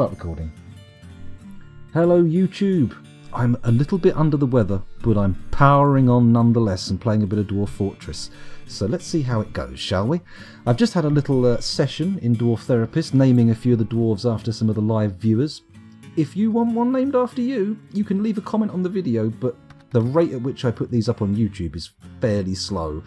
Start recording. Hello YouTube. I'm a little bit under the weather, but I'm powering on nonetheless and playing a bit of Dwarf Fortress. So let's see how it goes, shall we? I've just had a little session in Dwarf Therapist, naming a few of the dwarves after some of the live viewers. If you want one named after you, you can leave a comment on the video, but the rate at which I put these up on YouTube is fairly slow.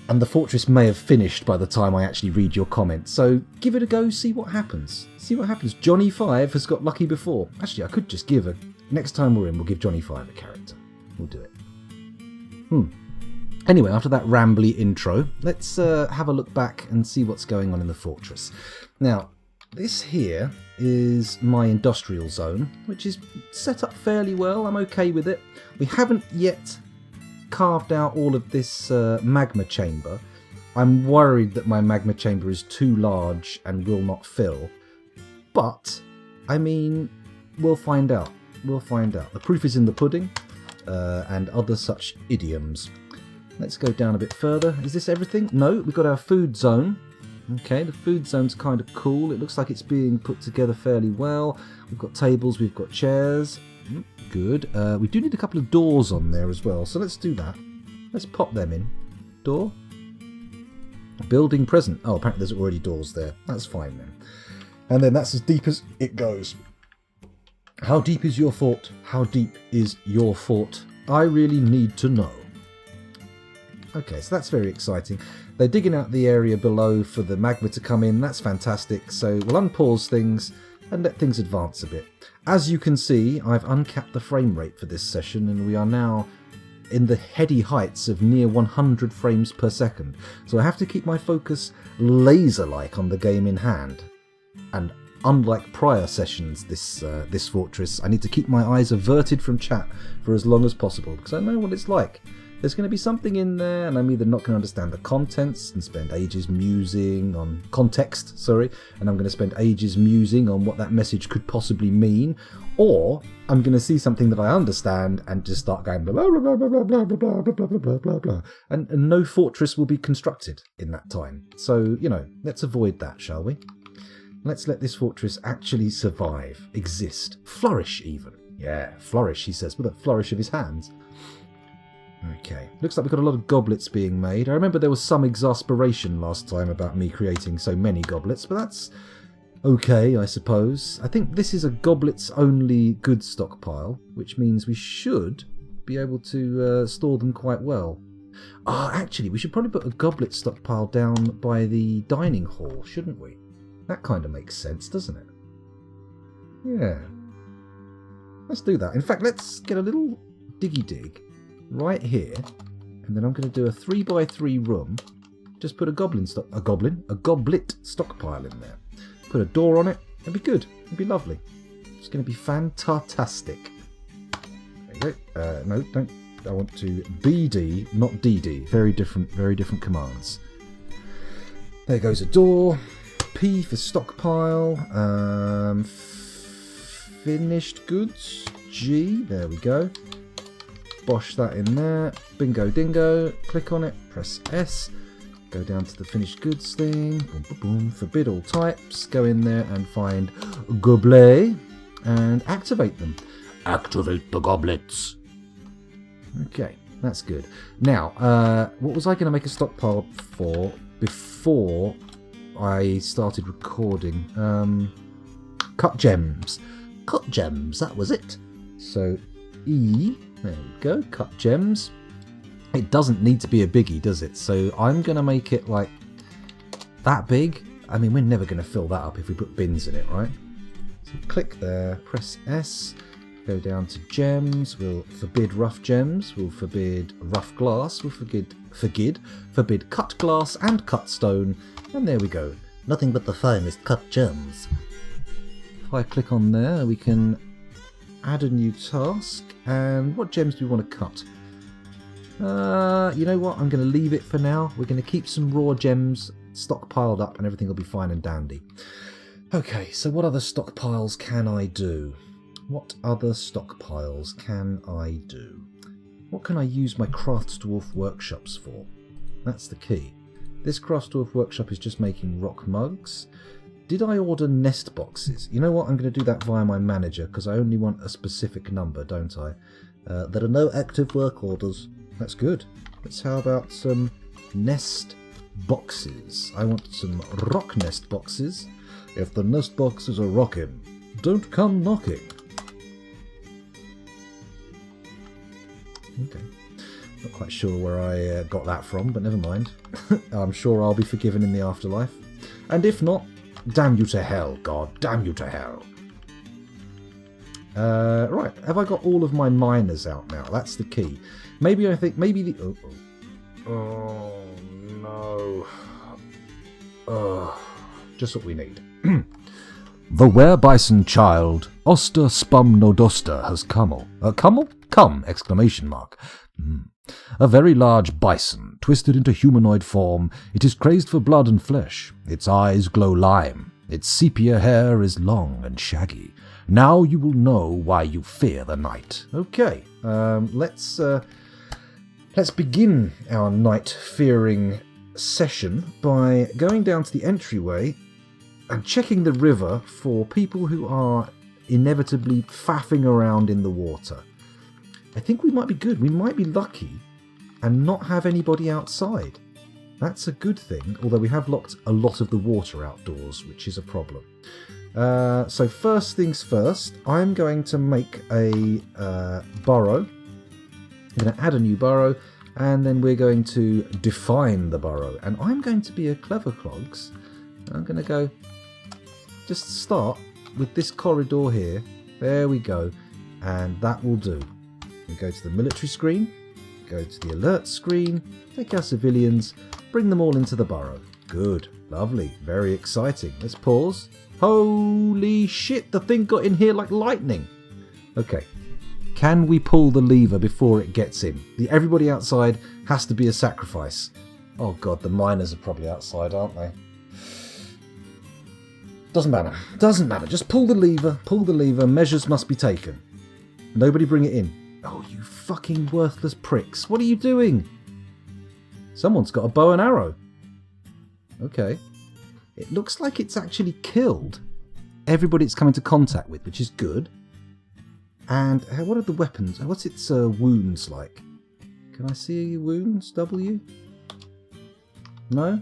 And the fortress may have finished by the time I actually read your comment. So give it a go, see what happens. See what happens. Johnny 5 has got lucky before. Actually, I could just give a... Next time we're in, we'll give Johnny 5 a character. We'll do it. Anyway, after that rambly intro, let's have a look back and see what's going on in the fortress. Now, this here is my industrial zone, which is set up fairly well. I'm okay with it. We haven't yet carved out all of this magma chamber. I'm worried that my magma chamber is too large and will not fill. But, I mean, we'll find out. We'll find out. The proof is in the pudding, and other such idioms. Let's go down a bit further. Is this everything? No, we've got our food zone. Okay, the food zone's kind of cool. It looks like it's being put together fairly well. We've got tables, we've got chairs. Good. We do need a couple of doors on there as well, so let's do that. Let's pop them in. Door. Building present. Oh, apparently there's already doors there. That's fine then. And then that's as deep as it goes. How deep is your fort? How deep is your fort? I really need to know. Okay, so that's very exciting. They're digging out the area below for the magma to come in. That's fantastic. So we'll unpause things and let things advance a bit. As you can see, I've uncapped the frame rate for this session, and we are now in the heady heights of near 100 frames per second. So I have to keep my focus laser-like on the game in hand. And unlike prior sessions this fortress, I need to keep my eyes averted from chat for as long as possible, because I know what it's like. There's going to be something in there, and I'm either not going to understand the contents and spend ages musing on context, and I'm going to spend ages musing on what that message could possibly mean, or I'm going to see something that I understand and just start going blah blah blah blah blah blah blah blah blah blah blah blah, and no fortress will be constructed in that time. So, you know, let's avoid that, shall we? Let's let this fortress actually survive, exist, flourish even. Yeah, flourish, he says, with a flourish of his hands. Okay, looks like we've got a lot of goblets being made. I remember there was some exasperation last time about me creating so many goblets, but that's okay, I suppose. I think this is a goblets-only goods stockpile, which means we should be able to store them quite well. Actually, we should probably put a goblet stockpile down by the dining hall, shouldn't we? That kind of makes sense, doesn't it? Yeah. Let's do that. In fact, let's get a little diggy dig right here, and then I'm going to do a 3x3 room. Just put a goblet stockpile in there. Put a door on it. It'd be good. It'd be lovely. It's going to be fantastic. There you go. No, don't. I want to BD, not DD. Very different commands. There goes a door. P for stockpile. Finished goods. G. There we go. Bosh that in there. Bingo dingo. Click on it. Press S. Go down to the finished goods thing. Boom, boom, boom. Forbid all types. Go in there and find goblet and activate them. Activate the goblets. Okay, that's good. Now, what was I going to make a stockpile for before I started recording? Cut gems. Cut gems, that was it. So, E... There we go, cut gems. It doesn't need to be a biggie, does it? So I'm going to make it like that big. I mean, we're never going to fill that up if we put bins in it, right? So click there, press S, go down to gems. We'll forbid rough gems. We'll forbid rough glass. We'll forbid cut glass and cut stone. And there we go. Nothing but the finest cut gems. If I click on there, we can add a new task. And what gems do we want to cut? You know what? I'm going to leave it for now. We're going to keep some raw gems stockpiled up and everything will be fine and dandy. Okay, so what other stockpiles can I do? What other stockpiles can I do? What can I use my Craftdwarf workshops for? That's the key. This Craftdwarf workshop is just making rock mugs. Did I order nest boxes? You know what? I'm going to do that via my manager because I only want a specific number, don't I? There are no active work orders. That's good. How about some nest boxes? I want some rock nest boxes. If the nest boxes are rocking, don't come knocking. Okay. Not quite sure where I got that from, but never mind. I'm sure I'll be forgiven in the afterlife. And if not, damn you to hell, God. Damn you to hell. Right. Have I got all of my miners out now? That's the key. Maybe the... Oh, no. Just what we need. The were-bison child, Oster Spum Nodoster, has come. Come! Exclamation mark. A very large bison, twisted into humanoid form. It is crazed for blood and flesh. Its eyes glow lime. Its sepia hair is long and shaggy. Now you will know why you fear the night. Okay, let's begin our night-fearing session by going down to the entryway and checking the river for people who are inevitably faffing around in the water. I think we might be good. We might be lucky and not have anybody outside. That's a good thing, although we have locked a lot of the water outdoors, which is a problem. So first things first, I'm going to make a burrow. I'm going to add a new burrow, and then we're going to define the burrow. And I'm going to be a clever clogs. I'm going to go, just start with this corridor here. There we go. And that will do. We go to the military screen, go to the alert screen, take our civilians, bring them all into the burrow. Good, lovely, very exciting. Let's pause. Holy shit, the thing got in here like lightning. Okay, can we pull the lever before it gets in? Everybody outside has to be a sacrifice. Oh god, the miners are probably outside, aren't they? Doesn't matter, just pull the lever, measures must be taken. Nobody bring it in. Oh, you fucking worthless pricks. What are you doing? Someone's got a bow and arrow. Okay. It looks like it's actually killed everybody it's come into contact with, which is good. And what are the weapons? What's its wounds like? Can I see wounds? W? No?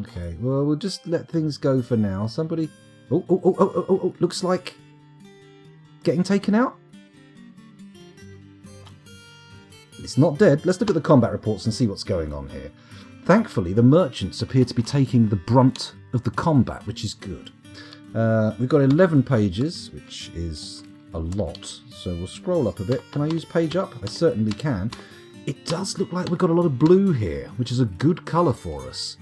Okay, well, we'll just let things go for now. Somebody... Oh, looks like... getting taken out? It's not dead. Let's look at the combat reports and see what's going on here. Thankfully, the merchants appear to be taking the brunt of the combat, which is good. We've got 11 pages, which is a lot. So we'll scroll up a bit. Can I use page up? I certainly can. It does look like we've got a lot of blue here, which is a good colour for us.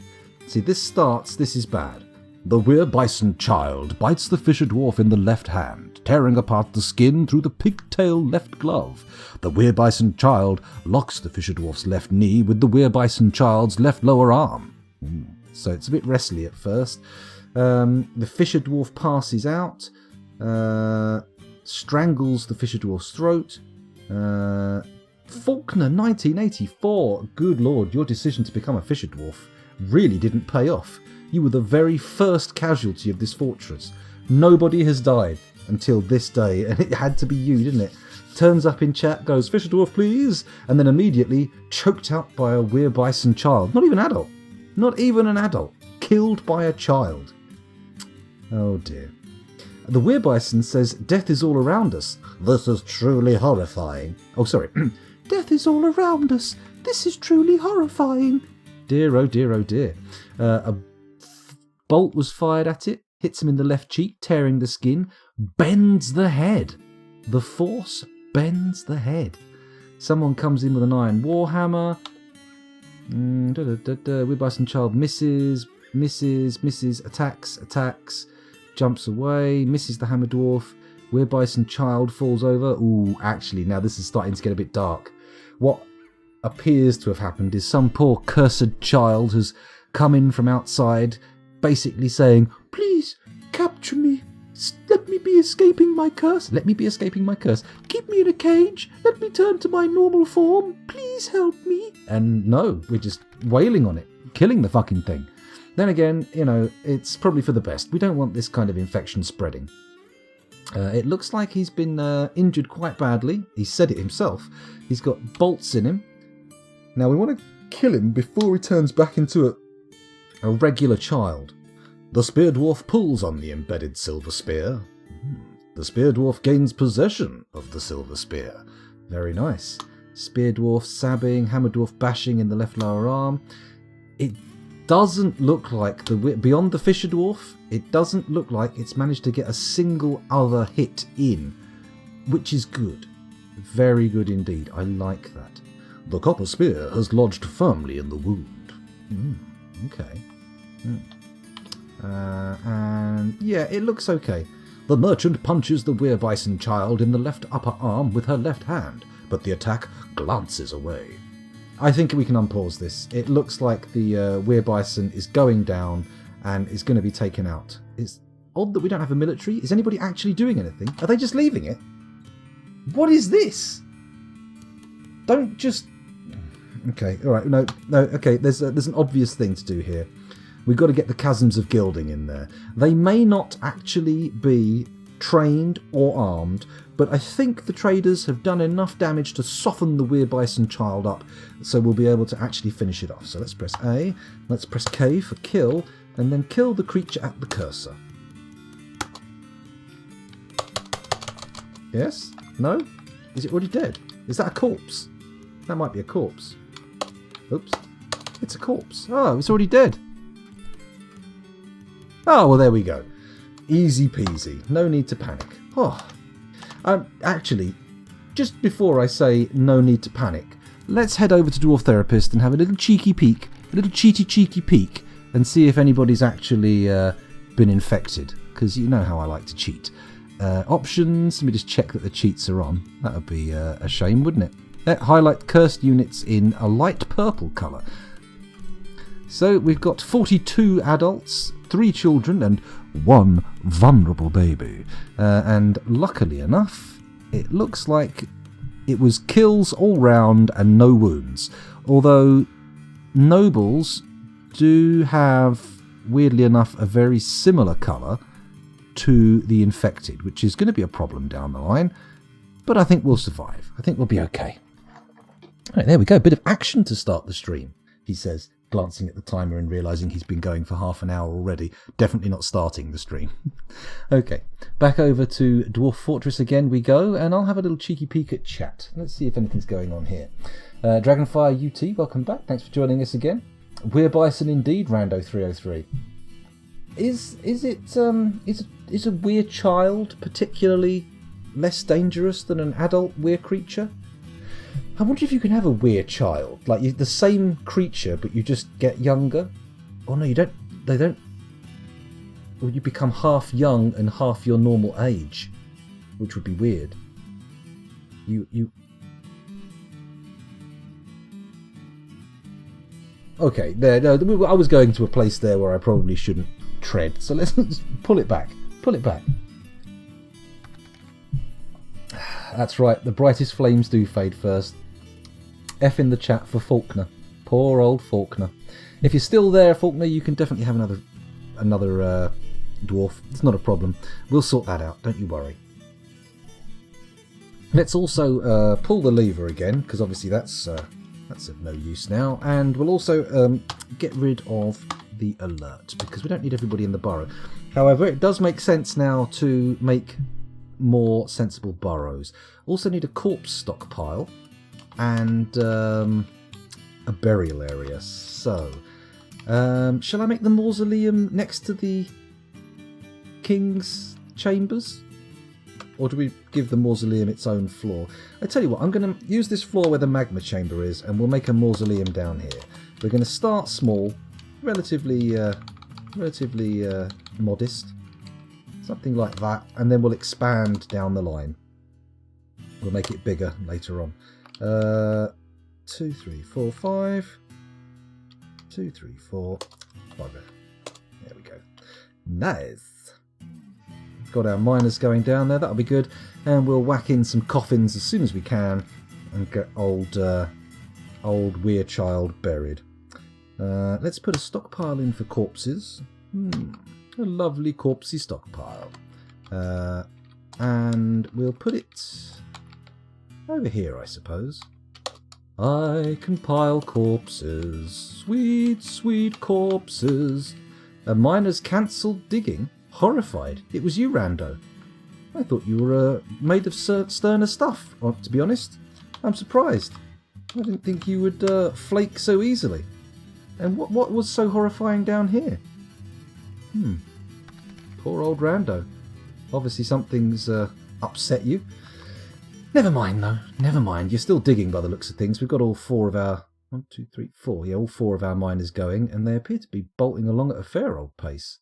See, this is bad. The were-bison child bites the fisher dwarf in the left hand, tearing apart the skin through the pigtail left glove. The were-bison child locks the fisher dwarf's left knee with the were-bison child's left lower arm. So it's a bit wrestly at first. The fisher dwarf passes out, strangles the fisher dwarf's throat. Faulkner, 1984. Good lord, your decision to become a fisher dwarf really didn't pay off. You were the very first casualty of this fortress. Nobody has died until this day, and it had to be you, didn't it? Turns up in chat, goes, "Fisher dwarf, please," and then immediately choked out by a were-bison child. Not even adult. Not even an adult. Killed by a child. Oh dear. The were-bison says, "Death is all around us. This is truly horrifying." Oh, sorry. "Death is all around us. This is truly horrifying." Dear, oh dear, oh dear. A bolt was fired at it, hits him in the left cheek, tearing the skin, bends the head. The force bends the head. Someone comes in with an iron warhammer. Were-bison child misses, attacks, jumps away, misses the hammer dwarf. Were-bison child falls over. Ooh, actually, now this is starting to get a bit dark. What appears to have happened is some poor cursed child has come in from outside, basically saying, "Please, capture me. Let me be escaping my curse. Let me be escaping my curse. Keep me in a cage. Let me turn to my normal form. Please help me." And no, we're just wailing on it, killing the fucking thing. Then again, you know, it's probably for the best. We don't want this kind of infection spreading. It looks like he's been injured quite badly. He said it himself. He's got bolts in him. Now we want to kill him before he turns back into a regular child. The spear dwarf pulls on the embedded silver spear. The spear dwarf gains possession of the silver spear. Very nice. Spear dwarf sabbing, hammer dwarf bashing in the left lower arm. It doesn't look like beyond the fisher dwarf, it doesn't look like it's managed to get a single other hit in, which is good. Very good indeed. I like that. The copper spear has lodged firmly in the wound. Okay. And yeah, it looks okay. The merchant punches the werebison child in the left upper arm with her left hand, but the attack glances away. I think we can unpause this. It looks like the werebison is going down and is going to be taken out. It's odd that we don't have a military. Is anybody actually doing anything? Are they just leaving it? What is this? Don't just... Okay, alright, no, okay, there's an obvious thing to do here. We've got to get the chasms of gilding in there. They may not actually be trained or armed, but I think the traders have done enough damage to soften the werebison child up, so we'll be able to actually finish it off. So let's press A, let's press K for kill, and then kill the creature at the cursor. Yes? No? Is it already dead? Is that a corpse? That might be a corpse. Oops. It's a corpse. Oh, it's already dead. Oh, well, there we go. Easy peasy. No need to panic. Oh. Actually, just before I say no need to panic, let's head over to Dwarf Therapist and have a little cheeky peek, a little cheeky peek, and see if anybody's actually been infected, because you know how I like to cheat. Options, let me just check that the cheats are on. That would be a shame, wouldn't it? Highlight cursed units in a light purple colour. So we've got 42 adults, 3 children and 1 vulnerable baby. And luckily enough, it looks like it was kills all round and no wounds. Although nobles do have, weirdly enough, a very similar colour to the infected, which is going to be a problem down the line. But I think we'll survive. I think we'll be okay. All right, there we go. A bit of action to start the stream, he says, glancing at the timer and realising he's been going for half an hour already. Definitely not starting the stream. Okay, back over to Dwarf Fortress again we go, and I'll have a little cheeky peek at chat. Let's see if anything's going on here. Dragonfire UT, welcome back. Thanks for joining us again. Werebison indeed, Rando303. Is a were child particularly less dangerous than an adult were creature? I wonder if you can have a were child, like the same creature, but you just get younger. Oh no, you don't. They don't. Or you become half young and half your normal age, which would be weird. You. Okay, there. No, I was going to a place there where I probably shouldn't tread. So let's pull it back. Pull it back. That's right. The brightest flames do fade first. F in the chat for Faulkner. Poor old Faulkner. If you're still there, Faulkner, you can definitely have another dwarf. It's not a problem. We'll sort that out. Don't you worry. Let's also pull the lever again, because obviously that's of no use now. And we'll also get rid of the alert, because we don't need everybody in the burrow. However, it does make sense now to make more sensible burrows. Also need a corpse stockpile and a burial area. So, shall I make the mausoleum next to the king's chambers? Or do we give the mausoleum its own floor? I tell you what, I'm going to use this floor where the magma chamber is, and we'll make a mausoleum down here. We're going to start small, relatively modest, something like that, and then we'll expand down the line. We'll make it bigger later on. 2, 3, 4, 5. 2, 3, 4. Bugger. There we go. Nice. Got our miners going down there. That'll be good. And we'll whack in some coffins as soon as we can and get old weird child buried. Let's put a stockpile in for corpses. A lovely corpsey stockpile. And we'll put it over here, I suppose. I can pile corpses, sweet, sweet corpses. A miner's cancelled digging? Horrified. It was you, Rando. I thought you were made of sterner stuff, to be honest. I'm surprised. I didn't think you would flake so easily. And what was so horrifying down here? Poor old Rando. Obviously something's upset you. Never mind, though. Never mind. You're still digging by the looks of things. We've got all 4 of our... 1, 2, 3, 4. Yeah, all 4 of our miners going, and they appear to be bolting along at a fair old pace.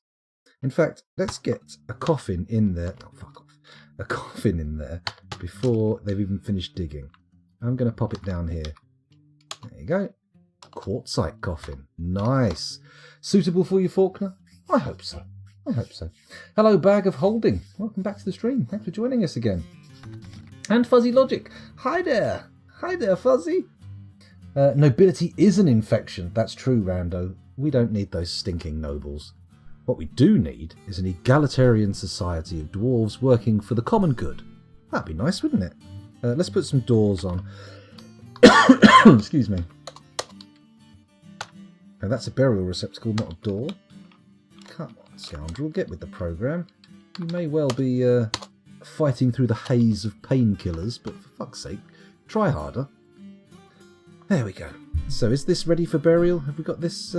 In fact, let's get a coffin in there. Oh, fuck off. A coffin in there before they've even finished digging. I'm going to pop it down here. There you go. Quartzite coffin. Nice. Suitable for you, Faulkner? I hope so. I hope so. Hello, Bag of Holding. Welcome back to the stream. Thanks for joining us again. And Fuzzy Logic. Hi there. Hi there, Fuzzy. Nobility is an infection. That's true, Rando. We don't need those stinking nobles. What we do need is an egalitarian society of dwarves working for the common good. That'd be nice, wouldn't it? Let's put some doors on. Excuse me. Now that's a burial receptacle, not a door. Come on, scoundrel, get with the programme. You may well be fighting through the haze of painkillers, but for fuck's sake, try harder. There we go. So is this ready for burial? Have we got this...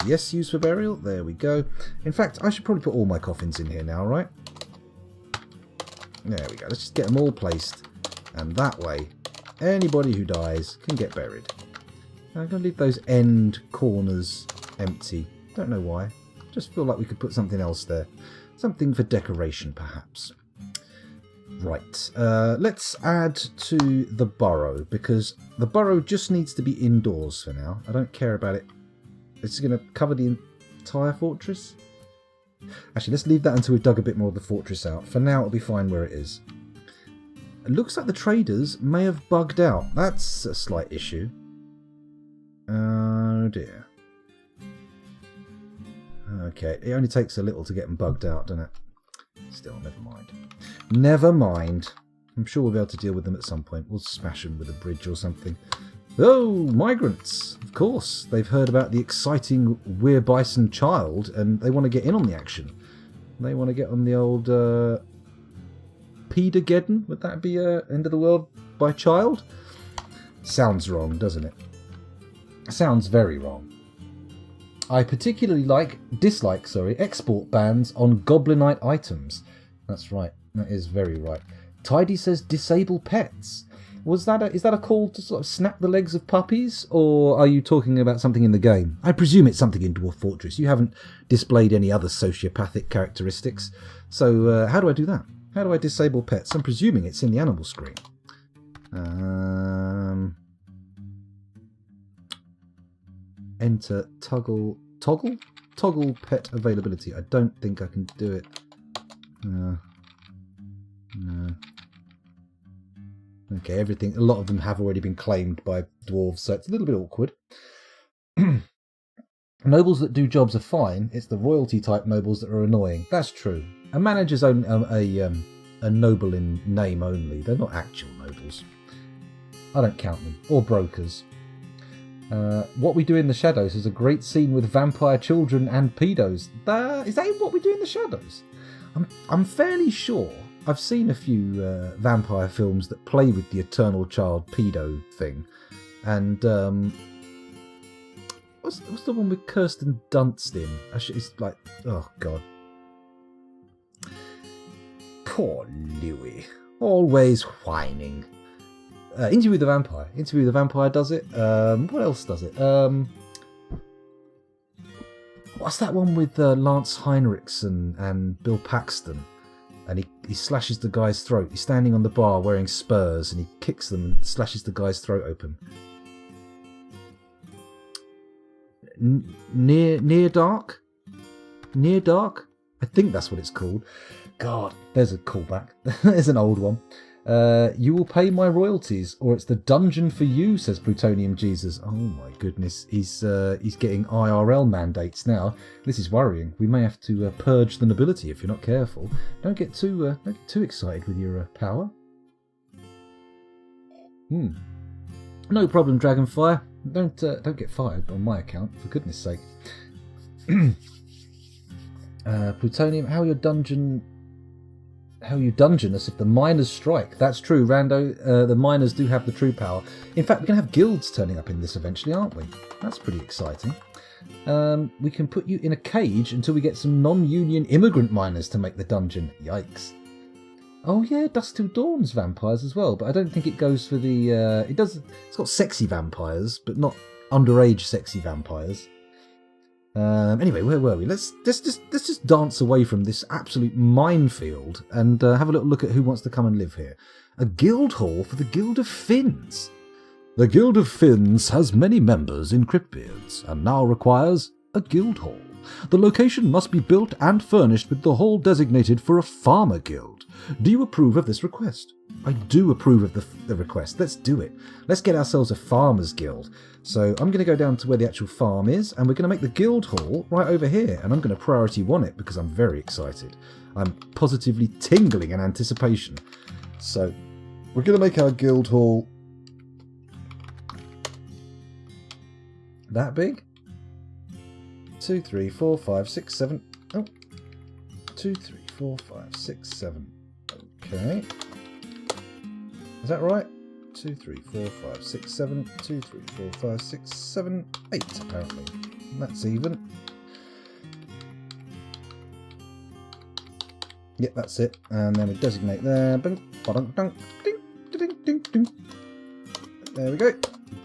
yes, used for burial? There we go. In fact, I should probably put all my coffins in here now, right? There we go. Let's just get them all placed. And that way, anybody who dies can get buried. I'm going to leave those end corners empty. Don't know why. Just feel like we could put something else there. Something for decoration, perhaps. Right. Let's add to the burrow, because the burrow just needs to be indoors for now. I don't care about it. It's going to cover the entire fortress. Actually, let's leave that until we've dug a bit more of the fortress out. For now, it'll be fine where it is. It looks like the traders may have bugged out. That's a slight issue. Oh dear. Okay, it only takes a little to get them bugged out, doesn't it? Still, never mind. Never mind. I'm sure we'll be able to deal with them at some point. We'll smash them with a bridge or something. Oh, migrants! Of course, they've heard about the exciting Weir Bison child, and they want to get in on the action. They want to get on the old Pedageddon. Would that be end of the world by child? Sounds wrong, doesn't it? Sounds very wrong. I particularly dislike export bans on goblinite items. That's right. That is very right. Tidy says disable pets. Is that a call to sort of snap the legs of puppies, or are you talking about something in the game? I presume it's something in Dwarf Fortress. You haven't displayed any other sociopathic characteristics. So how do I do that? How do I disable pets? I'm presuming it's in the animal screen. Enter toggle pet availability. I don't think I can do it. No. Okay, a lot of them have already been claimed by dwarves, so it's a little bit awkward. Nobles that do jobs are fine. It's the royalty type nobles that are annoying. That's true. A manager's own a noble in name only. They're not actual nobles. I don't count them. Or brokers. What We Do in the Shadows is a great scene with vampire children and pedos. Is that What We Do in the Shadows? I'm fairly sure I've seen a few vampire films that play with the eternal child pedo thing. And what's the one with Kirsten Dunst in? It's like, oh god. Poor Louis. Always whining. Interview with the Vampire. Interview with the Vampire does it. What else does it? What's that one with Lance Henriksen and Bill Paxton? And he slashes the guy's throat. He's standing on the bar wearing spurs, and he kicks them and slashes the guy's throat open. Near Dark? Near Dark? I think that's what it's called. God, there's a callback. There's an old one. You will pay my royalties, or it's the dungeon for you, says Plutonium Jesus. Oh my goodness, he's getting IRL mandates now. This is worrying. We may have to purge the nobility if you're not careful. Don't get too excited with your power. No problem, Dragonfire. Don't get fired on my account, for goodness sake. Plutonium, how you dungeon us if the miners strike? That's true, Rando. The miners do have the true power. In fact, we're going to have guilds turning up in this eventually, aren't we? That's pretty exciting. We can put you in a cage until we get some non-union immigrant miners to make the dungeon. Yikes. Oh yeah, Dusk Till Dawn's vampires as well, but I don't think it goes for the... It's got sexy vampires, but not underage sexy vampires. Anyway, where were we? Let's just dance away from this absolute minefield and have a little look at who wants to come and live here. A guild hall for the Guild of Finns. The Guild of Finns has many members in Cryptbeards and now requires a guild hall. The location must be built and furnished with the hall designated for a farmer guild. Do you approve of this request? I do approve of the request. Let's do it. Let's get ourselves a farmers guild. So I'm going to go down to where the actual farm is, and we're going to make the guild hall right over here, and I'm going to priority 1 it because I'm very excited. I'm positively tingling in anticipation. So we're going to make our guild hall that big. 2, 3, 4, 5, 6, 7. Oh. 2, 3, 4, 5, 6, 7. Okay. Is that right? 2, 3, 4, 5, 6, 7. 2, 3, 4, 5, 6, 7, 8 apparently. And that's even. Yep, that's it. And then we designate there. There we go.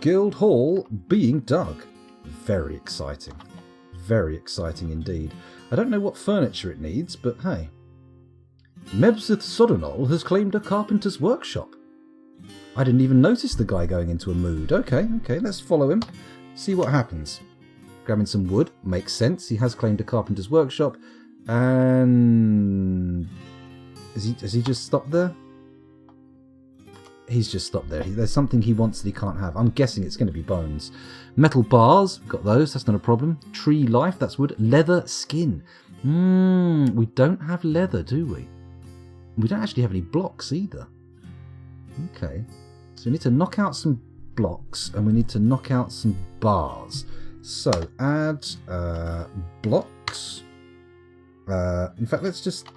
Guild Hall being dug. Very exciting. Very exciting indeed. I don't know what furniture it needs, but hey. Mebsith Sodonol has claimed a carpenter's workshop. I didn't even notice the guy going into a mood. Okay, let's follow him. See what happens. Grabbing some wood. Makes sense. He has claimed a carpenter's workshop. And... Has he just stopped there? He's just stopped there. There's something he wants that he can't have. I'm guessing it's going to be bones. Metal bars, got those, that's not a problem. Tree life, that's wood. Leather skin. We don't have leather, do we? We don't actually have any blocks either. Okay. So we need to knock out some blocks and we need to knock out some bars. So add blocks. In fact, let's just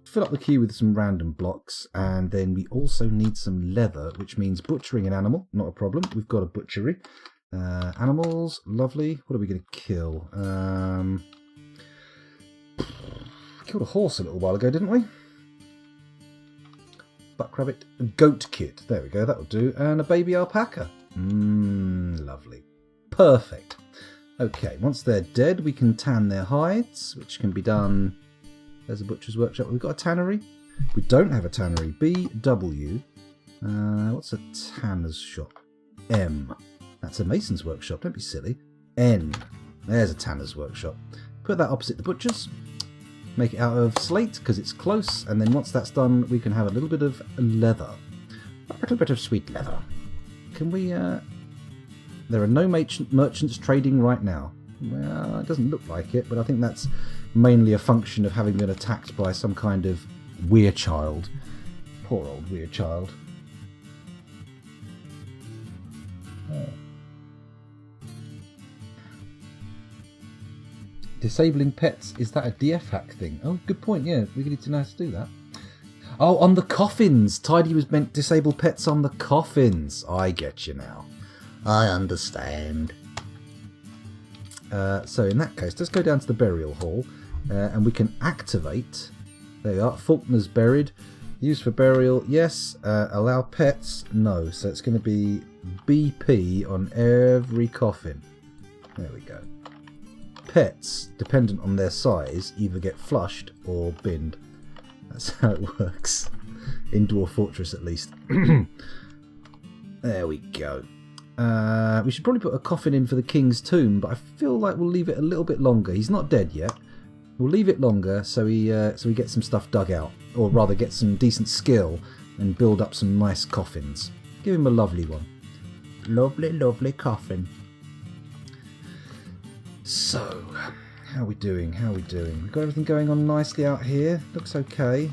fill up the queue with some random blocks, and then we also need some leather, which means butchering an animal, not a problem. We've got a butchery. Animals, lovely. What are we going to kill? Killed a horse a little while ago, didn't we? Buck rabbit, a goat kid. There we go, that'll do. And a baby alpaca. Lovely. Perfect. Okay, once they're dead, we can tan their hides, which can be done. There's a butcher's workshop. We've got a tannery. We don't have a tannery. BW. What's a tanner's shop? M. That's a mason's workshop. Don't be silly. N. There's a tanner's workshop. Put that opposite the butcher's. Make it out of slate because it's close. And then once that's done, we can have a little bit of leather. A little bit of sweet leather. Can we... There are no merchants trading right now. Well, it doesn't look like it, but I think that's mainly a function of having been attacked by some kind of weirchild. Poor old weirchild. Disabling pets, is that a DF hack thing? Oh, good point, yeah, we need to know how to do that. Oh, on the coffins! Tidy was meant to disable pets on the coffins. I get you now. I understand. So in that case, let's go down to the burial hall and we can activate. There you are. Faulkner's buried. Used for burial. Yes. Allow pets. No. So it's going to be BP on every coffin. There we go. Pets, dependent on their size, either get flushed or binned. That's how it works. In Dwarf Fortress, at least. There we go. We should probably put a coffin in for the king's tomb, but I feel like we'll leave it a little bit longer. He's not dead yet. We'll leave it longer so he gets some stuff dug out, or rather get some decent skill and build up some nice coffins. Give him a lovely one. Lovely, lovely coffin. So, how are we doing? How are we doing? We've got everything going on nicely out here. Looks okay.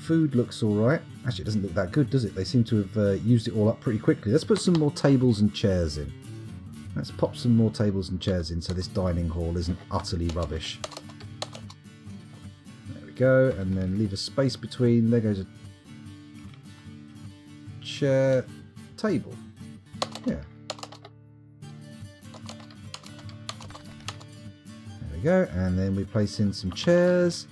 Food looks alright. Actually, it doesn't look that good, does it? They seem to have used it all up pretty quickly. Let's put some more tables and chairs in. Let's pop some more tables and chairs in so this dining hall isn't utterly rubbish. There we go. And then leave a space between. There goes a chair, table. Yeah. There we go. And then we place in some chairs.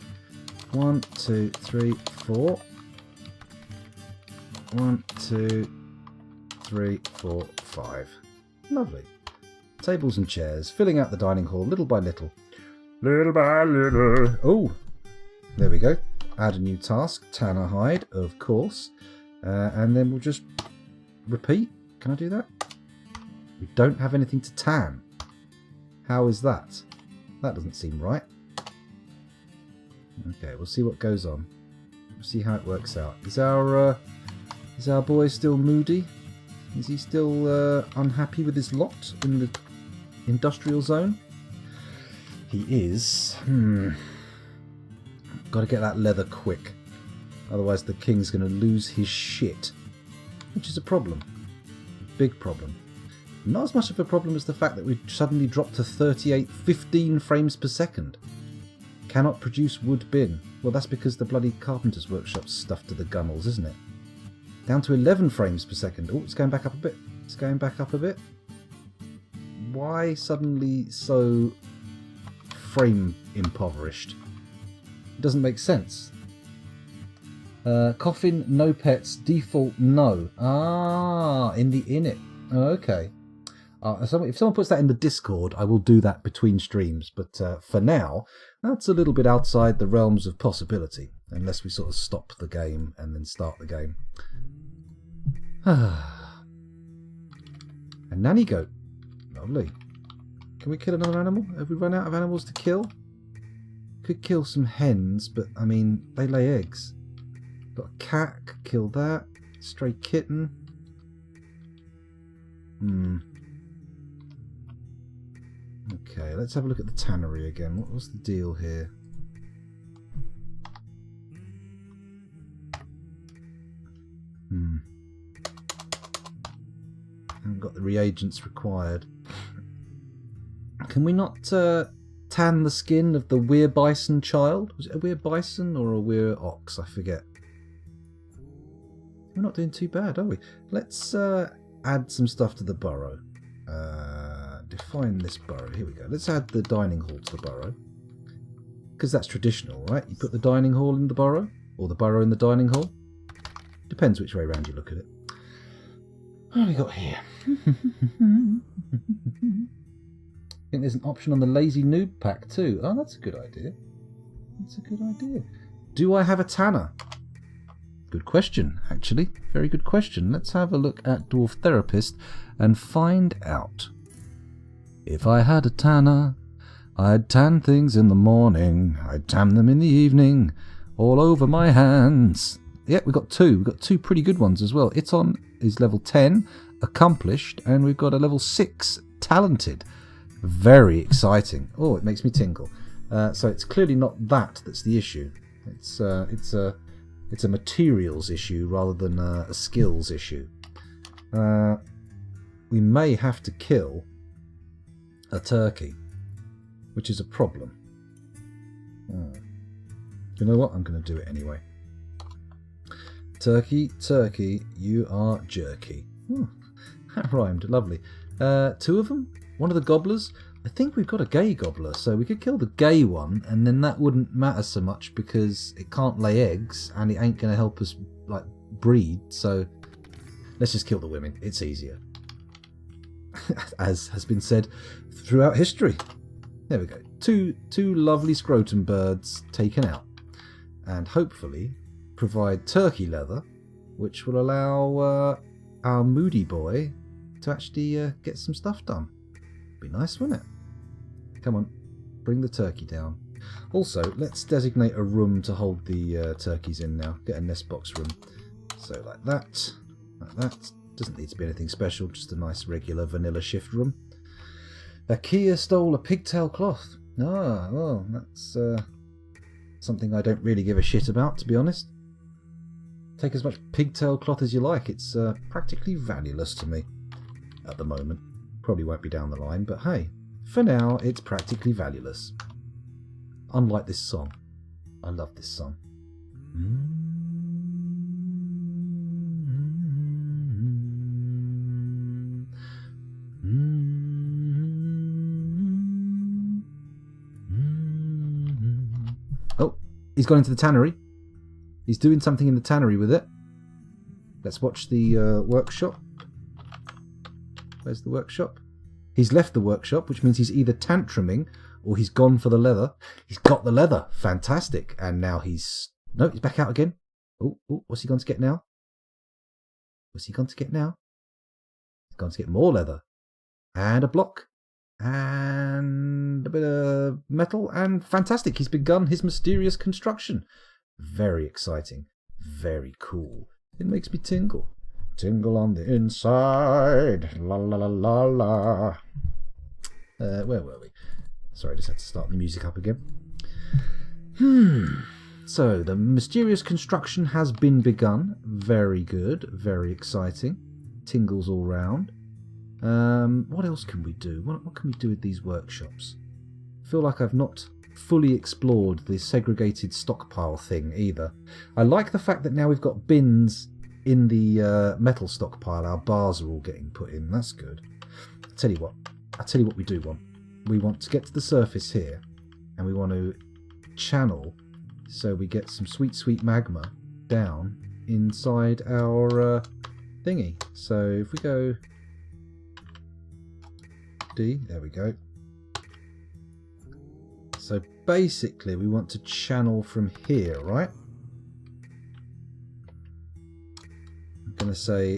1, 2, 3, 4. 1, 2, 3, 4, 5. Lovely. Tables and chairs, filling out the dining hall little by little. Little by little. Oh, there we go. Add a new task. Tanner hide, of course. And then we'll just repeat. Can I do that? We don't have anything to tan. How is that? That doesn't seem right. Okay, we'll see what goes on. We'll see how it works out. Is our boy still moody? Is he still unhappy with his lot in the industrial zone? He is. Got to get that leather quick. Otherwise the king's going to lose his shit. Which is a problem. A big problem. Not as much of a problem as the fact that we suddenly dropped to 15 frames per second. Cannot produce wood bin. Well, that's because the bloody carpenter's workshop's stuffed to the gunnels, isn't it? Down to 11 frames per second. Oh, it's going back up a bit. It's going back up a bit. Why suddenly so frame impoverished? It doesn't make sense. Coffin, no pets, default no. Ah, in the init. Okay. If someone puts that in the Discord, I will do that between streams. But for now, that's a little bit outside the realms of possibility. Unless we sort of stop the game and then start the game. A nanny goat. Lovely. Can we kill another animal? Have we run out of animals to kill? Could kill some hens, but I mean, they lay eggs. Got a cat, could kill that. Stray kitten. Okay, let's have a look at the tannery again. What was the deal here? Haven't got the reagents required. Can we not tan the skin of the weir bison child? Was it a weir bison or a weir ox? I forget. We're not doing too bad, are we? Let's add some stuff to the burrow. Define this burrow. Here we go. Let's add the dining hall to the burrow. Because that's traditional, right? You put the dining hall in the burrow, or the burrow in the dining hall. Depends which way around you look at it. What have we got here? I think there's an option on the lazy noob pack too. Oh, that's a good idea. That's a good idea. Do I have a tanner? Good question, actually. Very good question. Let's have a look at Dwarf Therapist and find out. If I had a tanner, I'd tan things in the morning. I'd tan them in the evening, all over my hands. Yeah, we've got two. We've got two pretty good ones as well. Iton is level 10, accomplished, and we've got a level 6, talented. Very exciting. Oh, it makes me tingle. So it's clearly not that that's the issue. It's a materials issue rather than a skills issue. We may have to kill a turkey, which is a problem. You know what? I'm going to do it anyway. Turkey, you are jerky. That rhymed. Lovely. Two of them? One of the gobblers? I think we've got a gay gobbler, so we could kill the gay one, and then that wouldn't matter so much because it can't lay eggs, and it ain't going to help us like breed, so let's just kill the women. It's easier. As has been said throughout history. There we go. Two lovely scrotum birds taken out, and hopefully provide turkey leather, which will allow our moody boy to actually get some stuff done. Be nice, wouldn't it? Come on, bring the turkey down. Also, let's designate a room to hold the turkeys in now. Get a nest box room. So like that. Like that. Doesn't need to be anything special, just a nice regular vanilla shift room. Kia stole a pigtail cloth. Ah, well, that's something I don't really give a shit about, to be honest. Take as much pigtail cloth as you like. It's practically valueless to me at the moment. Probably won't be down the line, but hey, for now, it's practically valueless. Unlike this song. I love this song. Oh, he's gone into the tannery. He's doing something in the tannery with it. Let's watch the workshop. Where's the workshop? He's left the workshop, which means he's either tantruming or he's gone for the leather. He's got the leather. Fantastic. And now he's... No, he's back out again. Oh, what's he gone to get now? What's he gone to get now? He's gone to get more leather. And a block. And a bit of metal. And fantastic. He's begun his mysterious construction. Very exciting. Very cool. It makes me tingle. Tingle on the inside. La la la la la. Where were we? Sorry, I just had to start the music up again. So, the mysterious construction has been begun. Very good. Very exciting. Tingles all round. What else can we do? What can we do with these workshops? I feel like I've not fully explored the segregated stockpile thing either. I like the fact that now we've got bins in the metal stockpile. Our bars are all getting put in. That's good. I'll tell you what we do want. We want to get to the surface here, and we want to channel so we get some sweet, sweet magma down inside our thingy. So if we go D, there we go. So basically we want to channel from here, right? I'm going to say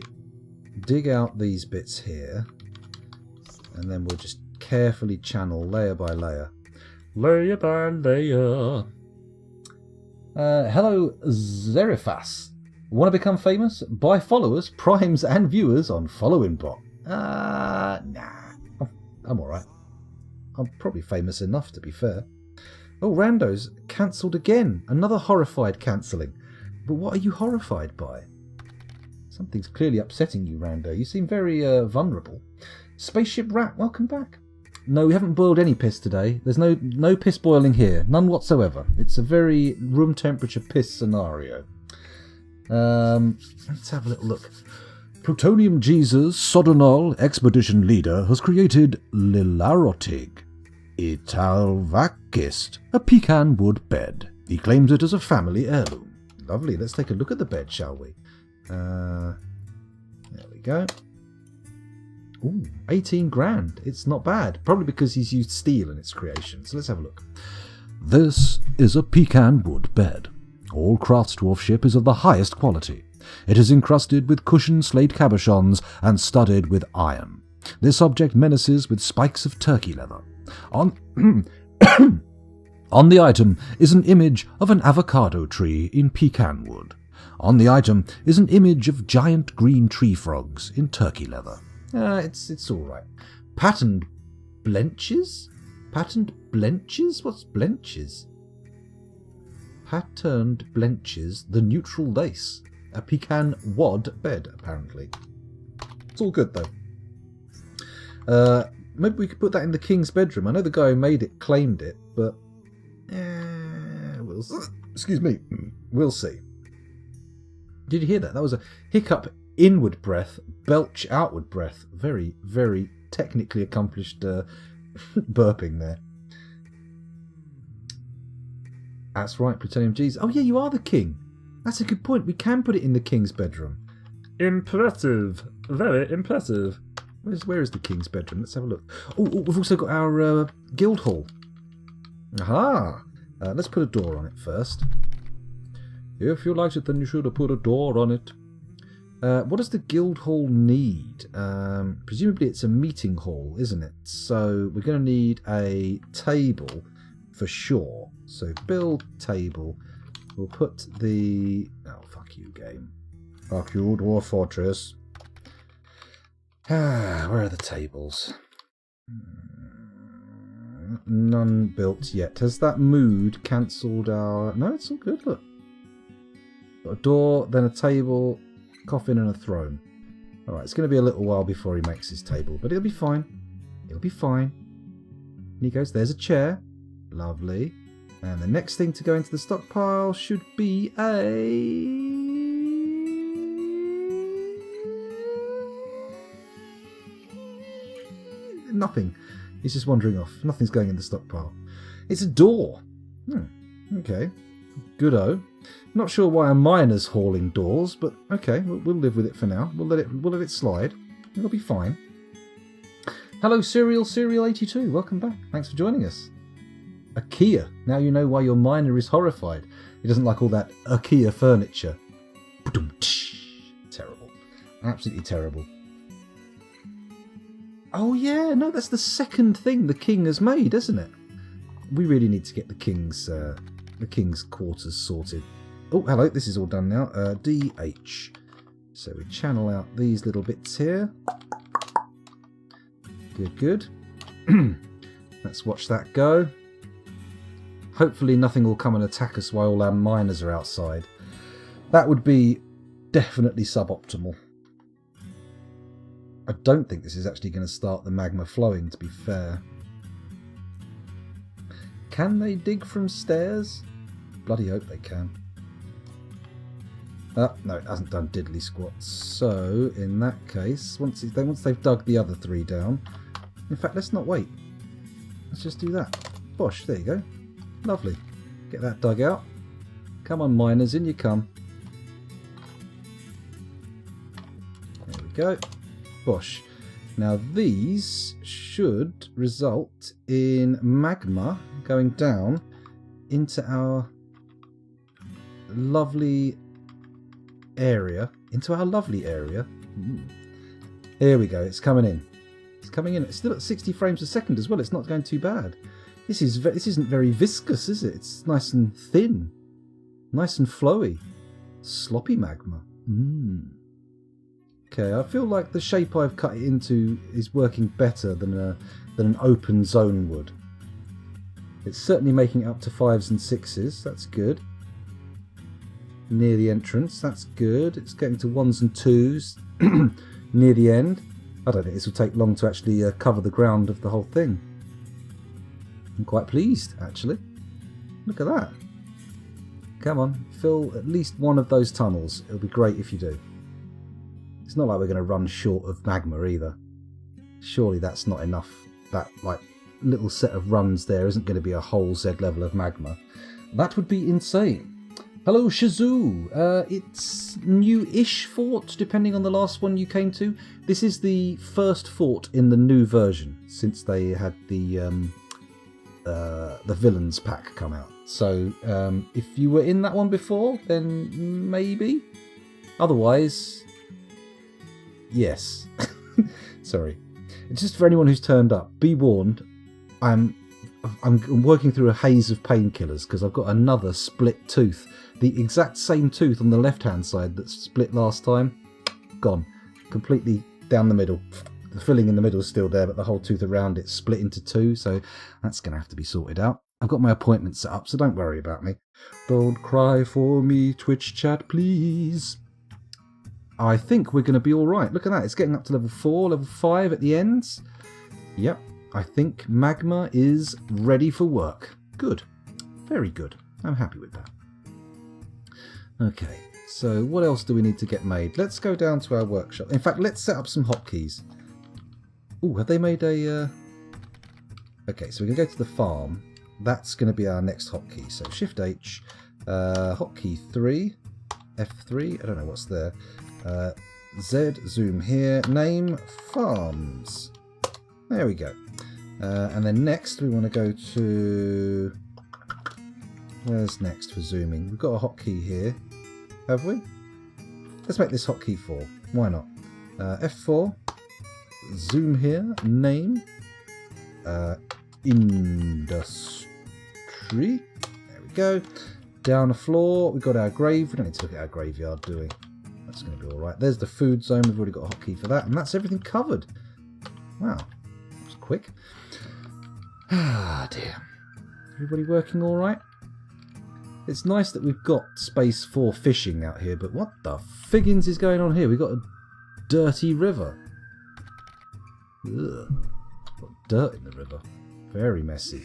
dig out these bits here, and then we'll just carefully channel layer by layer. Layer by layer. Hello, Zerifas. Want to become famous? Buy followers, primes, and viewers on Following Bot. Nah. I'm alright. I'm probably famous enough, to be fair. Oh, Rando's cancelled again. Another horrified cancelling. But what are you horrified by? Something's clearly upsetting you, Rando. You seem very vulnerable. Spaceship Rat, welcome back. No, we haven't boiled any piss today. There's no piss boiling here. None whatsoever. It's a very room temperature piss scenario. Let's have a little look. Plutonium Jesus Sodonol Expedition Leader has created Lilarotig Italvakist, a pecan wood bed. He claims it as a family heirloom. Lovely. Let's take a look at the bed, shall we? There we go. Ooh, 18 grand. It's not bad. Probably because he's used steel in its creation. So let's have a look. This is a pecan wood bed. All craftsdwarfship is of the highest quality. It is encrusted with cushioned slate cabochons and studded with iron. This object menaces with spikes of turkey leather. On the item is an image of an avocado tree in pecan wood. On the item is an image of giant green tree frogs in turkey leather. It's all right. Patterned blenches? Patterned blenches? What's blenches? Patterned blenches, the neutral lace. A pecan wad bed, apparently. It's all good, though. Maybe we could put that in the king's bedroom. I know the guy who made it claimed it, but... excuse me. We'll see. Did you hear that? That was a hiccup inward breath, belch outward breath. Very, very technically accomplished burping there. That's right, Plutonium G's. Oh yeah, you are the king. That's a good point. We can put it in the king's bedroom. Impressive. Very impressive. Where is the king's bedroom? Let's have a look. Oh, we've also got our guild hall. Aha. Let's put a door on it first. If you liked it, then you should have put a door on it. What does the guild hall need? Presumably it's a meeting hall, isn't it? So we're going to need a table for sure. So build table. We'll put the... Oh, fuck you, game. Fuck you, Dwarf Fortress. Where are the tables? None built yet. Has that mood cancelled our... No, it's all good, look. Got a door, then a table, coffin and a throne. Alright, it's going to be a little while before he makes his table, but it'll be fine. It'll be fine. And he goes, there's a chair. Lovely. And the next thing to go into the stockpile should be a... Nothing. He's just wandering off. Nothing's going in the stockpile. It's a door. Okay. Good-o. Not sure why a miner's hauling doors, but okay, we'll live with it for now. We'll let it slide. It'll be fine. Hello, Serial82. Welcome back. Thanks for joining us. IKEA. Now you know why your miner is horrified. He doesn't like all that IKEA furniture. Terrible. Absolutely terrible. Oh yeah, no, that's the second thing the king has made, isn't it? We really need to get the king's quarters sorted. Oh, hello, this is all done now. DH. So we channel out these little bits here. Good. Let's watch that go. Hopefully nothing will come and attack us while all our miners are outside. That would be definitely suboptimal. I don't think this is actually going to start the magma flowing, to be fair. Can they dig from stairs? Bloody hope they can. No, it hasn't done diddly squat. So, in that case, once they've dug the other three down... In fact, let's not wait. Let's just do that. Bosh, there you go. Lovely. Get that dug out. Come on, miners, in you come. There we go. Bosh. Now these should result in magma going down into our lovely area. Here we go. It's coming in. It's coming in. It's still at 60 frames a second as well. It's not going too bad. This isn't very viscous, is it? It's nice and thin, nice and flowy, sloppy magma. Okay, I feel like the shape I've cut it into is working better than an open zone would. It's certainly making it up to 5s and 6s. That's good. Near the entrance. That's good. It's getting to 1s and 2s near the end. I don't think this will take long to actually cover the ground of the whole thing. I'm quite pleased, actually. Look at that. Come on, fill at least one of those tunnels. It'll be great if you do. It's not like we're going to run short of magma either. Surely that's not enough. That little set of runs there isn't going to be a whole Z level of magma. That would be insane. Hello Shazoo. It's new-ish fort, depending on the last one you came to. This is the first fort in the new version since they had the villains pack come out. So if you were in that one before, then maybe. Otherwise, yes. Sorry. It's just for anyone who's turned up. Be warned. I'm working through a haze of painkillers because I've got another split tooth. The exact same tooth on the left-hand side that split last time. Gone. Completely down the middle. The filling in the middle is still there, but the whole tooth around it split into two, so that's going to have to be sorted out. I've got my appointment set up, so don't worry about me. Don't cry for me, Twitch chat, please. I think we're going to be all right. Look at that. It's getting up to level 4, level 5 at the ends. Yep. I think magma is ready for work. Good. Very good. I'm happy with that. Okay. So what else do we need to get made? Let's go down to our workshop. In fact, let's set up some hotkeys. Oh, have they made a... Okay, so we can go to the farm. That's going to be our next hotkey. So Shift H, hotkey 3, F3, I don't know what's there. Z, zoom here, name, farms. There we go. And then next we want to go to... Where's next for zooming? We've got a hotkey here. Have we? Let's make this hotkey 4. Why not? F4. Zoom here. Name. Industry. There we go. Down the floor. We've got our grave. We don't need to look at our graveyard, do we? That's going to be alright. There's the food zone. We've already got a hotkey for that. And that's everything covered. Wow. That was quick. Ah, dear. Everybody working alright? It's nice that we've got space for fishing out here, but what the figgins is going on here? We've got a dirty river. Ugh. Got dirt in the river. Very messy.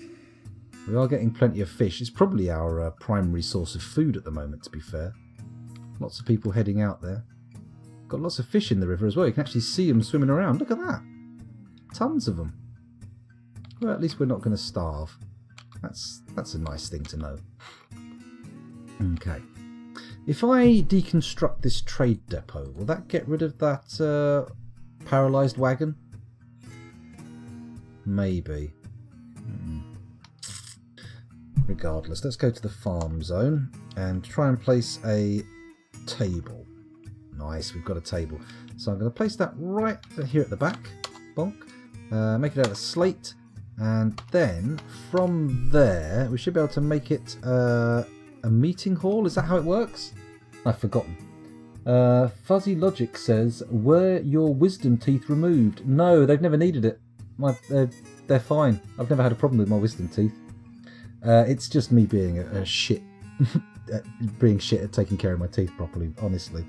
We are getting plenty of fish. It's probably our primary source of food at the moment, to be fair. Lots of people heading out there. Got lots of fish in the river as well. You can actually see them swimming around. Look at that. Tons of them. Well, at least we're not going to starve. That's a nice thing to know. Okay. If I deconstruct this trade depot, will that get rid of that paralysed wagon? Maybe. Regardless, let's go to the farm zone and try and place a table. Nice, we've got a table. So I'm going to place that right here at the back. Bonk. Make it out of slate. And then from there, we should be able to make it a meeting hall. Is that how it works? I've forgotten. Fuzzy Logic says, were your wisdom teeth removed? No, they've never needed it. They're fine. I've never had a problem with my wisdom teeth. It's just me being a shit, being shit at taking care of my teeth properly, honestly.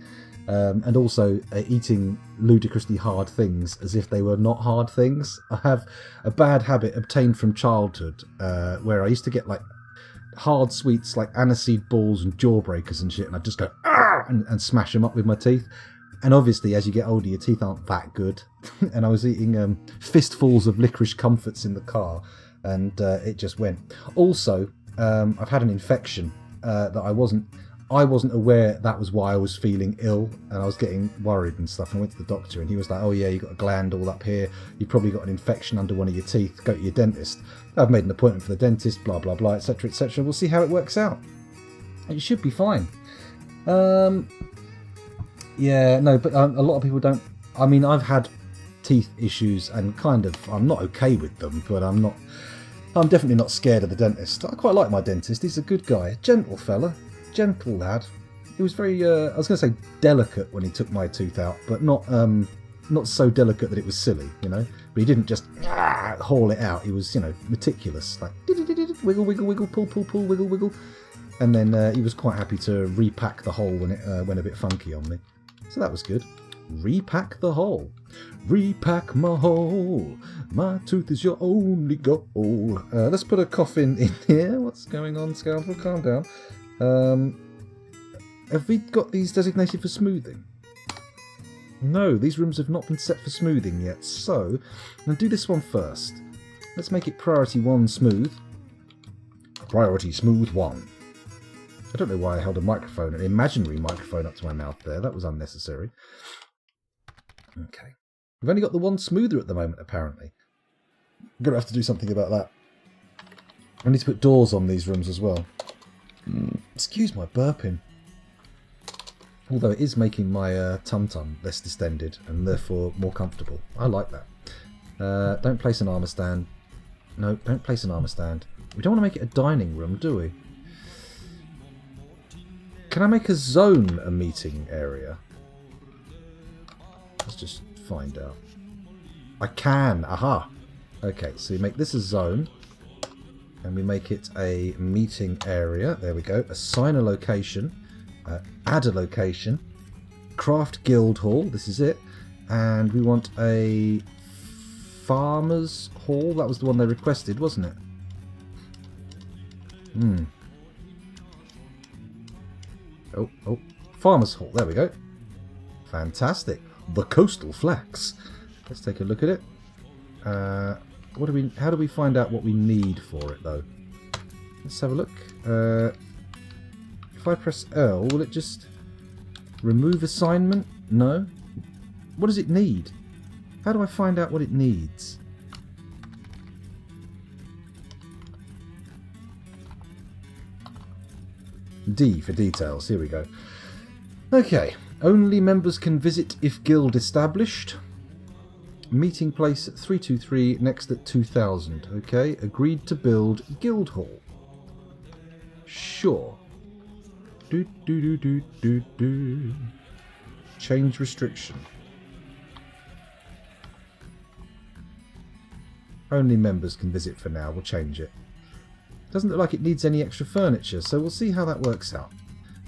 And also eating ludicrously hard things as if they were not hard things. I have a bad habit obtained from childhood where I used to get like hard sweets like aniseed balls and jawbreakers and shit, and I'd just go and smash them up with my teeth. And obviously, as you get older, your teeth aren't that good. And I was eating fistfuls of licorice comforts in the car, and it just went. Also, I've had an infection that I wasn't aware that was why I was feeling ill, and I was getting worried and stuff. And I went to the doctor, and he was like, "Oh yeah, you got a gland all up here. You probably got an infection under one of your teeth. Go to your dentist." I've made an appointment for the dentist. Blah blah blah, etc. etc. We'll see how it works out. It should be fine. Yeah, no, but a lot of people don't. I mean, I've had teeth issues, and kind of, I'm not okay with them, but I'm definitely not scared of the dentist. I quite like my dentist. He's a good guy, gentle fella, gentle lad. He was very, I was going to say delicate when he took my tooth out, but not so delicate that it was silly, you know. But he didn't just haul it out. He was, you know, meticulous, like wiggle, wiggle, wiggle, pull, pull, pull, wiggle, wiggle, and then he was quite happy to repack the hole when it went a bit funky on me. So that was good. Repack the hole. Repack my hole. My tooth is your only goal. Let's put a coffin in here. What's going on, Scoundrel? Calm down. Have we got these designated for smoothing? No, these rooms have not been set for smoothing yet. So, I'm going to do this one first. Let's make it priority 1 smooth. Priority smooth 1. I don't know why I held a microphone, an imaginary microphone up to my mouth there. That was unnecessary. Okay. We've only got the one smoother at the moment, apparently. I'm going to have to do something about that. I need to put doors on these rooms as well. Excuse my burping. Although it is making my tum-tum less distended and therefore more comfortable. I like that. Don't place an armour stand. No, don't place an armour stand. We don't want to make it a dining room, do we? Can I make a zone a meeting area? Let's just find out. I can! Aha! Okay, so we make this a zone. And we make it a meeting area. There we go. Assign a location. Add a location. Craft guild hall. This is it. And we want a farmer's hall. That was the one they requested, wasn't it? Oh, farmer's hall. There we go. Fantastic. The coastal flax. Let's take a look at it. How do we find out what we need for it though? Let's have a look. If I press L, will it just remove assignment? No. What does it need? How do I find out what it needs? D for details. Here we go. Okay. Only members can visit if guild established. Meeting place 323 next at 2000. Okay. Agreed to build guild hall. Sure. Do do do do do do. Change restriction. Only members can visit for now. We'll change it. Doesn't look like it needs any extra furniture, so we'll see how that works out.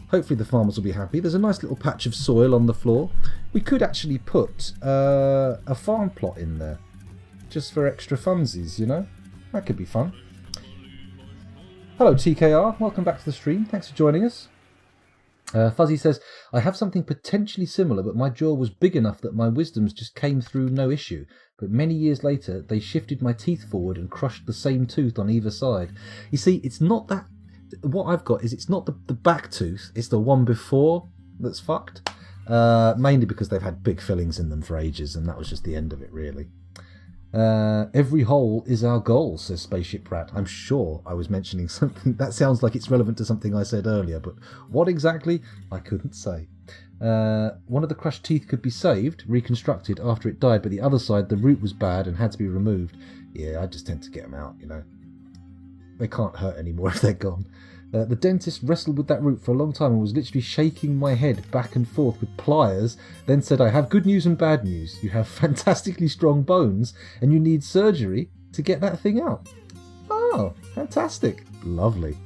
Hopefully the farmers will be happy. There's a nice little patch of soil on the floor. We could actually put a farm plot in there. Just for extra funsies, you know? That could be fun. Hello TKR, welcome back to the stream. Thanks for joining us. Fuzzy says, I have something potentially similar, but my jaw was big enough that my wisdoms just came through no issue. But many years later, they shifted my teeth forward and crushed the same tooth on either side. You see, it's not that... What I've got is it's not the back tooth, it's the one before that's fucked. Mainly because they've had big fillings in them for ages, and that was just the end of it, really. Every hole is our goal, says Spaceship Rat. I'm sure I was mentioning something that sounds like it's relevant to something I said earlier, but what exactly, I couldn't say. One of the crushed teeth could be saved, reconstructed after it died, but the other side, the root was bad and had to be removed. Yeah, I just tend to get them out, you know. They can't hurt anymore if they're gone. The dentist wrestled with that root for a long time and was literally shaking my head back and forth with pliers, then said, I have good news and bad news. You have fantastically strong bones and you need surgery to get that thing out. Oh, fantastic. Lovely.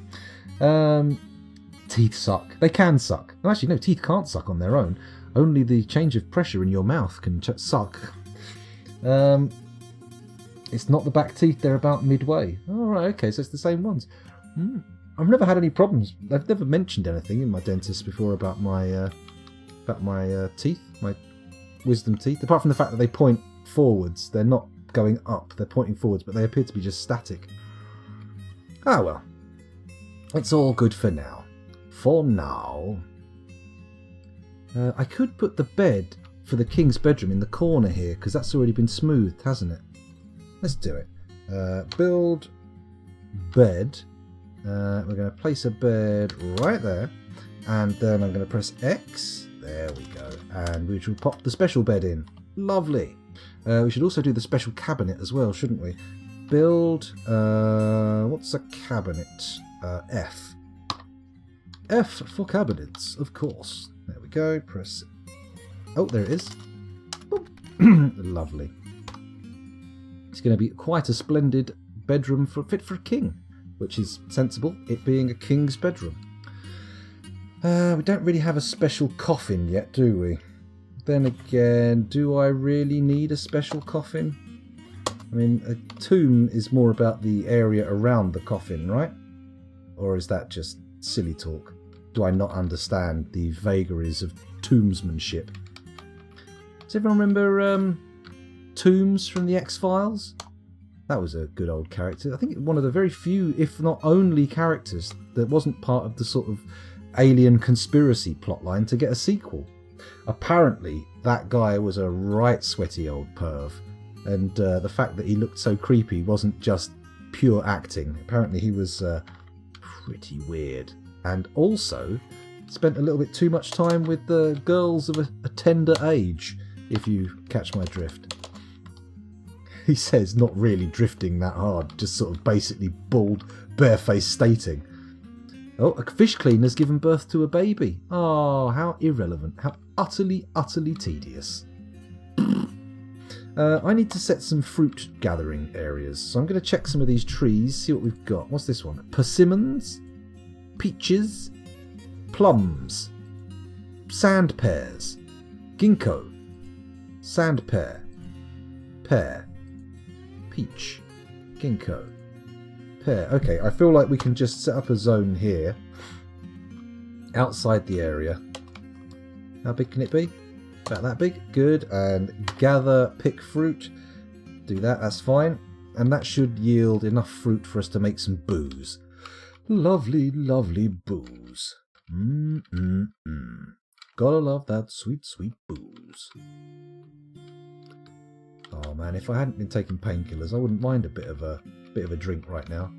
Teeth suck. They can suck. No, actually, no, teeth can't suck on their own. Only the change of pressure in your mouth can suck. It's not the back teeth, they're about midway. Oh, right, okay, so it's the same ones. I've never had any problems. I've never mentioned anything in my dentist before about my teeth, my wisdom teeth. Apart from the fact that they point forwards, they're not going up. They're pointing forwards, but they appear to be just static. Ah well, it's all good for now. For now, I could put the bed for the king's bedroom in the corner here because that's already been smoothed, hasn't it? Let's do it. Build bed. We're going to place a bed right there, and then I'm going to press X. There we go, and we shall pop the special bed in. Lovely. We should also do the special cabinet as well, shouldn't we? Build. What's a cabinet? F. F for cabinets, of course. There we go. Press. Oh, there it is. Lovely. It's going to be quite a splendid bedroom fit for a king. Which is sensible, it being a king's bedroom. We don't really have a special coffin yet, do we? Then again, do I really need a special coffin? I mean, a tomb is more about the area around the coffin, right? Or is that just silly talk? Do I not understand the vagaries of tombsmanship? Does everyone remember Tombs from the X-Files? That was a good old character. I think one of the very few, if not only, characters that wasn't part of the sort of alien conspiracy plotline to get a sequel. Apparently, that guy was a right sweaty old perv. And the fact that he looked so creepy wasn't just pure acting. Apparently he was pretty weird. And also spent a little bit too much time with the girls of a tender age, if you catch my drift. He says, not really drifting that hard, just sort of basically bald, barefaced stating. Oh, a fish cleaner's given birth to a baby. Oh, how irrelevant. How utterly, utterly tedious. I need to set some fruit gathering areas. So I'm going to check some of these trees, see what we've got. What's this one? Persimmons, peaches, plums, sand pears, ginkgo, sand pear, pear. Peach, ginkgo, pear. Okay, I feel like we can just set up a zone here outside the area. How big can it be? About that big. Good. And gather, pick fruit. Do that, that's fine. And that should yield enough fruit for us to make some booze. Lovely, lovely booze. Gotta love that sweet, sweet booze. Oh man, if I hadn't been taking painkillers, I wouldn't mind a bit of a drink right now.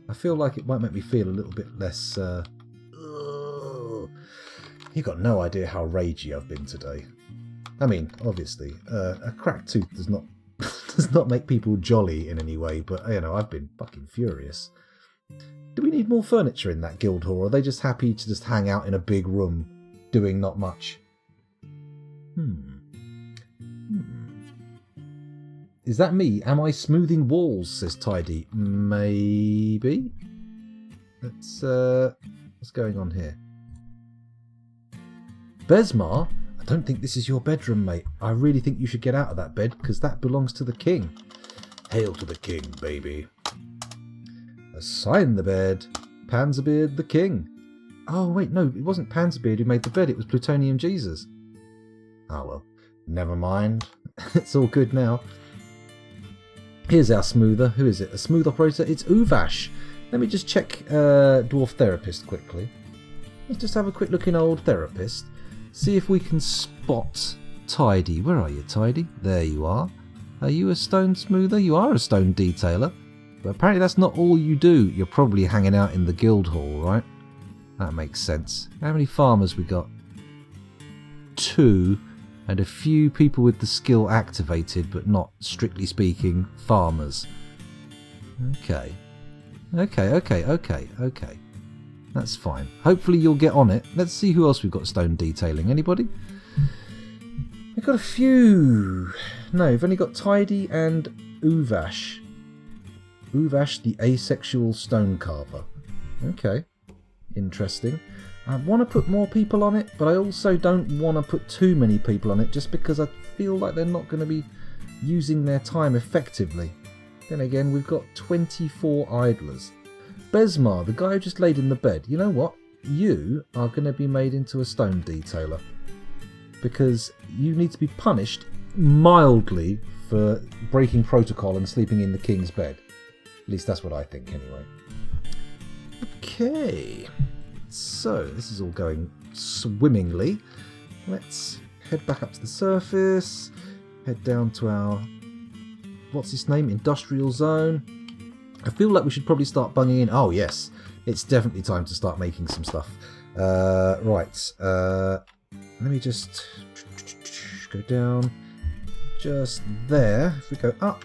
I feel like it might make me feel a little bit less. You've got no idea how ragey I've been today. I mean, obviously, a cracked tooth does not does not make people jolly in any way, but you know, I've been fucking furious. Do we need more furniture in that guild hall, or are they just happy to just hang out in a big room, doing not much? Is that me? Am I smoothing walls? Says Tidy. Maybe. Let's what's going on here? Besmar, I don't think this is your bedroom, mate. I really think you should get out of that bed, because that belongs to the king. Hail to the king, baby. Assign the bed. Panzerbeard the king. Oh, wait, no, it wasn't Panzerbeard who made the bed, it was Plutonium Jesus. Oh, well, never mind. It's all good now. Here's our smoother. Who is it? A smooth operator? It's Uvash. Let me just check Dwarf Therapist quickly. Let's just have a quick look in Old Therapist. See if we can spot Tidy. Where are you, Tidy? There you are. Are you a stone smoother? You are a stone detailer. But apparently that's not all you do. You're probably hanging out in the guild hall, right? That makes sense. How many farmers we got? 2. And a few people with the skill activated, but not, strictly speaking, farmers. Okay. Okay. That's fine. Hopefully you'll get on it. Let's see who else we've got stone detailing. Anybody? We've got a few. No, we've only got Tidy and Uvash. Uvash, the asexual stone carver. Okay. Interesting. I want to put more people on it, but I also don't want to put too many people on it just because I feel like they're not going to be using their time effectively. Then again, we've got 24 idlers. Besmar, the guy who just laid in the bed, you know what? You are going to be made into a stone detailer because you need to be punished mildly for breaking protocol and sleeping in the king's bed. At least that's what I think anyway. Okay. So, this is all going swimmingly. Let's head back up to the surface, head down to our, what's his name, industrial zone. I feel like we should probably start bunging in. Oh yes, it's definitely time to start making some stuff. Right, let me just go down just there. If we go up.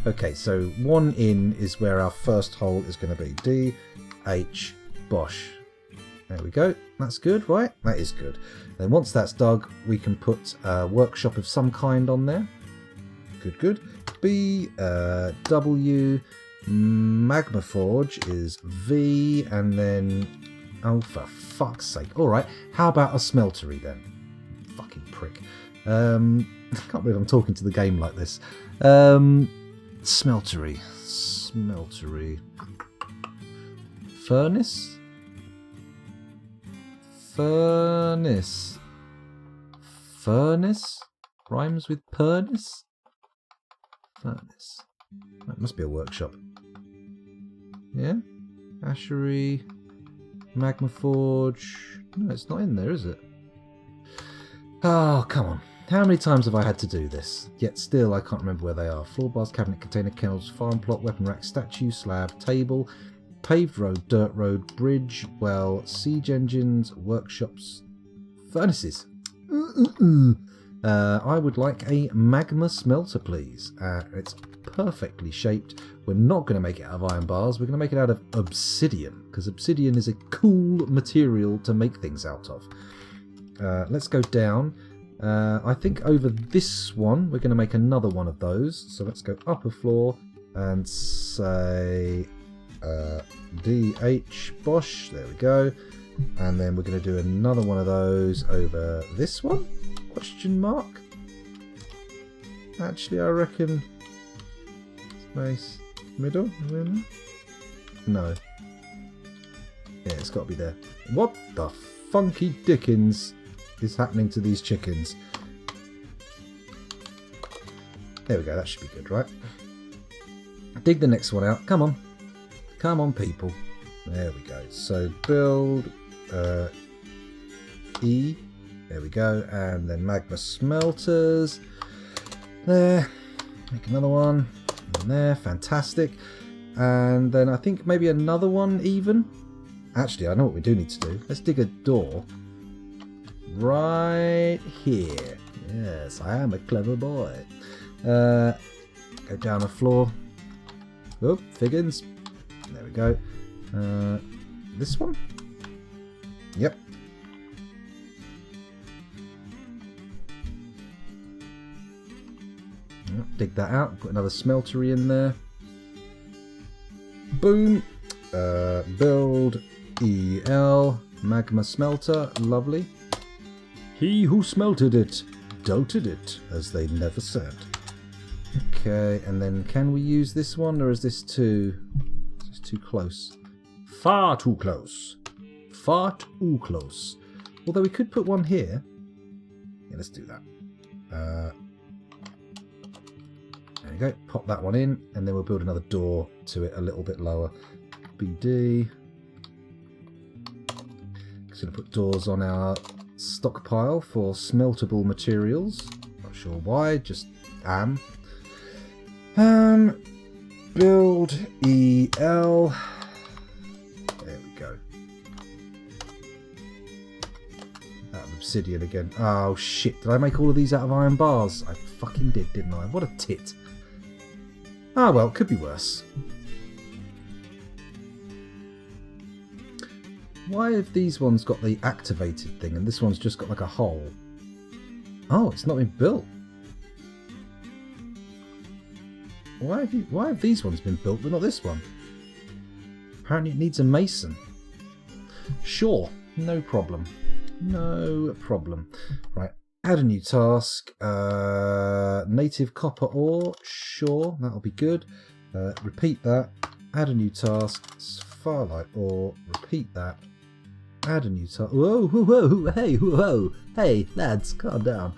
Okay, so 1 in is where our first hole is going to be. D, H, Bosch. There we go. That's good, right? That is good. Then once that's dug, we can put a workshop of some kind on there. Good. B, W, Magma Forge is V, and then... Oh, for fuck's sake. Alright, how about a smeltery then? Fucking prick. I can't believe I'm talking to the game like this. Smeltery. Furnace? Furnace? Rhymes with pernice? Furnace. That must be a workshop. Yeah? Ashery. Magma Forge. No, it's not in there, is it? Oh, come on. How many times have I had to do this? Yet still I can't remember where they are. Floor bars, cabinet, container, kennels, farm plot, weapon rack, statue, slab, table, paved road, dirt road, bridge, well, siege engines, workshops, furnaces. I would like a magma smelter, please. It's perfectly shaped. We're not going to make it out of iron bars. We're going to make it out of obsidian, because obsidian is a cool material to make things out of. Let's go down. I think over this one, we're going to make another one of those. So let's go up a floor and say DH Bosch. There we go. And then we're going to do another one of those over this one. Question mark. Actually, I reckon space middle. No. Yeah, it's got to be there. What the funky dickens is happening to these chickens? There we go. That should be good, right? Dig the next one out. Come on. Come on, people. There we go. So build E. There we go. And then magma smelters. There. Make another one. And there. Fantastic. And then I think maybe another one even. Actually, I know what we do need to do. Let's dig a door. Right here. Yes, I am a clever boy. Go down the floor. Oh, Figgins. There we go. This one? Yep. dig that out. Put another smeltery in there. Boom. Build EL. Magma smelter. Lovely. He who smelted it doubted it, as they never said. Okay, and then can we use this one, or is this too close? Far too close. Far too close. Although we could put one here. Yeah, let's do that. There we go. Pop that one in, and then we'll build another door to it a little bit lower. BD. Just going to put doors on our stockpile for smeltable materials. Not sure why, just am. Build EL. There we go. Out of obsidian again. Oh shit, did I make all of these out of iron bars? I fucking did, didn't I? What a tit. Ah well, could be worse. Why have these ones got the activated thing and this one's just got like a hole? Oh, it's not been built. Why have these ones been built but not this one? Apparently it needs a mason. Sure, no problem. No problem. Right, add a new task. Native copper ore. Sure, that'll be good. Repeat that. Add a new task. Farlight ore. Repeat that. Add a new task. Whoa, whoa, whoa, hey, whoa, hey, lads, calm down.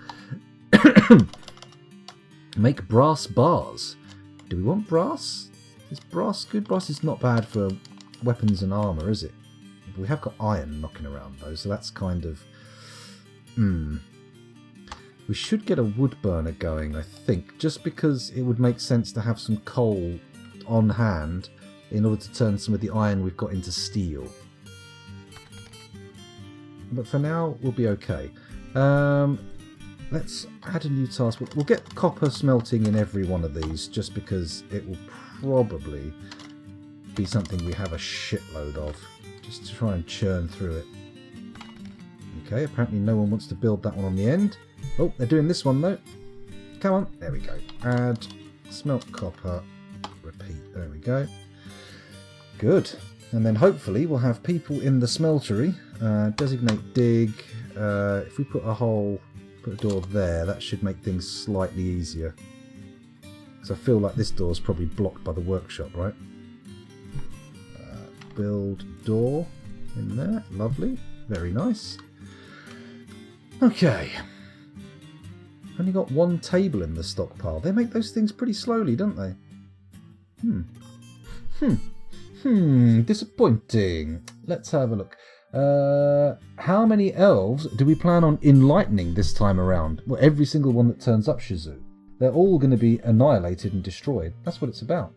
Make brass bars. Do we want brass? Is brass good? Brass is not bad for weapons and armour, is it? We have got iron knocking around though, so that's kind of... We should get a wood burner going, I think, just because it would make sense to have some coal on hand in order to turn some of the iron we've got into steel. But for now, we'll be okay. Let's add a new task. We'll get copper smelting in every one of these, just because it will probably be something we have a shitload of, just to try and churn through it. Okay, apparently no one wants to build that one on the end. Oh, they're doing this one though. Come on, there we go. Add, smelt copper, repeat, there we go. Good. And then hopefully we'll have people in the smeltery. Designate dig. If we put a hole, put a door there, that should make things slightly easier. Because I feel like this door is probably blocked by the workshop, right? Build door in there. Lovely. Very nice. Okay. Only got one table in the stockpile. They make those things pretty slowly, don't they? Disappointing. Let's have a look. How many elves do we plan on enlightening this time around? Well, every single one that turns up, Shizu. They're all going to be annihilated and destroyed. That's what it's about.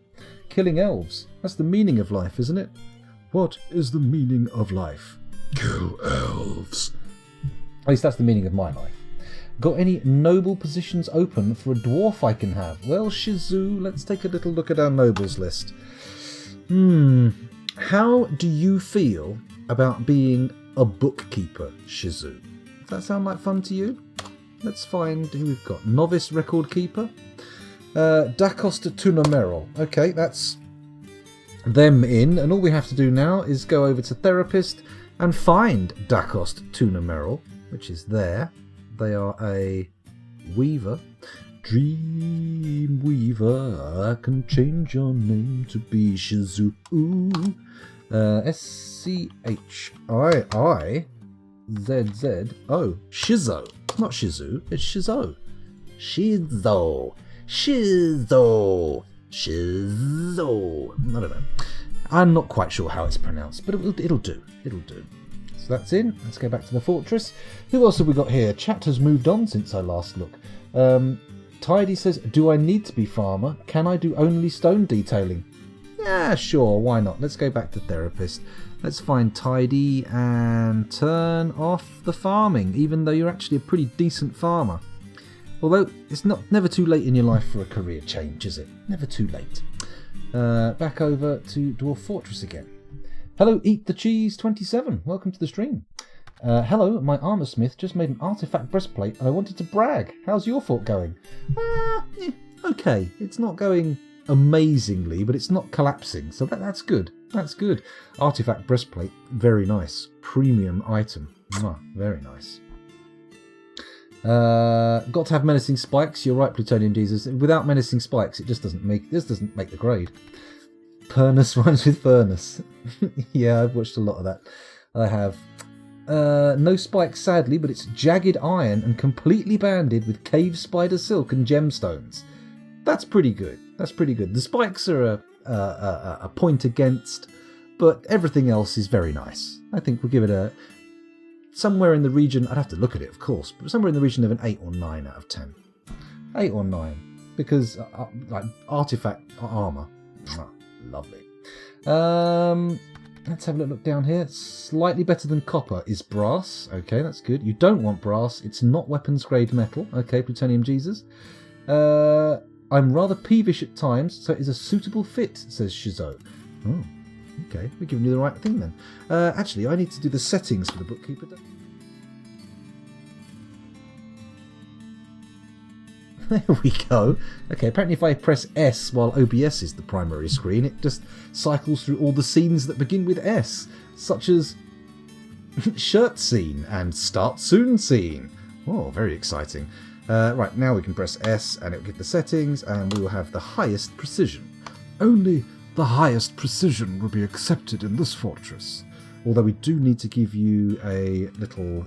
Killing elves. That's the meaning of life, isn't it? What is the meaning of life? Kill elves. At least that's the meaning of my life. Got any noble positions open for a dwarf I can have? Well, Shizu, let's take a little look at our nobles list. How do you feel about being a bookkeeper, Shizu? Does that sound like fun to you? Let's find who we've got. Novice record keeper. Dacosta Tunamerol. Okay, that's them in. And all we have to do now is go over to therapist and find Dacosta Tunamerol, which is there. They are a weaver. Dream weaver, I can change your name to be Shizu. S-C-H-I-I-Z-Z-O. Shizo. It's not Shizu, it's Shizo. Shizo. Shizo. Shizo. I don't know. I'm not quite sure how it's pronounced, but it'll do. It'll do. So that's in. Let's go back to the fortress. Who else have we got here? Chat has moved on since I last looked. Tidy says, do I need to be farmer? Can I do only stone detailing? Yeah, sure, why not? Let's go back to therapist. Let's find Tidy and turn off the farming, even though you're actually a pretty decent farmer. Although, it's never too late in your life for a career change, is it? Never too late. Back over to Dwarf Fortress again. Hello, Eat the Cheese 27. Welcome to the stream. Hello, my armoursmith just made an artifact breastplate and I wanted to brag. How's your fort going? okay. It's not going amazingly, but it's not collapsing, so that's good. That's good. Artifact breastplate, very nice. Premium item. Mwah, very nice. Got to have menacing spikes. You're right, Plutonium Jesus. Without menacing spikes, it just doesn't make the grade. Pernus rhymes with furnace. Yeah, I've watched a lot of that. I have. No spikes, sadly, but it's jagged iron and completely banded with cave spider silk and gemstones. That's pretty good. That's pretty good. The spikes are a point against, but everything else is very nice. I think we'll give it a somewhere in the region. I'd have to look at it, of course, but somewhere in the region of an 8 or 9 out of 10. 8 or 9, because like artifact armor, lovely. Let's have a look down here. Slightly better than copper is brass. Okay, that's good. You don't want brass. It's not weapons grade metal. Okay, Plutonium Jesus. I'm rather peevish at times, so it is a suitable fit, says Shizo. Oh, okay. We're giving you the right thing then. Actually, I need to do the settings for the bookkeeper. There we go. Okay, apparently if I press S while OBS is the primary screen, it just cycles through all the scenes that begin with S, such as shirt scene and start soon scene. Oh, very exciting. Right, now we can press S and it will get the settings and we will have the highest precision. Only the highest precision will be accepted in this fortress. Although we do need to give you a little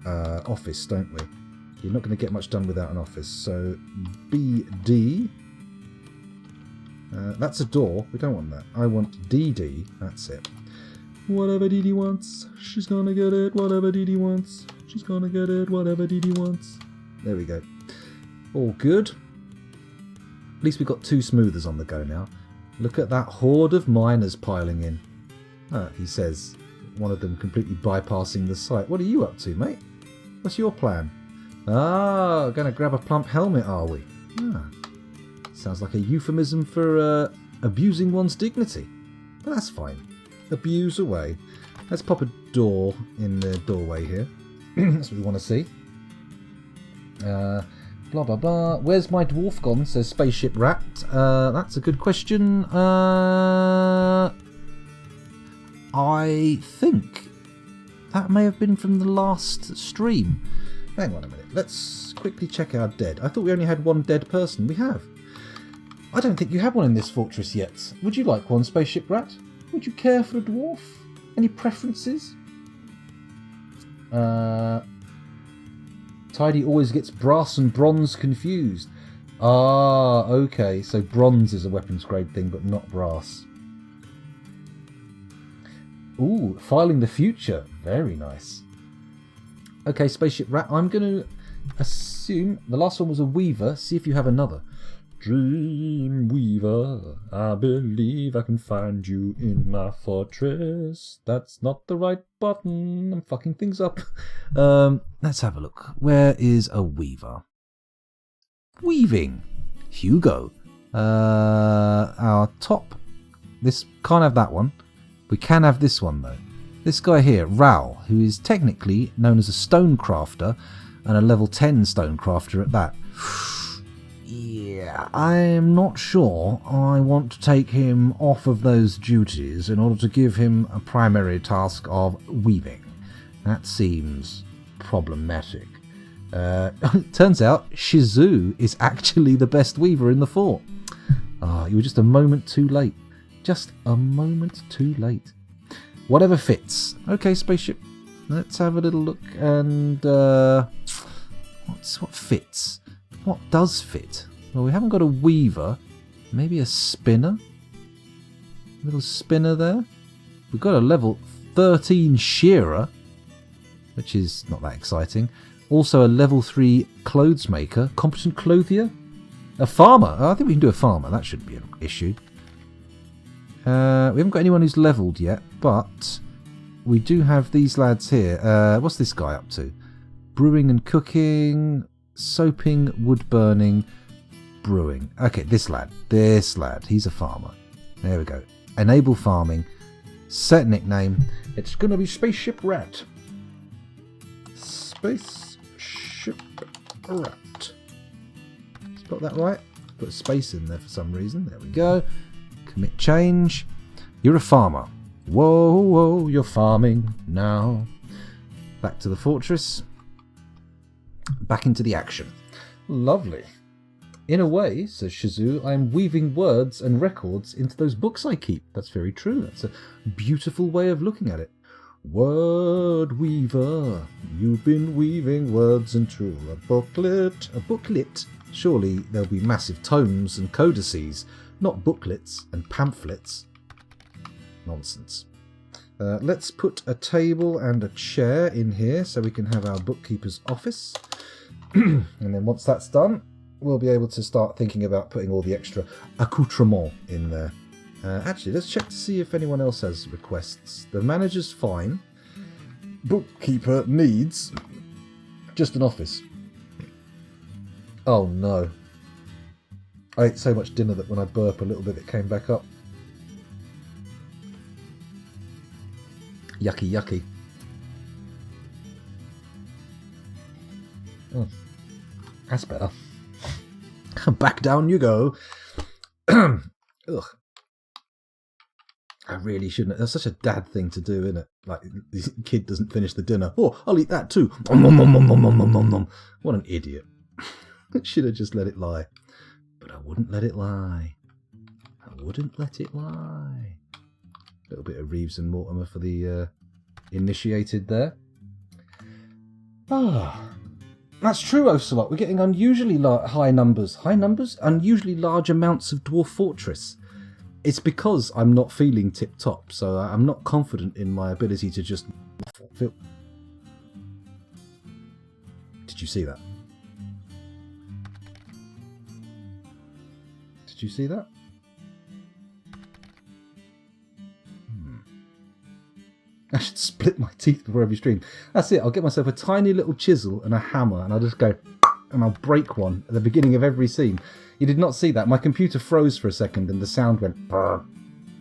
office, don't we? You're not going to get much done without an office. So BD, that's a door. We don't want that. I want DD. That's it. Whatever DD wants, she's going to get it. Whatever DD wants, she's going to get it. Whatever DD wants. There we go. All good. At least we've got 2 smoothers on the go now. Look at that horde of miners piling in. He says, one of them completely bypassing the site. What are you up to, mate? What's your plan? Ah, going to grab a plump helmet, are we? Sounds like a euphemism for abusing one's dignity. But that's fine. Abuse away. Let's pop a door in the doorway here. That's what we want to see. Blah blah blah. Where's my dwarf gone? Says Spaceship Rat. That's a good question. I think that may have been from the last stream. Hang on a minute. Let's quickly check our dead. I thought we only had 1 dead person. We have. I don't think you have one in this fortress yet. Would you like one, Spaceship Rat? Would you care for a dwarf? Any preferences? Tidy always gets brass and bronze confused. Ah, okay. So bronze is a weapons grade thing, but not brass. Ooh, filing the future. Very nice. Okay, Spaceship Rat, I'm going to assume the last one was a weaver. See if you have another. Dream Weaver, I believe I can find you in my fortress. That's not the right button. I'm fucking things up. Let's have a look. Where is a weaver? Weaving. Hugo. Our top. This can't have that one. We can have this one though. This guy here, Raoul, who is technically known as a stonecrafter and a level 10 stonecrafter at that. Yeah, I'm not sure I want to take him off of those duties in order to give him a primary task of weaving. That seems problematic. Turns out Shizu is actually the best weaver in the fort. You were just a moment too late. Just a moment too late. Whatever fits. Okay, Spaceship. Let's have a little look and what fits? What does fit? Well, we haven't got a weaver. Maybe a spinner? Little spinner there. We've got a level 13 shearer, which is not that exciting. Also a level 3 clothes maker. Competent clothier? A farmer. I think we can do a farmer. That shouldn't be an issue. We haven't got anyone who's leveled yet, but we do have these lads here. What's this guy up to? Brewing and cooking, soaping, wood burning, brewing. Okay, this lad, he's a farmer. There we go. Enable farming. Set nickname. It's going to be Spaceship Rat. Spaceship Rat. Spelled that right? put a space in there for some reason. There we go. Commit change. You're a farmer. Whoa, whoa, you're farming now. Back to the fortress. Back into the action. Lovely. In a way, says Shazoo, I am weaving words and records into those books I keep. That's very true. That's a beautiful way of looking at it. Word weaver, you've been weaving words into a booklet. A booklet? Surely there'll be massive tomes and codices, not booklets and pamphlets. Nonsense. Let's put a table and a chair in here so we can have our bookkeeper's office. And then once that's done, we'll be able to start thinking about putting all the extra accoutrements in there. Actually, let's check to see if anyone else has requests. The manager's fine. Bookkeeper needs just an office. Oh no. I ate so much dinner that when I burp a little bit it came back up. Yucky, yucky. Oh, that's better. Back down you go. Ugh. I really shouldn't. That's such a dad thing to do, isn't it? Like, the kid doesn't finish the dinner. Oh, I'll eat that too. Nom, nom, nom, nom, nom, nom, nom, nom. What an idiot. Should have just let it lie. But I wouldn't let it lie. I wouldn't let it lie. A little bit of Reeves and Mortimer for the initiated there. Ah, that's true, Ocelot. We're getting unusually high numbers. High numbers? Unusually large amounts of Dwarf Fortress. It's because I'm not feeling tip-top, so I'm not confident in my ability to just feel... Did you see that? Did you see that? I should split my teeth before every stream. That's it. I'll get myself a tiny little chisel and a hammer, and I'll just go and I'll break one at the beginning of every scene. You did not see that. My computer froze for a second, and the sound went brr,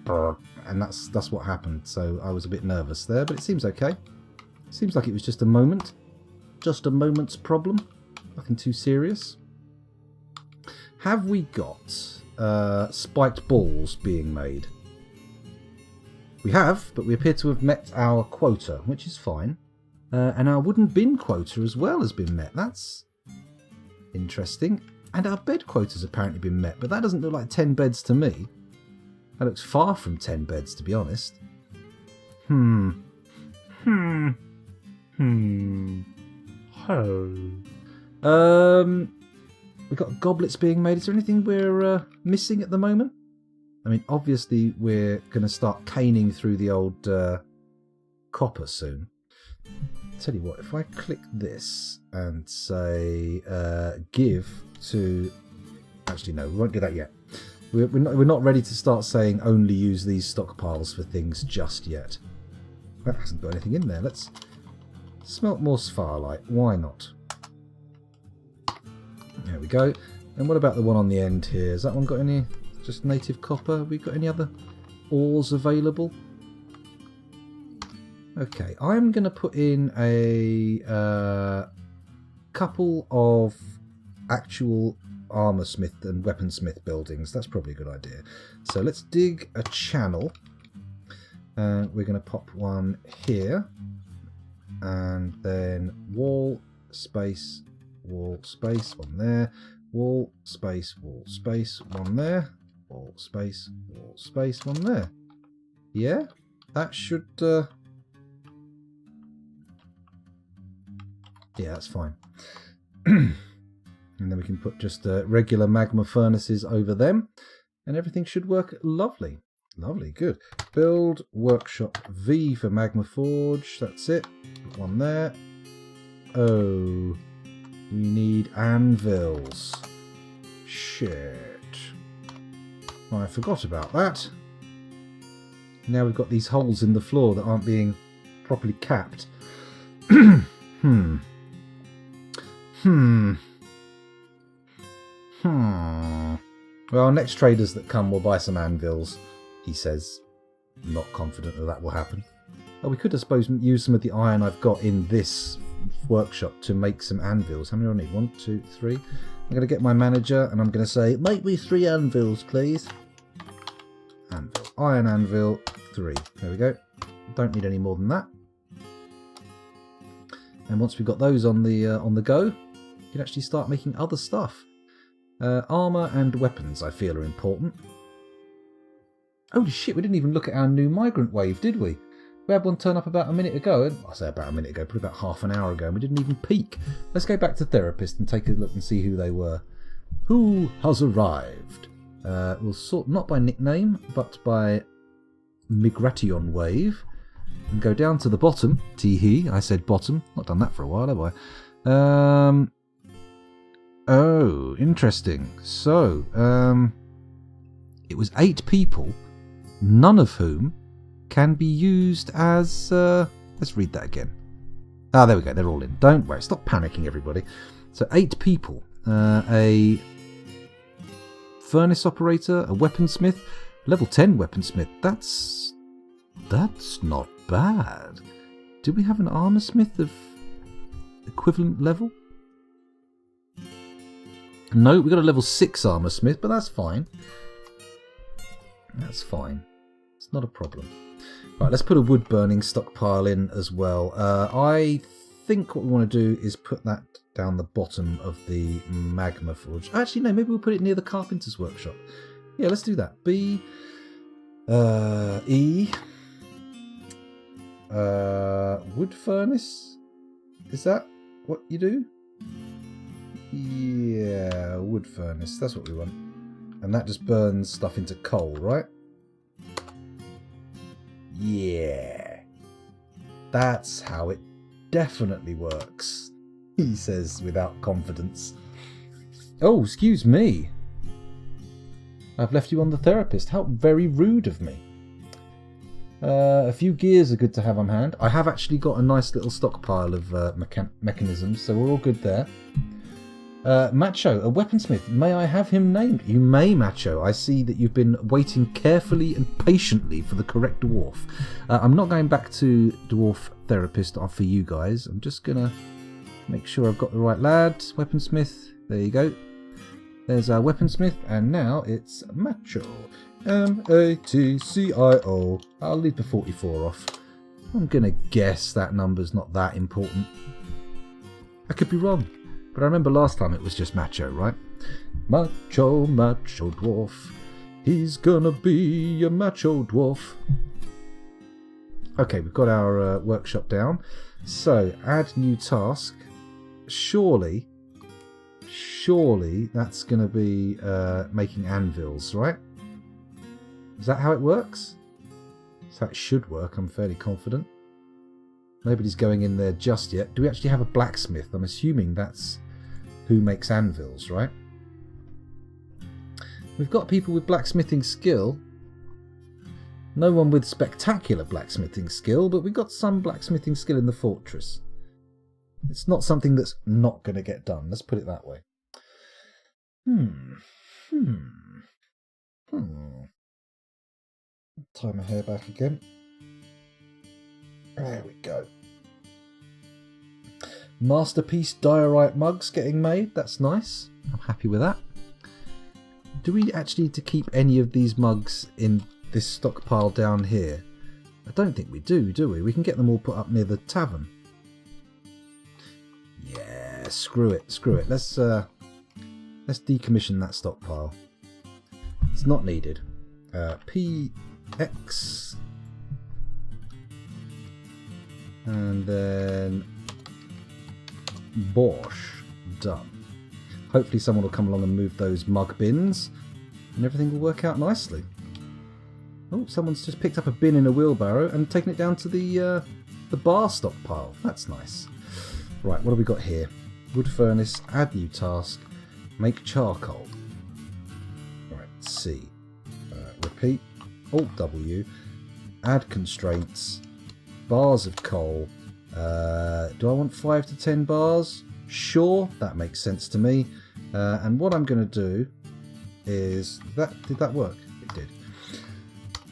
brr, and that's what happened. So I was a bit nervous there, but it seems okay. Seems like it was just a moment, just a moment's problem. Nothing too serious. Have we got spiked balls being made? We have, but we appear to have met our quota, which is fine. And our wooden bin quota as well has been met. That's interesting. And our bed quota's apparently been met, but that doesn't look like 10 beds to me. That looks far from 10 beds, to be honest. Oh. We've got goblets being made. Is there anything we're missing at the moment? I mean, obviously we're going to start caning through the old copper soon. Tell you what, if I click this and say give to... Actually, no, we won't do that yet. We're not ready to start saying only use these stockpiles for things just yet. That hasn't got anything in there. Let's smelt more spharlite. Why not? There we go. And what about the one on the end here? Has that one got any... Just native copper? Have we got any other ores available? Okay, I'm going to put in a couple of actual armor smith and weaponsmith buildings. That's probably a good idea. So let's dig a channel. We're going to pop one here. And then wall, space, one there. Wall, space, one there. Wall, space, one there. Yeah, that should... Yeah, that's fine. And then we can put just regular magma furnaces over them. And everything should work lovely. Lovely, good. Build workshop V for Magma Forge. That's it. Put one there. Oh, we need anvils. Shit. I forgot about that. Now we've got these holes in the floor that aren't being properly capped. Well, our next traders that come will buy some anvils, he says. I'm not confident that will happen. Oh, we could, I suppose, use some of the iron I've got in this workshop to make some anvils. How many do I need? 1, 2, 3. I'm going to get my manager and I'm going to say, make me 3 anvils, please. Anvil. Iron anvil, 3. There we go. Don't need any more than that. And once we've got those on the go, you can actually start making other stuff. Armour and weapons, I feel, are important. Holy shit, we didn't even look at our new migrant wave, did we? We had one turn up about a minute ago. I say about a minute ago, probably about half an hour ago, and we didn't even peek. Let's go back to Therapist and take a look and see who they were. Who has arrived? We'll sort not by nickname, but by migration wave. And go down to the bottom. Tee-hee, I said bottom. Not done that for a while, have I? Oh, interesting. So, it was 8 people, none of whom can be used as... let's read that again. Ah, there we go, they're all in. Don't worry, stop panicking, everybody. So 8 people. A furnace operator, a weaponsmith, level 10 weaponsmith. That's not bad. Do we have an armorsmith of equivalent level? No, we got a level 6 armorsmith, but that's fine. That's fine. It's not a problem. Right, let's put a wood burning stockpile in as well. I think what we want to do is put that down the bottom of the magma forge. Actually, no, maybe we'll put it near the carpenter's workshop. Yeah, let's do that. B, E, wood furnace. Is that what you do? Yeah, wood furnace. That's what we want. And that just burns stuff into coal, right? Yeah. That's how it definitely works, he says without confidence. Oh, excuse me. I've left you on the Therapist. How very rude of me. A few gears are good to have on hand. I have actually got a nice little stockpile of mechanisms, so we're all good there. Macho, a weaponsmith. May I have him named? You may, Macho. I see that you've been waiting carefully and patiently for the correct dwarf. I'm not going back to Dwarf Therapist for you guys. I'm just going to make sure I've got the right lad. Weaponsmith. There you go. There's our weaponsmith. And now it's Macho. M-A-T-C-I-O. I'll leave the 44 off. I'm going to guess that number's not that important. I could be wrong. But I remember last time it was just Macho, right? Macho, macho dwarf. He's gonna be a macho dwarf. Okay, we've got our workshop down. So, add new task. Surely that's gonna be making anvils, right? Is that how it works? That's how it should work, I'm fairly confident. Nobody's going in there just yet. Do we actually have a blacksmith? I'm assuming that's who makes anvils, right? We've got people with blacksmithing skill. No one with spectacular blacksmithing skill, but we've got some blacksmithing skill in the fortress. It's not something that's not going to get done. Let's put it that way. Tie my hair back again. There we go. Masterpiece diorite mugs getting made. That's nice. I'm happy with that. Do we actually need to keep any of these mugs in this stockpile down here? I don't think we do we? We can get them all put up near the tavern. Yeah, screw it. Let's decommission that stockpile. It's not needed. PX and then Bosch. Done. Hopefully someone will come along and move those mug bins and everything will work out nicely. Oh, someone's just picked up a bin in a wheelbarrow and taken it down to the bar stockpile. That's nice. Right, what have we got here? Wood furnace, add new task, make charcoal. Right, C. Repeat, Alt W, add constraints, bars of coal. Do I want 5 to 10 bars? Sure, that makes sense to me. And what I'm going to do is... Did that work? It did.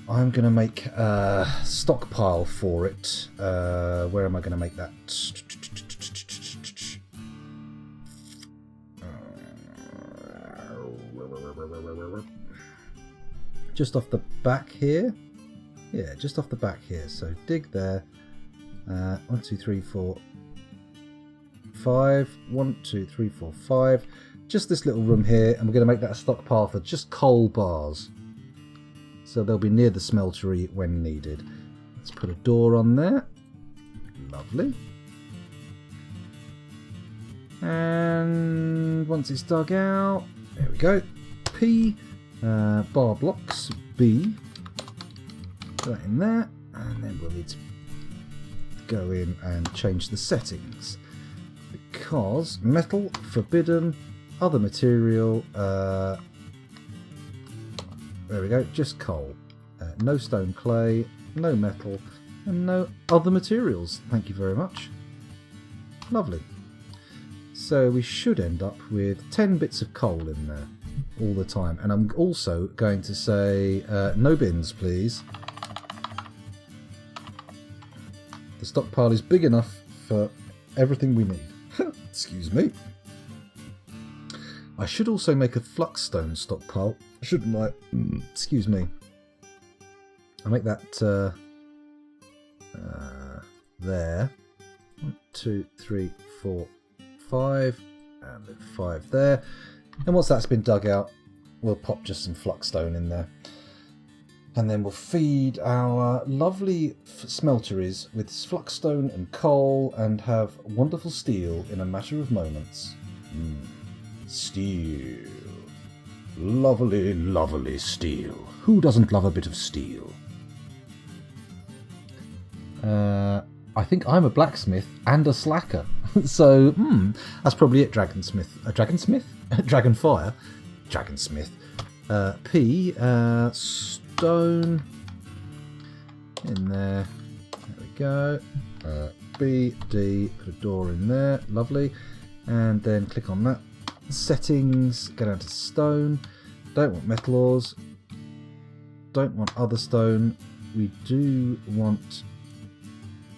I'm going to make a stockpile for it. Where am I going to make that? just off the back here. Yeah, just off the back here. So dig there. 1, 2, 3, 4, 5. 1, 2, 3, 4, 5. Just this little room here, and we're going to make that a stockpile for just coal bars. So they'll be near the smeltery when needed. Let's put a door on there. Lovely. And once it's dug out, there we go. P, bar blocks, B. Put that in there, and then we'll need to go in and change the settings. Because metal, forbidden, other material, there we go, just coal. No stone clay, no metal, and no other materials. Thank you very much. Lovely. So we should end up with 10 bits of coal in there all the time. And I'm also going to say no bins, please. The stockpile is big enough for everything we need. Excuse me. I should also make a fluxstone stockpile, shouldn't I? Excuse me. I'll make that there. 1, 2, 3, 4, 5, and then 5 there. And once that's been dug out, we'll pop just some fluxstone in there. And then we'll feed our lovely smelteries with fluxstone and coal and have wonderful steel in a matter of moments. Steel. Lovely, lovely steel. Who doesn't love a bit of steel? I think I'm a blacksmith and a slacker. So, that's probably it, Dragonsmith. Dragonsmith? Dragonfire? Dragonsmith. P, stone. In there. There we go. B, D, put a door in there. Lovely. And then click on that. Settings, go down to stone. Don't want metal ores. Don't want other stone. We do want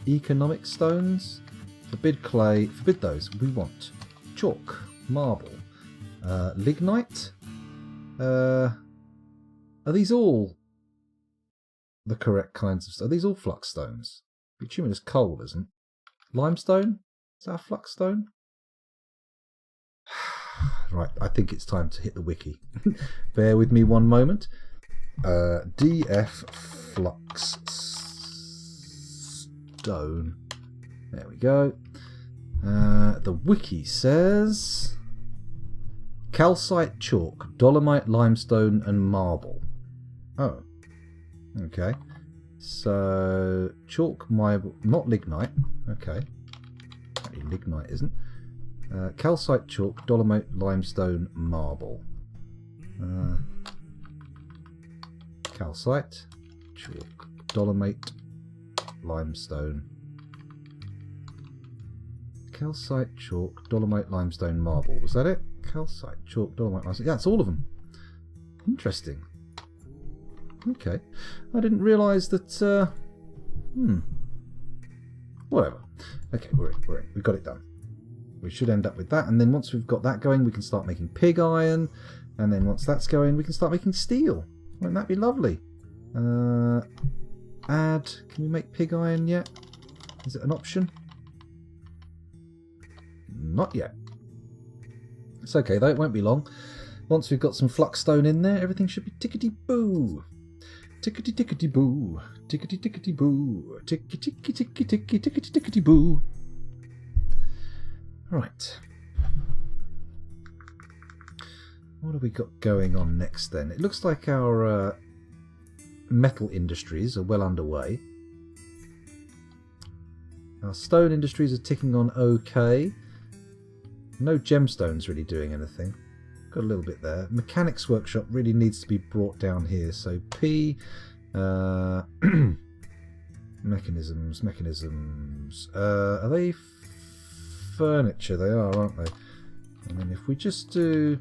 economic stones. Forbid clay. Forbid those. We want chalk, marble, lignite. Are these all the correct kinds of stuff? Are these all flux stones? Bituminous coal isn't. Limestone? Is that a flux stone? Right, I think it's time to hit the wiki. Bear with me one moment. DF flux stone. There we go. The wiki says calcite, chalk, dolomite, limestone, and marble. Oh, okay. So chalk, marble, not lignite. Okay, apparently lignite isn't. Calcite, chalk, dolomite, limestone, marble. Calcite, chalk, dolomite, limestone. Calcite, chalk, dolomite, limestone, marble. Was that it? Calcite, chalk, dolomite, limestone. Yeah, it's all of them. Interesting. Okay. I didn't realise that... Whatever. Okay, we're in. We've got it done. We should end up with that, and then once we've got that going, we can start making pig iron, and then once that's going, we can start making steel. Won't that be lovely? Add... Can we make pig iron yet? Is it an option? Not yet. It's okay though, it won't be long. Once we've got some fluxstone in there, everything should be tickety-boo. Tickety-tickety-boo. Tickety-tickety-boo. Tickety-tickety-tickety-tickety-boo. Right. What have we got going on next then? It looks like our metal industries are well underway. Our stone industries are ticking on okay. No gemstones really doing anything. Got a little bit there. Mechanics workshop really needs to be brought down here. So P, mechanisms. Are they furniture? They are, aren't they? And then if we just do...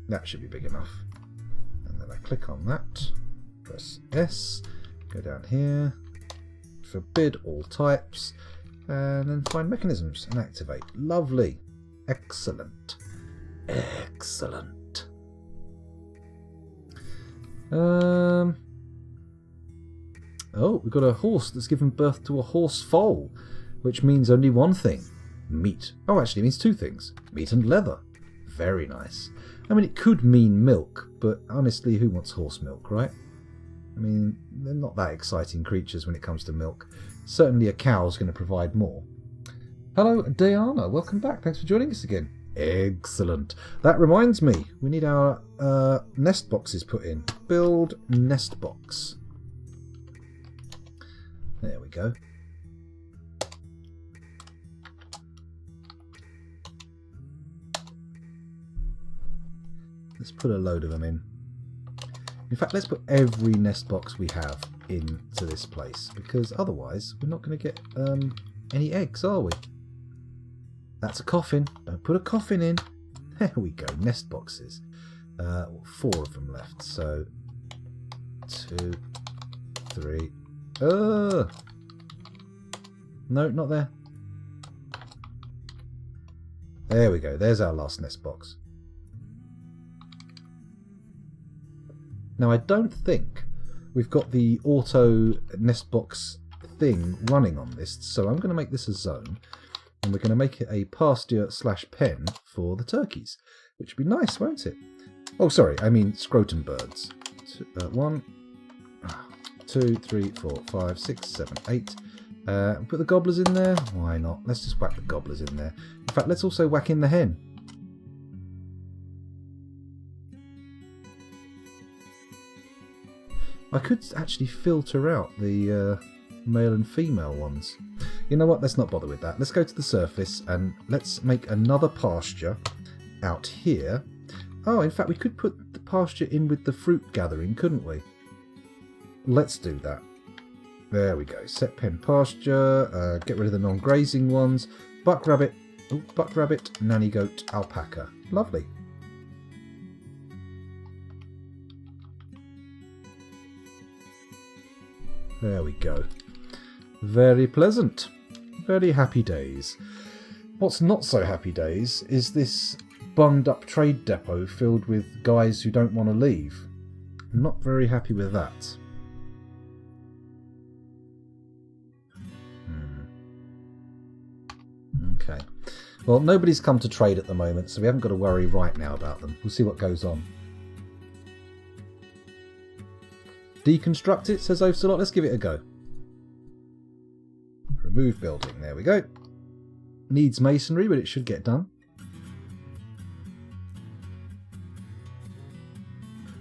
That should be big enough. And then I click on that. Press S. Go down here. Forbid all types. And then find mechanisms and activate. Lovely. Excellent. Excellent. Oh, we've got a horse that's given birth to a horse foal, which means only one thing. Meat. Oh, actually it means two things. Meat and leather. Very nice. I mean, it could mean milk, but honestly, who wants horse milk, right? I mean, they're not that exciting creatures when it comes to milk. Certainly a cow's going to provide more. Hello, Diana. Welcome back. Thanks for joining us again. Excellent. That reminds me, we need our nest boxes put in. Build nest box. There we go. Let's put a load of them in. In fact, let's put every nest box we have into this place, because otherwise we're not going to get any eggs, are we? That's a coffin. Don't put a coffin in. There we go. Nest boxes. 4 of them left. So 2, 3. No, not there. There we go. There's our last nest box. Now, I don't think we've got the auto nest box thing running on this, so I'm going to make this a zone, and we're going to make it a pasture/pen for the turkeys, which would be nice, won't it? Oh, sorry, I mean scrotum birds. 1, 2, 3, 4, 5, 6, 7, 8. Put the gobblers in there. Why not? Let's just whack the gobblers in there. In fact, let's also whack in the hen. I could actually filter out the male and female ones. You know what? Let's not bother with that. Let's go to the surface and let's make another pasture out here. Oh, in fact, we could put the pasture in with the fruit gathering, couldn't we? Let's do that. There we go. Set pen pasture. Get rid of the non-grazing ones. Buck rabbit, nanny goat, alpaca. Lovely. There we go. Very pleasant. Very happy days. What's not so happy days is this bunged up trade depot filled with guys who don't want to leave. I'm not very happy with that. Okay. Well, nobody's come to trade at the moment, so we haven't got to worry right now about them. We'll see what goes on. Deconstruct it, says Ocelot. Let's give it a go. Remove building. There we go. Needs masonry, but it should get done.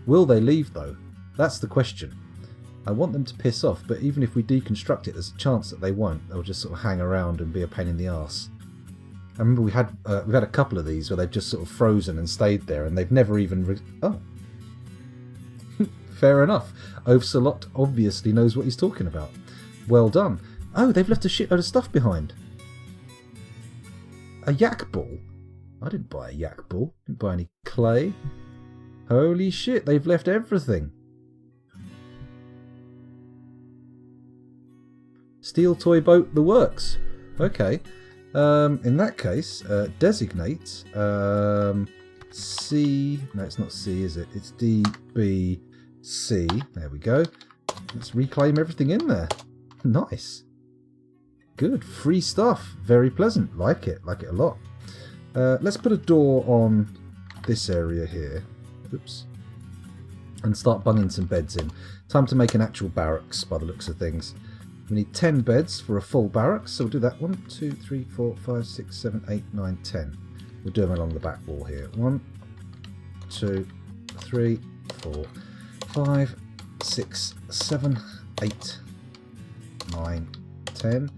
Will they leave, though? That's the question. I want them to piss off, but even if we deconstruct it, there's a chance that they won't. They'll just sort of hang around and be a pain in the arse. I remember we've had a couple of these where they've just sort of frozen and stayed there, and they've never even... Oh. Fair enough. Ocelot obviously knows what he's talking about. Well done. Oh, they've left a shitload of stuff behind. A yak ball? I didn't buy a yak ball. Didn't buy any clay. Holy shit, they've left everything. Steel toy boat, the works. Okay. In that case, designate C. No, it's not C, is it? It's D, B, C. There we go. Let's reclaim everything in there. Nice. Good. Free stuff. Very pleasant. Like it. Like it a lot. Let's put a door on this area here. Oops. And start bunging some beds in. Time to make an actual barracks by the looks of things. We need 10 beds for a full barracks, so we'll do that. 1, 2, 3, 4, 5, 6, 7, 8, 9, 10. We'll do them along the back wall here. 1, 2, 3, 4, 5, 6, 7, 8, 9, 10.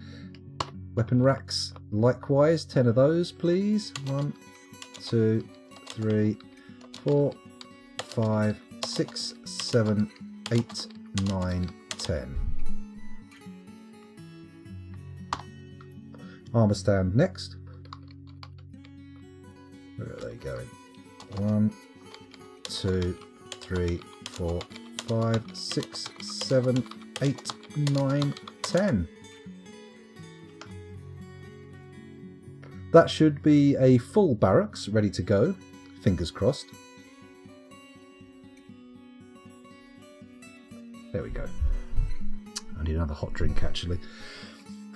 Weapon racks, likewise, 10 of those, please. 1, 2, 3, 4, 5, 6, 7, 8, 9, 10. Armour stand next. Where are they going? 1, 2, 3, 4, 5, 6, 7, 8, 9, 10. That should be a full barracks ready to go. Fingers crossed. we go. I need another hot drink, actually.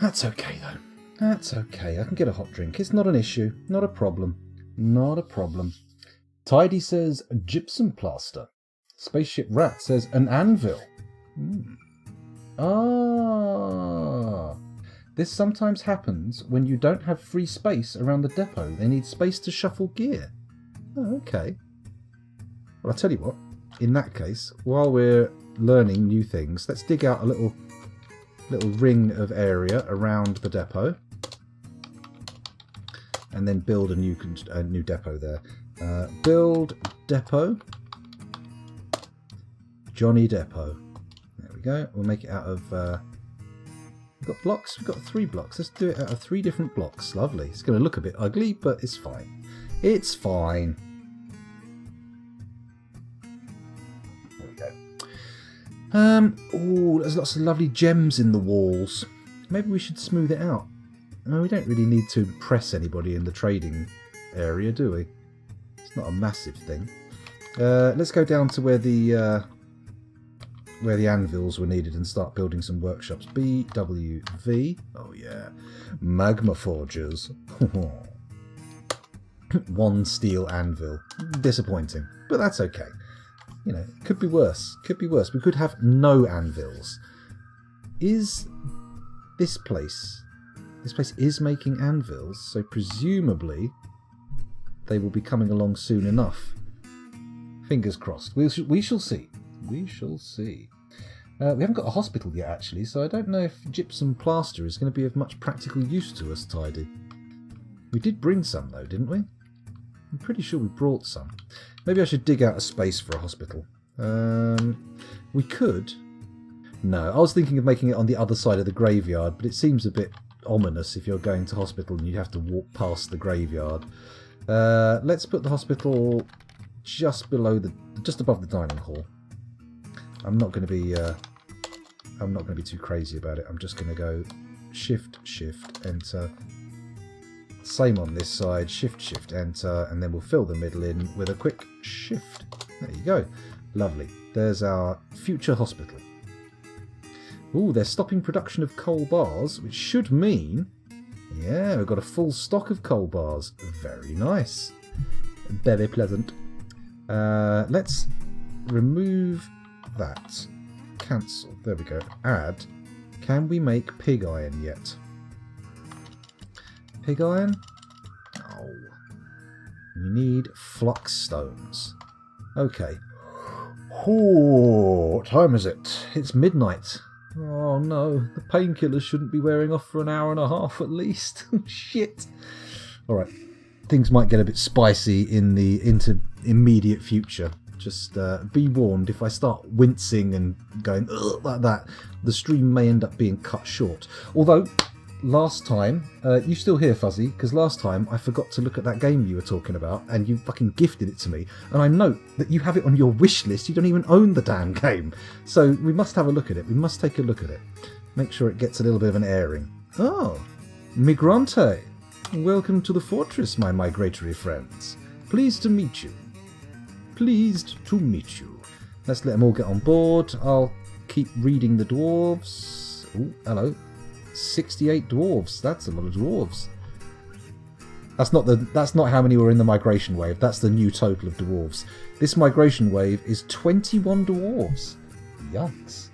That's okay, though. That's okay. I can get a hot drink. It's not an issue. Not a problem. Not a problem. Tidy says gypsum plaster. Spaceship Rat says an anvil. Ah. This sometimes happens when you don't have free space around the depot. They need space to shuffle gear. Oh, okay. Well, I'll tell you what. In that case, while we're learning new things, let's dig out a little ring of area around the depot. And then build a new depot there. Build depot. Johnny Depot. There we go. We'll make it out of... we've got blocks. We've got 3 blocks. Let's do it out of 3 different blocks. Lovely. It's going to look a bit ugly, but it's fine. It's fine. There we go. Oh, there's lots of lovely gems in the walls. Maybe we should smooth it out. No, we don't really need to impress anybody in the trading area, do we? It's not a massive thing. Let's go down to where the anvils were needed and start building some workshops. BWV. Oh yeah, magma forgers. 1 steel anvil. Disappointing, but that's okay. You know, it could be worse. Could be worse. We could have no anvils. Is this place? This place is making anvils, so presumably they will be coming along soon enough. Fingers crossed. We shall see. We shall see. We haven't got a hospital yet, actually, so I don't know if gypsum plaster is going to be of much practical use to us, Tidy. We did bring some, though, didn't we? I'm pretty sure we brought some. Maybe I should dig out a space for a hospital. We could. No, I was thinking of making it on the other side of the graveyard, but it seems a bit ominous if you're going to hospital and you have to walk past the graveyard. Let's put the hospital just above the dining hall. I'm not going to be too crazy about it. I'm just going to go shift, enter. Same on this side, shift, enter, and then we'll fill the middle in with a quick shift. There you go. Lovely. There's our future hospital. Ooh, they're stopping production of coal bars, which should mean, yeah, we've got a full stock of coal bars. Very nice. Very pleasant. Let's remove that. Cancel. There we go. Add. Can we make pig iron yet? Pig iron? Oh. We need flux stones. Okay. Oh, what time is it? It's midnight. Oh no, the painkillers shouldn't be wearing off for an hour and a half at least. Shit. Alright, things might get a bit spicy in the immediate future. Just be warned, if I start wincing and going like that, the stream may end up being cut short. Although, last time, you still here, Fuzzy, because last time I forgot to look at that game you were talking about, and you fucking gifted it to me, and I note that you have it on your wish list. You don't even own the damn game. So we must have a look at it. We must take a look at it. Make sure it gets a little bit of an airing. Oh, Migrante. Welcome to the fortress, my migratory friends. Pleased to meet you. Pleased to meet you. Let's let them all get on board. I'll keep reading the dwarves. Oh, hello. 68 dwarves. That's a lot of dwarves. That's not how many were in the migration wave. That's the new total of dwarves. This migration wave is 21 dwarves. Yikes.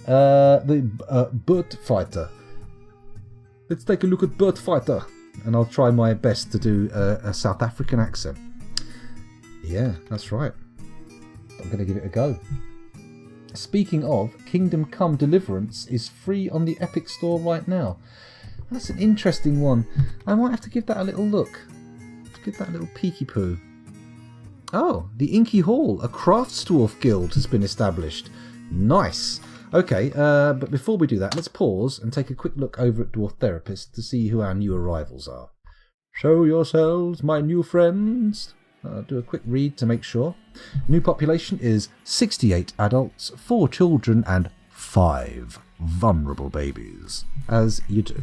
The bird fighter. Let's take a look at bird fighter, and I'll try my best to do a South African accent. Yeah, that's right. I'm going to give it a go. Speaking of, Kingdom Come Deliverance is free on the Epic Store right now. That's an interesting one. I might have to give that a little look. Give that a little peeky poo. Oh, the Inky Hall, a Craftsdwarf guild has been established. Nice. Okay, but before we do that, let's pause and take a quick look over at Dwarf Therapist to see who our new arrivals are. Show yourselves, my new friends. I'll do a quick read to make sure. New population is 68 adults, 4 children and 5 vulnerable babies, as you do.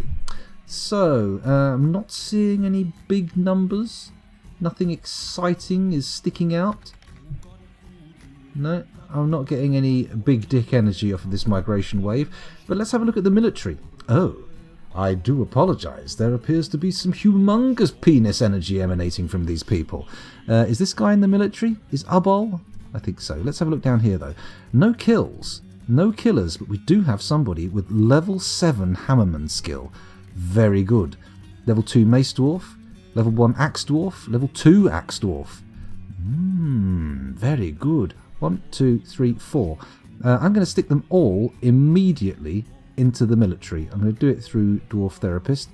So, I'm not seeing any big numbers. Nothing exciting is sticking out. No, I'm not getting any big dick energy off of this migration wave. But let's have a look at the military. Oh, I do apologise. There appears to be some humongous penis energy emanating from these people. Is this guy in the military? Is Ubol? I think so. Let's have a look down here, though. No kills. No killers, but we do have somebody with level 7 Hammerman skill. Very good. Level 2 Mace Dwarf. Level 1 Axe Dwarf. Level 2 Axe Dwarf. Very good. 1, 2, 3, 4. I'm going to stick them all immediately into the military. I'm going to do it through Dwarf Therapist.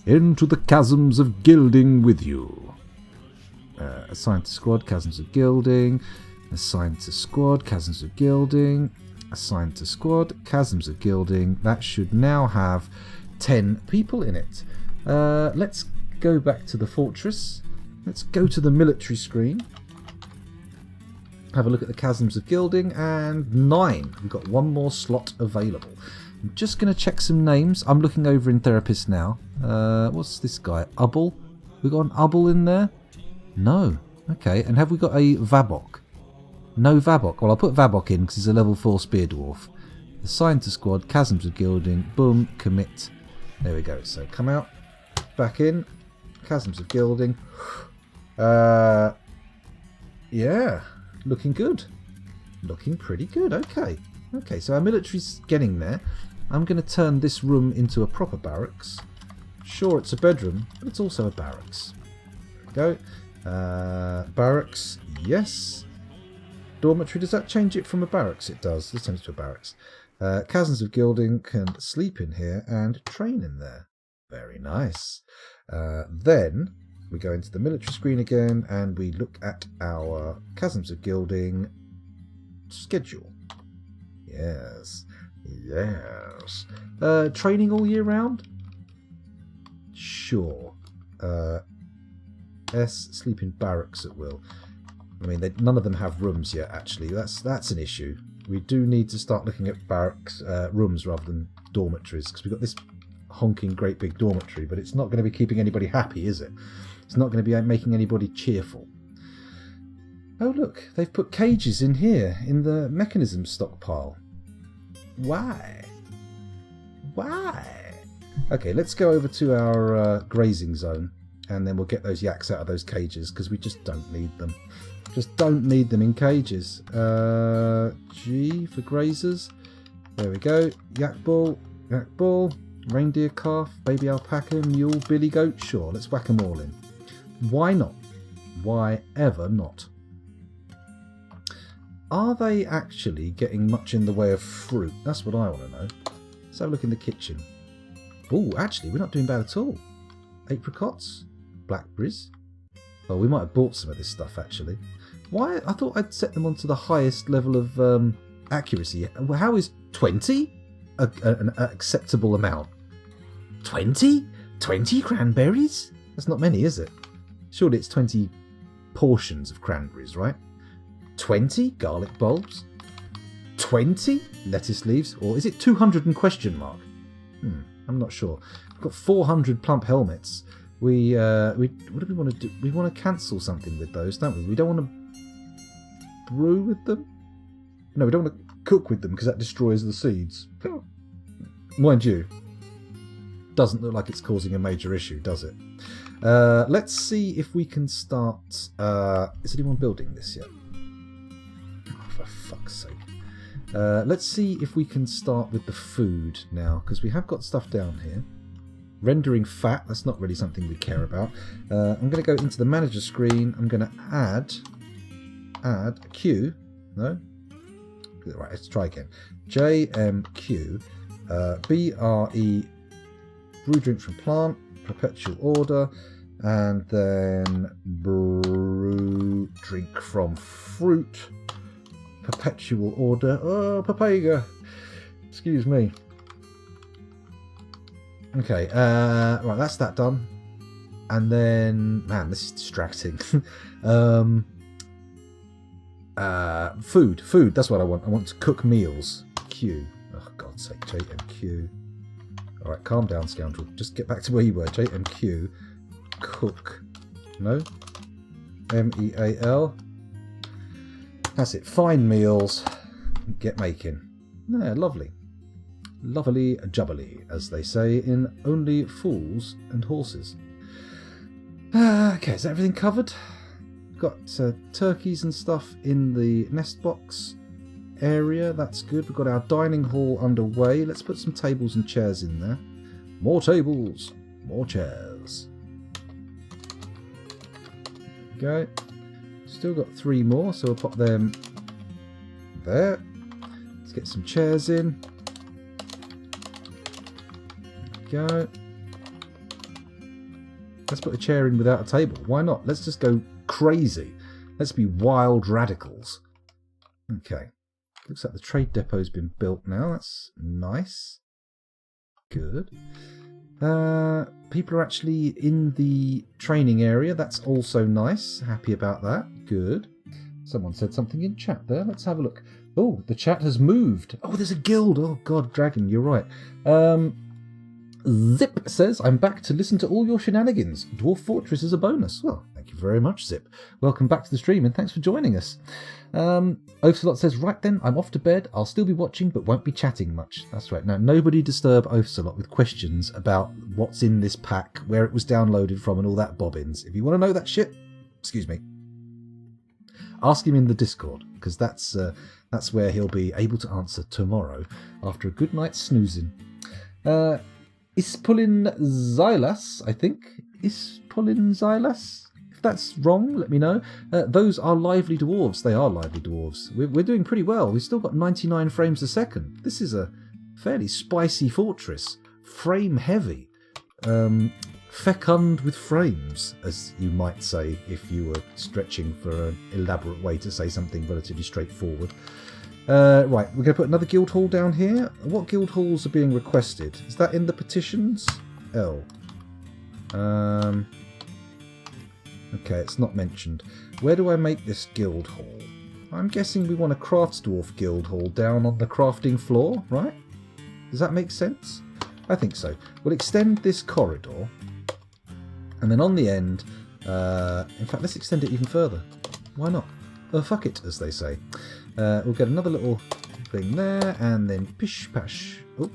Into the chasms of gilding with you. Assign to squad, chasms of gilding. Assign to squad, chasms of gilding. Assign to squad, chasms of gilding. That should now have 10 people in it. Let's go back to the fortress. Let's go to the military screen. Have a look at the chasms of gilding, and 9. We've got one more slot available. I'm just going to check some names. I'm looking over in Therapist now. What's this guy? Ubble? We got an Ubble in there? No. Okay, and have we got a Vabok? No Vabok. Well, I'll put Vabok in because he's a level 4 Spear Dwarf. Assign to squad, chasms of gilding. Boom, commit. There we go. So come out, back in, chasms of gilding. Yeah, looking good. Looking pretty good. Okay. Okay, so our military's getting there. I'm going to turn this room into a proper barracks. Sure, it's a bedroom, but it's also a barracks. There we go. Barracks, yes. Dormitory, does that change it from a barracks? It does. This turns to a barracks. Chasms of gilding can sleep in here and train in there. Very nice. Then we go into the military screen again and we look at our chasms of gilding schedule. Yes. Yes. Training all year round? Sure. Sleep in barracks at will. I mean, none of them have rooms yet, actually. That's an issue. We do need to start looking at barracks rooms rather than dormitories, because we've got this honking great big dormitory, but it's not going to be keeping anybody happy, is it? It's not going to be making anybody cheerful. Oh, look, they've put cages in here, in the mechanism stockpile. Why? Why? Okay, let's go over to our grazing zone, and then we'll get those yaks out of those cages, because we just don't need them. Just don't need them in cages. G for grazers. There we go. Yak bull, reindeer calf, baby alpaca, mule, billy goat. Sure, let's whack them all in. Why not? Why ever not? Are they actually getting much in the way of fruit? That's what I want to know. Let's have a look in the kitchen. Oh, actually, we're not doing bad at all. Apricots, blackberries. Oh, we might have bought some of this stuff, actually. Why? I thought I'd set them onto the highest level of accuracy. How is 20 an acceptable amount? 20? 20 cranberries? That's not many, is it? Surely it's 20 portions of cranberries, right? 20 garlic bulbs? 20 lettuce leaves? Or is it 200 and question mark? I'm not sure. We've got 400 plump helmets. What do we want to do? We want to cancel something with those, don't we? We don't want to brew with them? No, we don't want to cook with them because that destroys the seeds. Mind you, doesn't look like it's causing a major issue, does it? Let's see if we can start... is anyone building this yet? Oh, for fuck's sake. Let's see if we can start with the food now, because we have got stuff down here. Rendering fat, that's not really something we care about. I'm going to go into the manager screen. I'm going to add a Q. No? Right, let's try again. JMQ BRE brew drink from plant, perpetual order, and then brew drink from fruit, perpetual order. Oh, papaya. Excuse me. Okay, right, that's that done. And then, man, this is distracting. Food, that's what I want. I want to cook meals. Q. Oh, God's sake, JMQ. Alright, calm down, scoundrel. Just get back to where you were. JMQ. Cook. No? MEAL. That's it. Fine meals. Get making. Yeah, lovely. Lovely jubbly, as they say in Only Fools and Horses. Okay, is that everything covered? Got turkeys and stuff in the nest box area. That's good. We've got our dining hall underway. Let's put some tables and chairs in there. More tables, more chairs. Go. Still got 3 more, so we'll pop them there. Let's get some chairs in. Go. Let's put a chair in without a table. Why not? Let's just go crazy. Let's be wild radicals. Okay. Looks like the trade depot's been built now. That's nice. Good. People are actually in the training area. That's also nice. Happy about that. Good. Someone said something in chat there. Let's have a look. Oh, the chat has moved. Oh, there's a guild. Oh, God, Dragon, you're right. Zip says, I'm back to listen to all your shenanigans. Dwarf Fortress is a bonus. Well, thank you very much, Zip. Welcome back to the stream and thanks for joining us. Oafsalot says, right then, I'm off to bed. I'll still be watching but won't be chatting much. That's right. Now, nobody disturb Oafsalot with questions about what's in this pack, where it was downloaded from and all that bobbins. If you want to know that shit, excuse me, ask him in the Discord, because that's where he'll be able to answer tomorrow after a good night's snoozing. Ispolin Xylas, I think. Ispolin Xylas? If that's wrong, let me know. Those are lively dwarves. They are lively dwarves. We're doing pretty well. We've still got 99 frames a second. This is a fairly spicy fortress. Frame heavy. Fecund with frames, as you might say if you were stretching for an elaborate way to say something relatively straightforward. Right, we're going to put another guild hall down here. What guild halls are being requested? Is that in the petitions? L. Okay, it's not mentioned. Where do I make this guild hall? I'm guessing we want a Craftsdwarf guild hall down on the crafting floor, right? Does that make sense? I think so. We'll extend this corridor. And then on the end, in fact, let's extend it even further. Why not? Fuck it, as they say. We'll get another little thing there, and then pish-pash. Oh,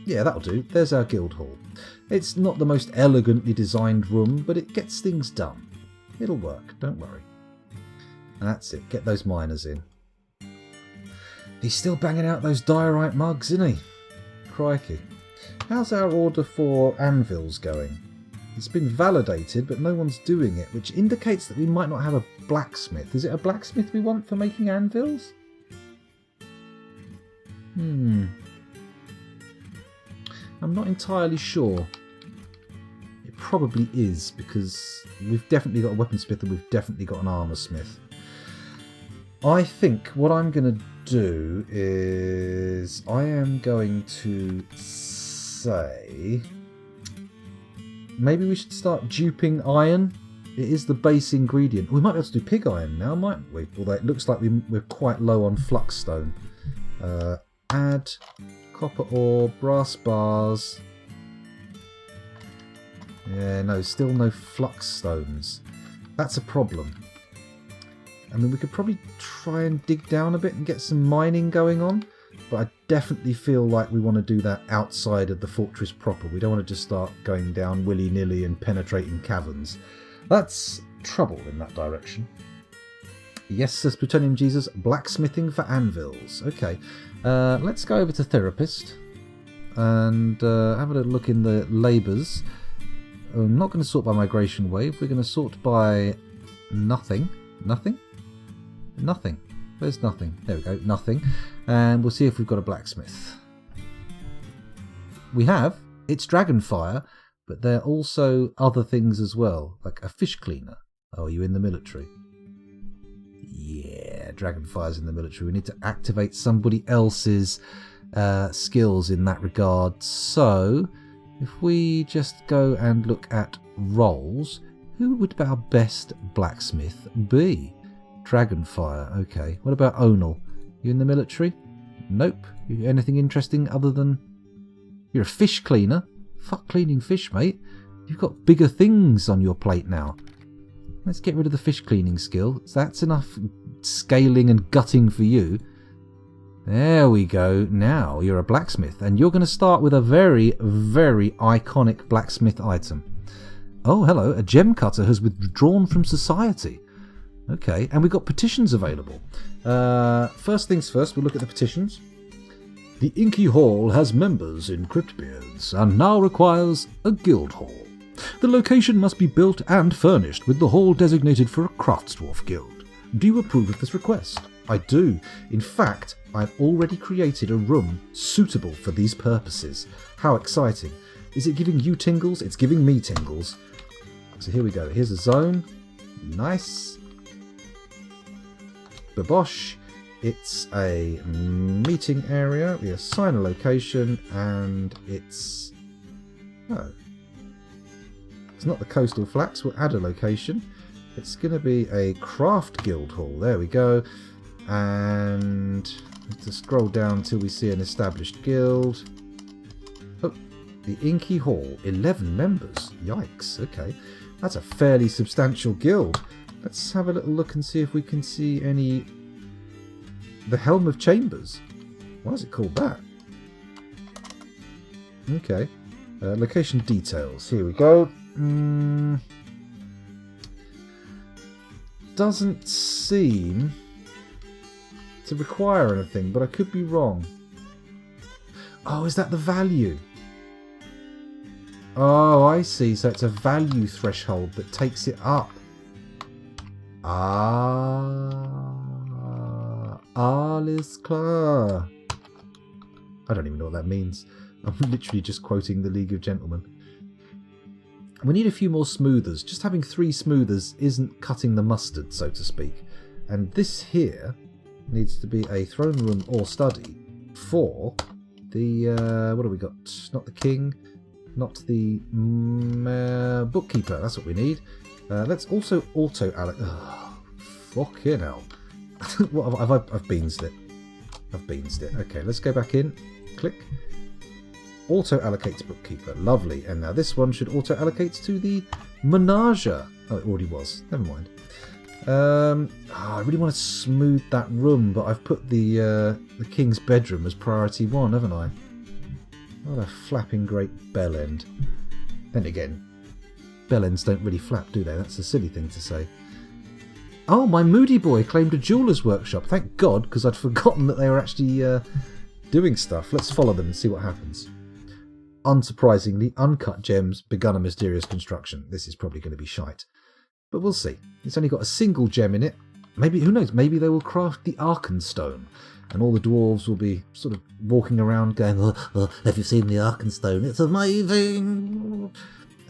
yeah, that'll do. There's our guild hall. It's not the most elegantly designed room, but it gets things done. It'll work, don't worry. And that's it. Get those miners in. He's still banging out those diorite mugs, isn't he? Crikey. How's our order for anvils going? It's been validated, but no one's doing it, which indicates that we might not have a blacksmith. Is it a blacksmith we want for making anvils? I'm not entirely sure. It probably is, because we've definitely got a weaponsmith and we've definitely got an armour smith. I think what I'm going to do is I am going to say maybe we should start duping iron. It is the base ingredient. We might be able to do pig iron now, mightn't we? Although it looks like we're quite low on fluxstone. Add copper ore, brass bars. Yeah, no, still no fluxstones. That's a problem. I mean, we could probably try and dig down a bit and get some mining going on, but I definitely feel like we want to do that outside of the fortress proper. We don't want to just start going down willy-nilly and penetrating caverns. That's trouble in that direction. Yes, says Plutonium Jesus, blacksmithing for anvils. Okay, let's go over to Therapist and have a little look in the labours. I'm not going to sort by migration wave. We're going to sort by nothing. Nothing? Nothing. Where's nothing? There we go, nothing. And we'll see if we've got a blacksmith. We have. It's Dragonfire, but there are also other things as well, like a fish cleaner. Oh, are you in the military? Yeah, Dragonfire's in the military. We need to activate somebody else's skills in that regard. So, if we just go and look at roles, who would our best blacksmith be? Dragonfire, okay. What about Onal? You in the military? Nope. Anything interesting other than... You're a fish cleaner? Fuck cleaning fish, mate. You've got bigger things on your plate now. Let's get rid of the fish cleaning skill. That's enough scaling and gutting for you. There we go. Now you're a blacksmith, and you're going to start with a very, very iconic blacksmith item. Oh, hello. A gem cutter has withdrawn from society. Okay, and we've got petitions available. First things first, we'll look at the petitions. The Inky Hall has members in Cryptbeards and now requires a guild hall. The location must be built and furnished with the hall designated for a craftsdwarf guild. Do you approve of this request? I do. In fact, I've already created a room suitable for these purposes. How exciting. Is it giving you tingles? It's giving me tingles. So here we go. Here's a zone. Nice. Babosh. It's a meeting area. We assign a location, and it's... Oh. It's not the coastal flats. We'll add a location. It's going to be a craft guild hall. There we go. And to scroll down until we see an established guild. Oh, the Inky Hall. 11 members. Yikes. Okay. That's a fairly substantial guild. Let's have a little look and see if we can see any... The Helm of Chambers. Why is it called that? Okay. Location details. Here we go. Doesn't seem to require anything, but I could be wrong. Oh, is that the value? Oh, I see. So it's a value threshold that takes it up. Alles klar. I don't even know what that means. I'm literally just quoting the League of Gentlemen. We need a few more smoothers. Just having 3 smoothers isn't cutting the mustard, so to speak. And this here needs to be a throne room or study for the... what have we got? Not the king. Not the bookkeeper. That's what we need. Let's also auto-allocate... Fucking hell. What I've beansed it. I've beansed it. Okay, let's go back in. Click. Auto-allocate to bookkeeper. Lovely. And now this one should auto-allocate to the menager. Oh, it already was. Never mind. I really want to smooth that room, but I've put the king's bedroom as priority 1, haven't I? What a flapping great bell end. Then again, bell ends don't really flap, do they? That's a silly thing to say. Oh, my moody boy claimed a jeweller's workshop. Thank God, because I'd forgotten that they were actually doing stuff. Let's follow them and see what happens. Unsurprisingly, uncut gems begun a mysterious construction. This is probably going to be shite. But we'll see. It's only got a single gem in it. Maybe, who knows, maybe they will craft the Arkenstone. And all the dwarves will be sort of walking around going, have you seen the Arkenstone? It's amazing!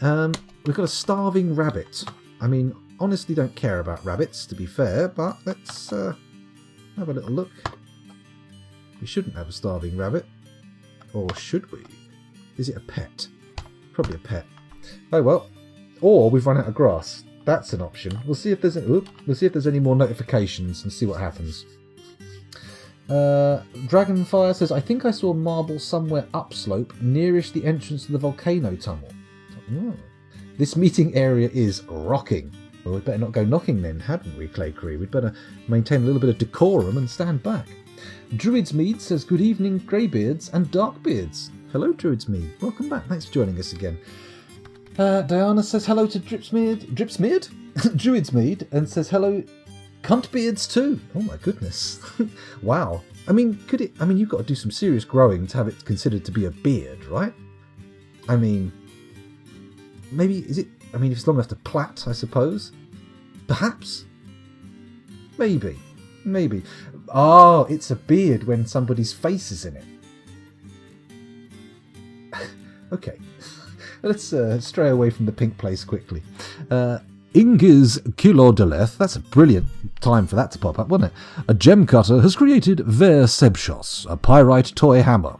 We've got a starving rabbit. I mean... Honestly don't care about rabbits, to be fair, but let's have a little look. We shouldn't have a starving rabbit. Or should we? Is it a pet? Probably a pet. Oh well. Or we've run out of grass. That's an option. We'll see if there's any more notifications and see what happens. Dragonfire says, I think I saw marble somewhere upslope, nearish the entrance to the volcano tunnel. Oh. This meeting area is rocking. Well, we'd better not go knocking then, hadn't we, Clay Cree? We'd better maintain a little bit of decorum and stand back. Druidsmead says, good evening, Greybeards and Darkbeards. Hello, Druidsmead. Welcome back. Thanks for joining us again. Diana says hello to Dripsmead? Druidsmead, and says hello, Cuntbeards too. Oh my goodness. Wow. I mean, you've got to do some serious growing to have it considered to be a beard, right? I mean, maybe, if it's long enough to plait, I suppose. Perhaps. Maybe. Oh, it's a beard when somebody's face is in it. Okay. Let's stray away from the pink place quickly. Ingiz Kilodoleth, that's a brilliant time for that to pop up, wasn't it? A gem cutter has created Ver Sebshos, a pyrite toy hammer.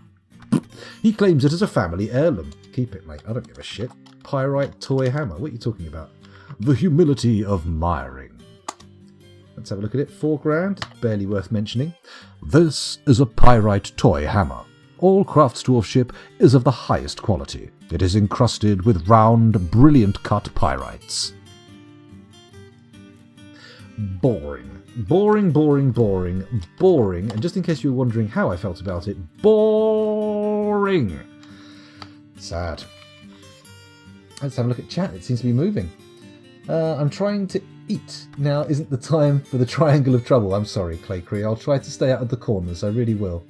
He claims it as a family heirloom. Keep it, mate. I don't give a shit. Pyrite toy hammer. What are you talking about? The humility of miring. Let's have a look at it. $4,000. Barely worth mentioning. This is a pyrite toy hammer. All craftsdwarfship is of the highest quality. It is encrusted with round, brilliant cut pyrites. boring. Boring, boring, boring, boring. And just in case you were wondering how I felt about it, boring. Sad. Let's have a look at chat. It seems to be moving. I'm trying to eat. Now isn't the time for the triangle of trouble. I'm sorry, Claycree. I'll try to stay out of the corners. I really will.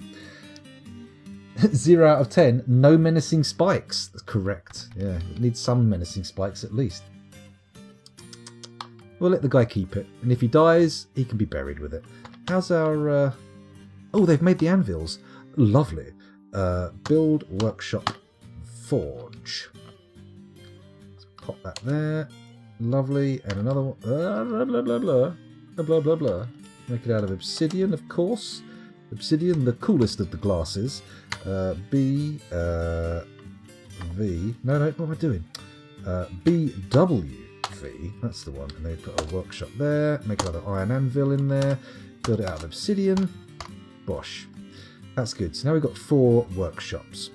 0 out of 10. No menacing spikes. That's correct. Yeah, it needs some menacing spikes at least. We'll let the guy keep it. And if he dies, he can be buried with it. How's our... Oh, they've made the anvils. Lovely. Build, workshop, forge. Let's pop that there. Lovely. And another one. Blah, blah, blah, blah. Blah, blah, blah. Make it out of obsidian, of course. Obsidian, the coolest of the glasses. B, V. No, what am I doing? BW. That's the one. And they put a workshop there. Make another iron anvil in there. Build it out of obsidian. Bosh. That's good. So now we've got 4 workshops.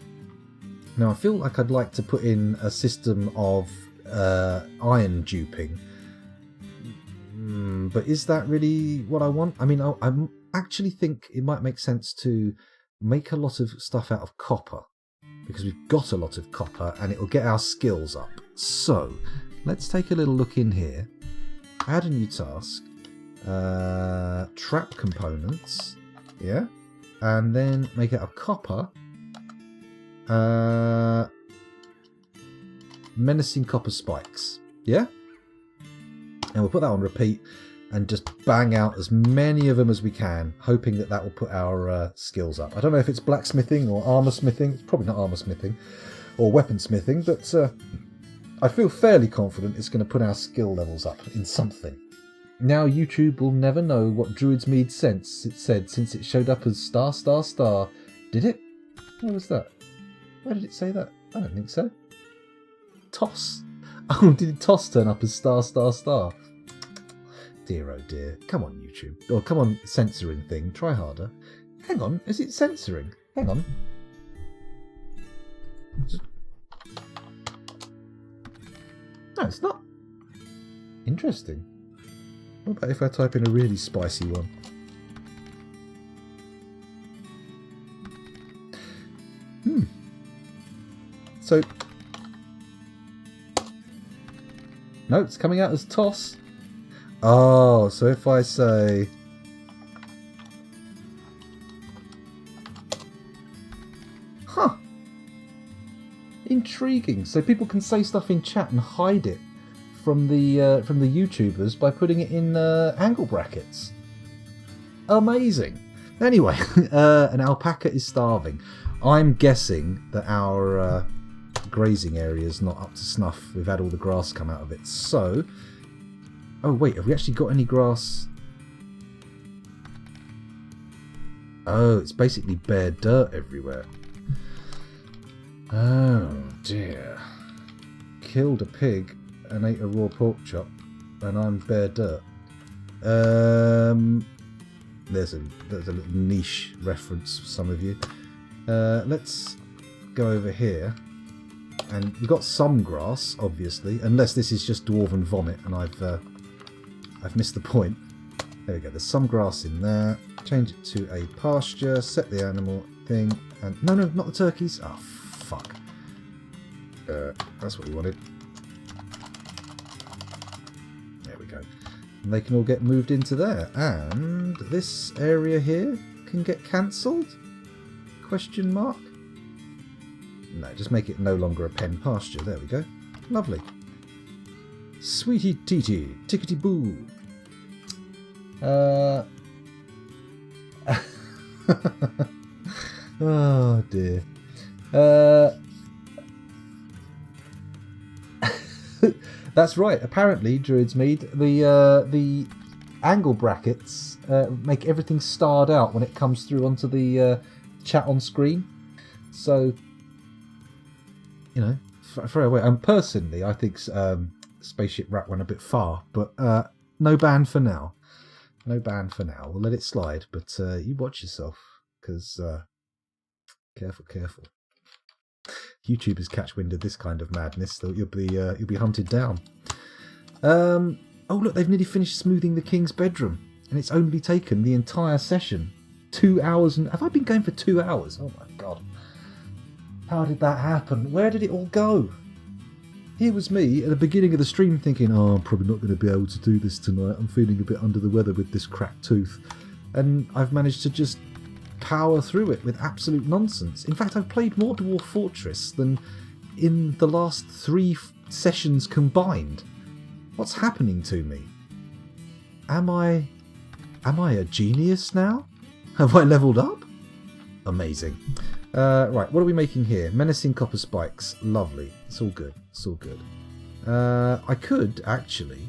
Now I feel like I'd like to put in a system of iron duping. But is that really what I want? I mean, I actually think it might make sense to make a lot of stuff out of copper. Because we've got a lot of copper and it'll get our skills up. So... let's take a little look in here. Add a new task. Trap components. Yeah. And then make it a copper. Menacing copper spikes. Yeah? And we'll put that on repeat and just bang out as many of them as we can, hoping that that will put our skills up. I don't know if it's blacksmithing or armor smithing. It's probably not armor smithing or weaponsmithing, but... I feel fairly confident it's going to put our skill levels up in something. Now YouTube will never know what Druid's Mead said since it showed up as star star star. Did it? Where was that? Where did it say that? I don't think so. Toss. Oh, did Toss turn up as star star star? Dear oh dear. Come on YouTube. Or come on censoring thing. Try harder. Hang on. Is it censoring? Hang on. No, it's not. Interesting. What about if I type in a really spicy one? So... no, it's coming out as toss. Oh, so if I say... huh. Intriguing. So people can say stuff in chat and hide it from the YouTubers by putting it in angle brackets. Amazing. Anyway, an alpaca is starving. I'm guessing that our grazing area is not up to snuff. We've had all the grass come out of it. So, oh wait, have we actually got any grass? Oh, it's basically bare dirt everywhere. Oh dear. Killed a pig and ate a raw pork chop and I'm bare dirt. There's a little niche reference for some of you. Let's go over here. And we've got some grass, obviously, unless this is just dwarven vomit and I've missed the point. There we go, there's some grass in there. Change it to a pasture, set the animal thing, and no, not the turkeys. Oh, fuck. That's what we wanted. There we go. And they can all get moved into there. And this area here can get cancelled? Question mark? No, just make it no longer a pen pasture. There we go. Lovely. Sweetie teety, tickety boo. Oh dear. That's right. Apparently, Druid's Mead, the angle brackets make everything starred out when it comes through onto the chat on screen. So, you know, throw away. And personally, I think Spaceship Rat went a bit far, but no ban for now. No ban for now. We'll let it slide, but you watch yourself, because careful. YouTubers catch wind of this kind of madness, so you'll be hunted down. Oh look, they've nearly finished smoothing the king's bedroom. And it's only taken the entire session. 2 hours and... Have I been going for 2 hours? Oh my god. How did that happen? Where did it all go? Here was me at the beginning of the stream thinking, oh, I'm probably not going to be able to do this tonight. I'm feeling a bit under the weather with this cracked tooth. And I've managed to just power through it with absolute nonsense. In fact, I've played more Dwarf Fortress than in the last 3 sessions combined. What's happening to me? Am I a genius now? Have I leveled up? Amazing. Right, what are we making here? Menacing copper spikes. Lovely. It's all good. It's all good. I could actually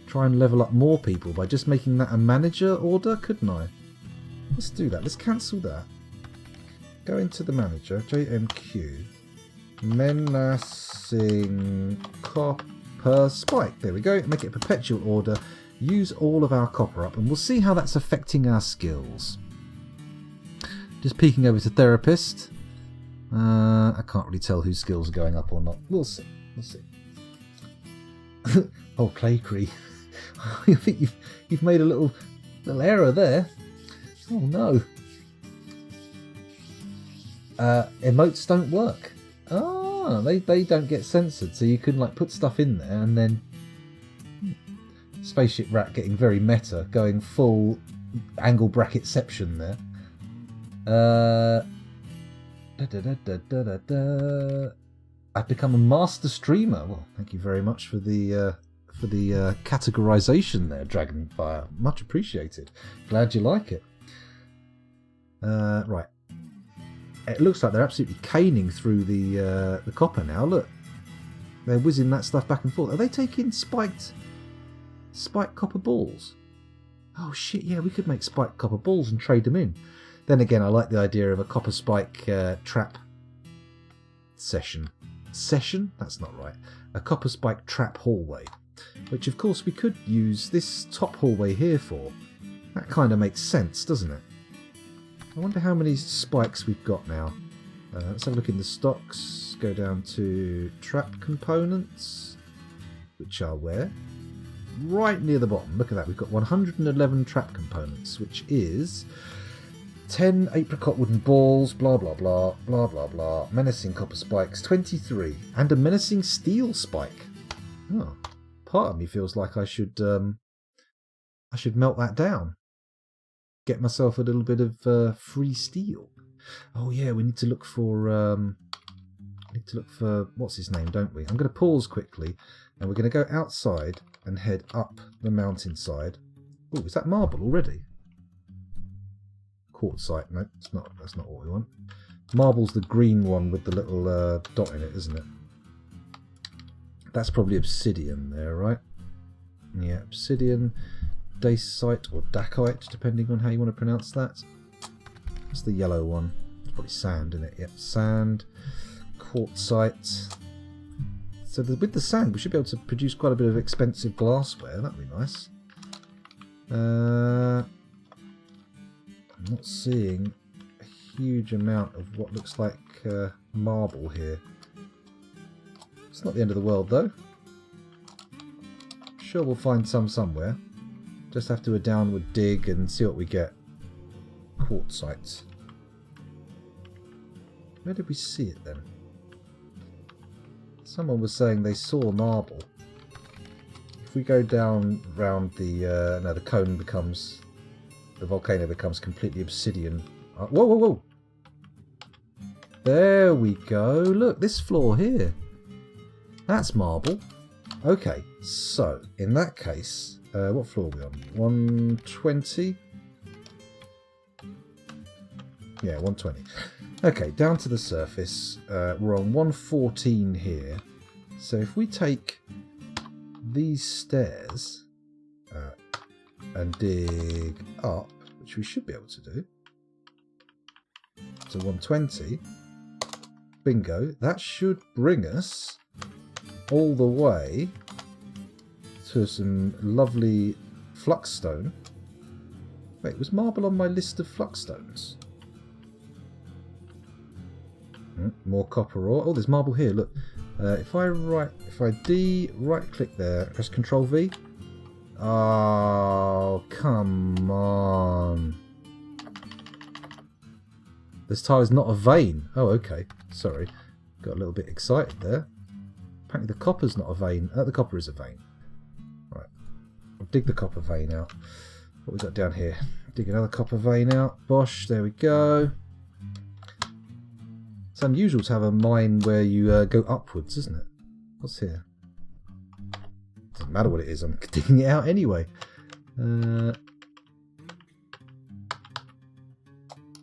try and level up more people by just making that a manager order, couldn't I? Let's do that. Let's cancel that. Go into the manager. JMQ. Menacing copper spike. There we go. Make it a perpetual order. Use all of our copper up, and we'll see how that's affecting our skills. Just peeking over to therapist. I can't really tell whose skills are going up or not. We'll see. We'll see. Oh, Claycree. I think you've made a little error there. Oh no. Emotes don't work. Ah, they don't get censored, so you can like put stuff in there and then. Spaceship Rat getting very meta, going full angle bracketception there. I've become a master streamer. Well, thank you very much for the categorization there, Dragonfire. Much appreciated. Glad you like it. Right. It looks like they're absolutely caning through the copper now. Look, they're whizzing that stuff back and forth. Are they taking spiked copper balls? Oh shit, yeah, we could make spiked copper balls and trade them in. Then again, I like the idea of a copper spike trap session. Session? That's not right. A copper spike trap hallway, which of course we could use this top hallway here for. That kind of makes sense, doesn't it? I wonder how many spikes we've got now. Let's have a look in the stocks. Go down to trap components, which are where? Right near the bottom. Look at that. We've got 111 trap components, which is 10 apricot wooden balls, blah blah blah, blah blah blah, menacing copper spikes, 23, and a menacing steel spike. Oh, part of me feels like I should melt that down. Get myself a little bit of free steel. Oh yeah, we need to look for what's his name, don't we? I'm going to pause quickly, and we're going to go outside and head up the mountainside. Oh, is that marble already? Quartzite, no, it's not. That's not what we want. Marble's the green one with the little dot in it, isn't it? That's probably obsidian there, right? Yeah, obsidian, dacite or dacite, depending on how you want to pronounce that. What's the yellow one? It's probably sand, isn't it? Yep, sand, quartzite. So with the sand, we should be able to produce quite a bit of expensive glassware. That'd be nice. I'm not seeing a huge amount of what looks like marble here. It's not the end of the world, though. Sure, we'll find some somewhere. Just have to do a downward dig and see what we get. Quartzite. Where did we see it then? Someone was saying they saw marble. If we go down round the no, the cone becomes, the volcano becomes completely obsidian. Whoa, whoa, whoa! There we go. Look, this floor here. That's marble. Okay, so in that case, what floor are we on? 120. Yeah, 120. Okay, down to the surface. We're on 114 here. So if we take these stairs and dig up, which we should be able to do, to 120, bingo, that should bring us all the way to some lovely fluxstone. Wait, was marble on my list of fluxstones? More copper ore. Oh, there's marble here. Look, if I right click there, press Control V, Oh, come on. This tile is not a vein. Oh, okay. Sorry. Got a little bit excited there. Apparently the copper's not a vein. The copper is a vein. Right. I'll dig the copper vein out. What we got down here? Dig another copper vein out. Bosh. There we go. It's unusual to have a mine where you go upwards, isn't it? What's here? Doesn't matter what it is. I'm digging it out anyway.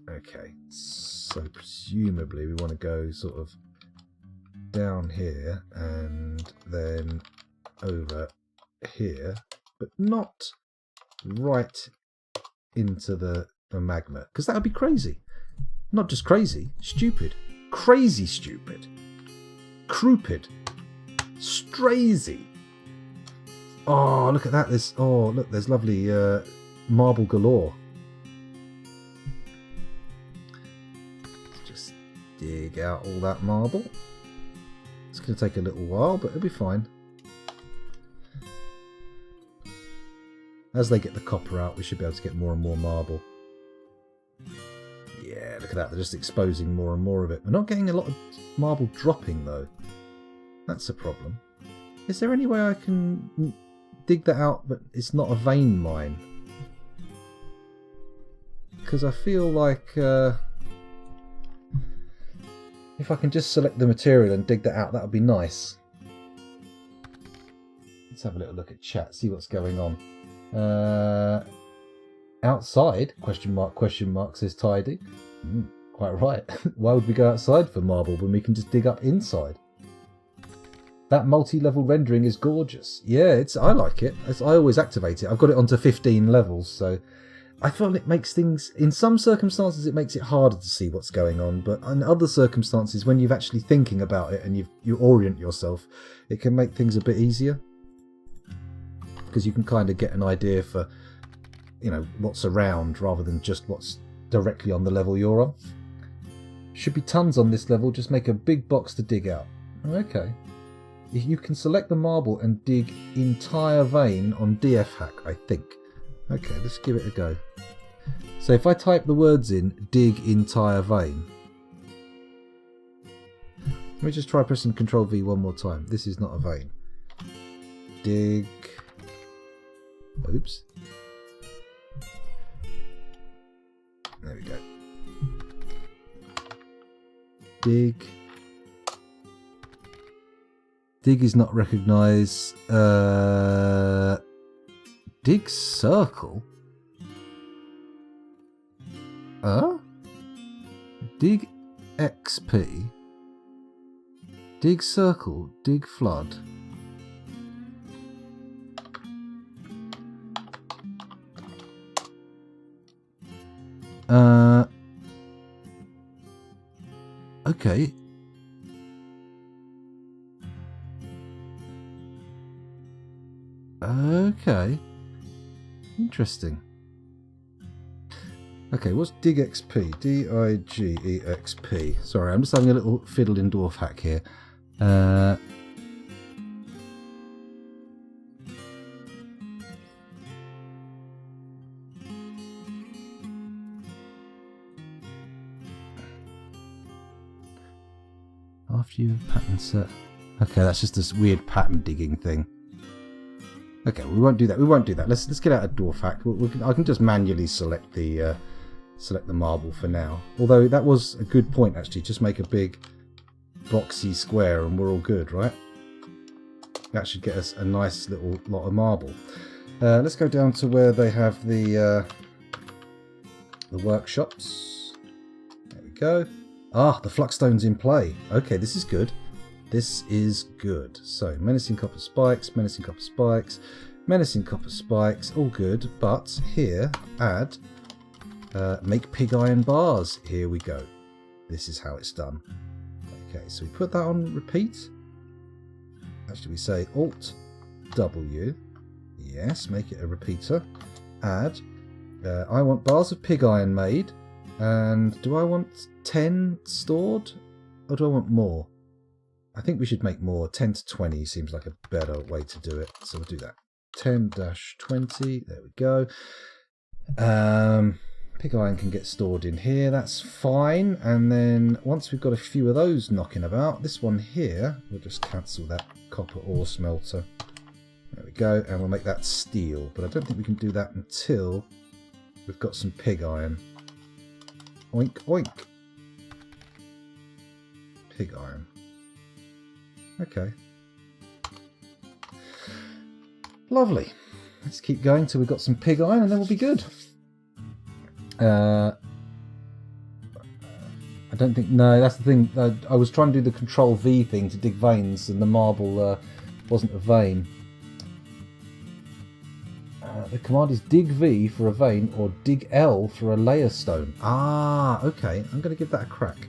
Okay. So presumably we want to go sort of down here and then over here, but not right into the magma, because that would be crazy. Not just crazy, stupid. Crazy stupid. Crouped. Strazy. Oh, look at that. There's lovely marble galore. Just dig out all that marble. It's going to take a little while, but it'll be fine. As they get the copper out, we should be able to get more and more marble. Yeah, look at that. They're just exposing more and more of it. We're not getting a lot of marble dropping, though. That's a problem. Is there any way I can dig that out, but it's not a vein mine? Because I feel like if I can just select the material and dig that out, that would be nice. Let's have a little look at chat, see what's going on. Outside, question mark, says Tidy. Quite right. Why would we go outside for marble when we can just dig up inside? That multi-level rendering is gorgeous. Yeah, I like it. I always activate it. I've got it onto 15 levels, so I feel it makes things, in some circumstances it makes it harder to see what's going on, but in other circumstances, when you're actually thinking about it and you orient yourself, it can make things a bit easier. Because you can kind of get an idea for, you know, what's around rather than just what's directly on the level you're on. Should be tons on this level, just make a big box to dig out. Okay. You can select the marble and dig entire vein on DF hack, I think. Okay, let's give it a go. So if I type the words in, dig entire vein. Let me just try pressing Ctrl V one more time. This is not a vein. Dig. Oops. There we go. Dig. Dig is not recognised. Dig circle? Dig XP. Dig circle. Dig flood. Okay. Okay. Interesting. Okay, what's dig XP? D-I-G-E-X-P. Sorry, I'm just having a little fiddle in dwarf hack here. After you have pattern set. Okay, that's just this weird pattern digging thing. Okay, we won't do that. We won't do that. Let's get out of dwarf hack. I can just manually select the marble for now. Although that was a good point actually. Just make a big boxy square and we're all good, right? That should get us a nice little lot of marble. Let's go down to where they have the workshops. There we go. Ah, the fluxstone's in play. Okay, this is good. This is good. So, menacing copper spikes, menacing copper spikes, menacing copper spikes, all good. But here, add, make pig iron bars. Here we go. This is how it's done. Okay, so we put that on repeat. Actually, we say Alt W. Yes, make it a repeater. Add, I want bars of pig iron made. And do I want 10 stored? Or do I want more? I think we should make more. 10 to 20 seems like a better way to do it. So we'll do that. 10-20. There we go. Pig iron can get stored in here. That's fine. And then once we've got a few of those knocking about, this one here, we'll just cancel that copper ore smelter. There we go. And we'll make that steel. But I don't think we can do that until we've got some pig iron. Oink, oink. Pig iron. Okay. Lovely. Let's keep going till we've got some pig iron and then we'll be good. I don't think... No, that's the thing. I was trying to do the Control V thing to dig veins and the marble wasn't a vein. The command is dig V for a vein or dig L for a layer stone. Ah, okay. I'm going to give that a crack.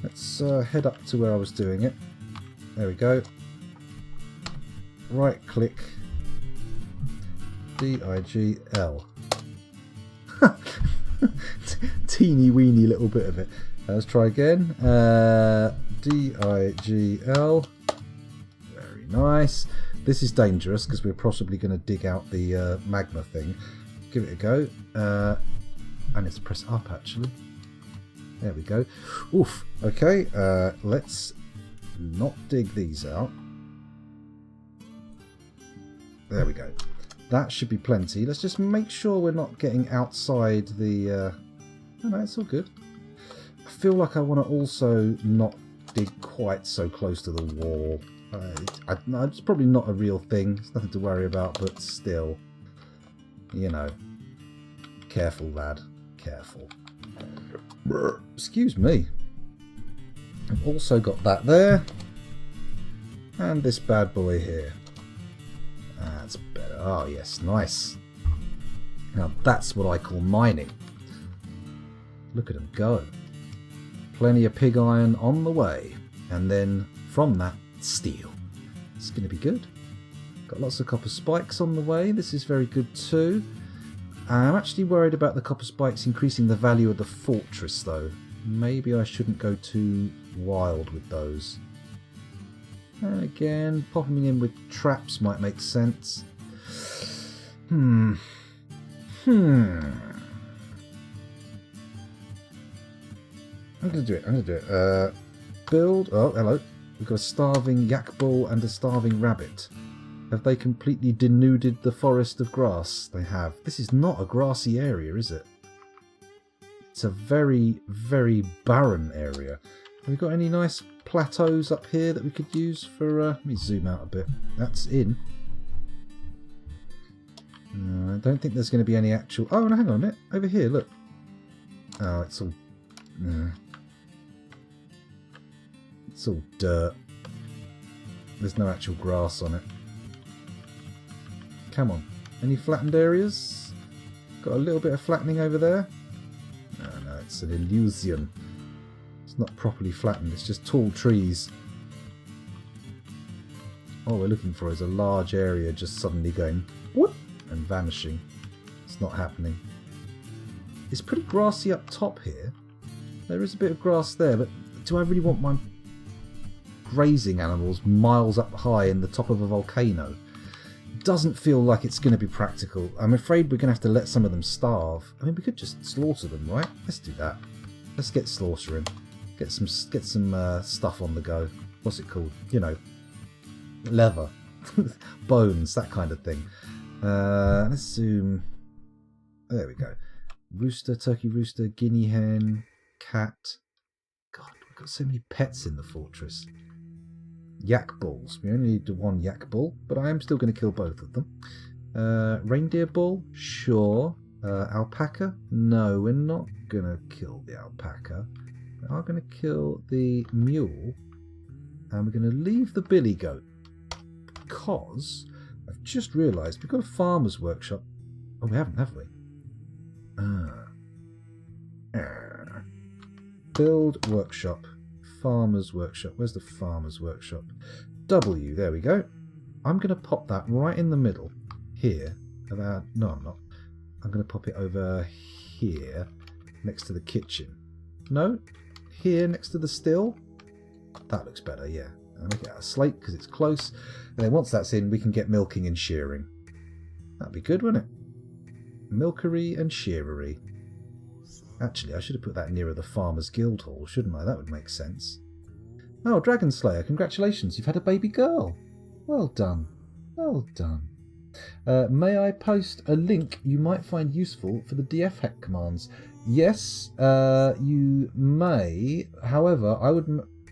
Let's head up to where I was doing it. There we go. Right click. D-I-G-L. Teeny weeny little bit of it. Let's try again. D-I-G-L. Very nice. This is dangerous because we're possibly going to dig out the magma thing. Give it a go. I need to press up actually. There we go. Oof. Okay. Let's not dig these out. There we go. That should be plenty. Let's just make sure we're not getting outside the... Oh no, it's all good. I feel like I want to also not dig quite so close to the wall. It's probably not a real thing. It's nothing to worry about, but still. You know. Careful, lad. Careful. Excuse me. I've also got that there. And this bad boy here. That's better. Oh, yes. Nice. Now, that's what I call mining. Look at them go. Plenty of pig iron on the way. And then, from that, steel. It's going to be good. Got lots of copper spikes on the way. This is very good too. I'm actually worried about the copper spikes increasing the value of the fortress though. Maybe I shouldn't go too wild with those. And again, popping in with traps might make sense. I'm going to do it. Build. Oh, hello. We've got a starving yak bull and a starving rabbit. Have they completely denuded the forest of grass? They have. This is not a grassy area, is it? It's a very, very barren area. Have we got any nice plateaus up here that we could use for... let me zoom out a bit. That's in. I don't think there's going to be any actual... Oh, no, hang on a minute. Over here, look. Oh, it's all... It's all dirt. There's no actual grass on it. Come on. Any flattened areas? Got a little bit of flattening over there? No, it's an illusion. It's not properly flattened. It's just tall trees. All we're looking for is a large area just suddenly going whoop and vanishing. It's not happening. It's pretty grassy up top here. There is a bit of grass there, but do I really want my grazing animals miles up high in the top of a volcano? Doesn't feel like it's going to be practical. I'm afraid we're going to have to let some of them starve. I mean, we could just slaughter them, right? Let's do that. Let's get slaughtering. Get some stuff on the go. What's it called? You know, leather, bones, that kind of thing. Let's zoom. There we go. Rooster, turkey rooster, guinea hen, cat. God, we've got so many pets in the fortress. Yak bulls. We only need one yak bull, but I am still going to kill both of them. Reindeer bull? Sure. Alpaca? No, we're not going to kill the alpaca. We are going to kill the mule. And we're going to leave the billy goat. Because I've just realised we've got a farmer's workshop. Oh, we haven't, have we? Build workshop. Farmer's workshop. Where's the farmer's workshop? W. There we go. I'm going to pop that right in the middle here. No, I'm not. I'm going to pop it over here next to the kitchen. No? Here next to the still? That looks better, yeah. I'll make it out of slate because it's close. And then once that's in, we can get milking and shearing. That'd be good, wouldn't it? Milkery and shearery. Actually, I should have put that nearer the Farmers Guild Hall, shouldn't I? That would make sense. Oh, Dragon Slayer, congratulations. You've had a baby girl. Well done. Well done. May I post a link you might find useful for the DF hack commands? Yes, you may. However, I would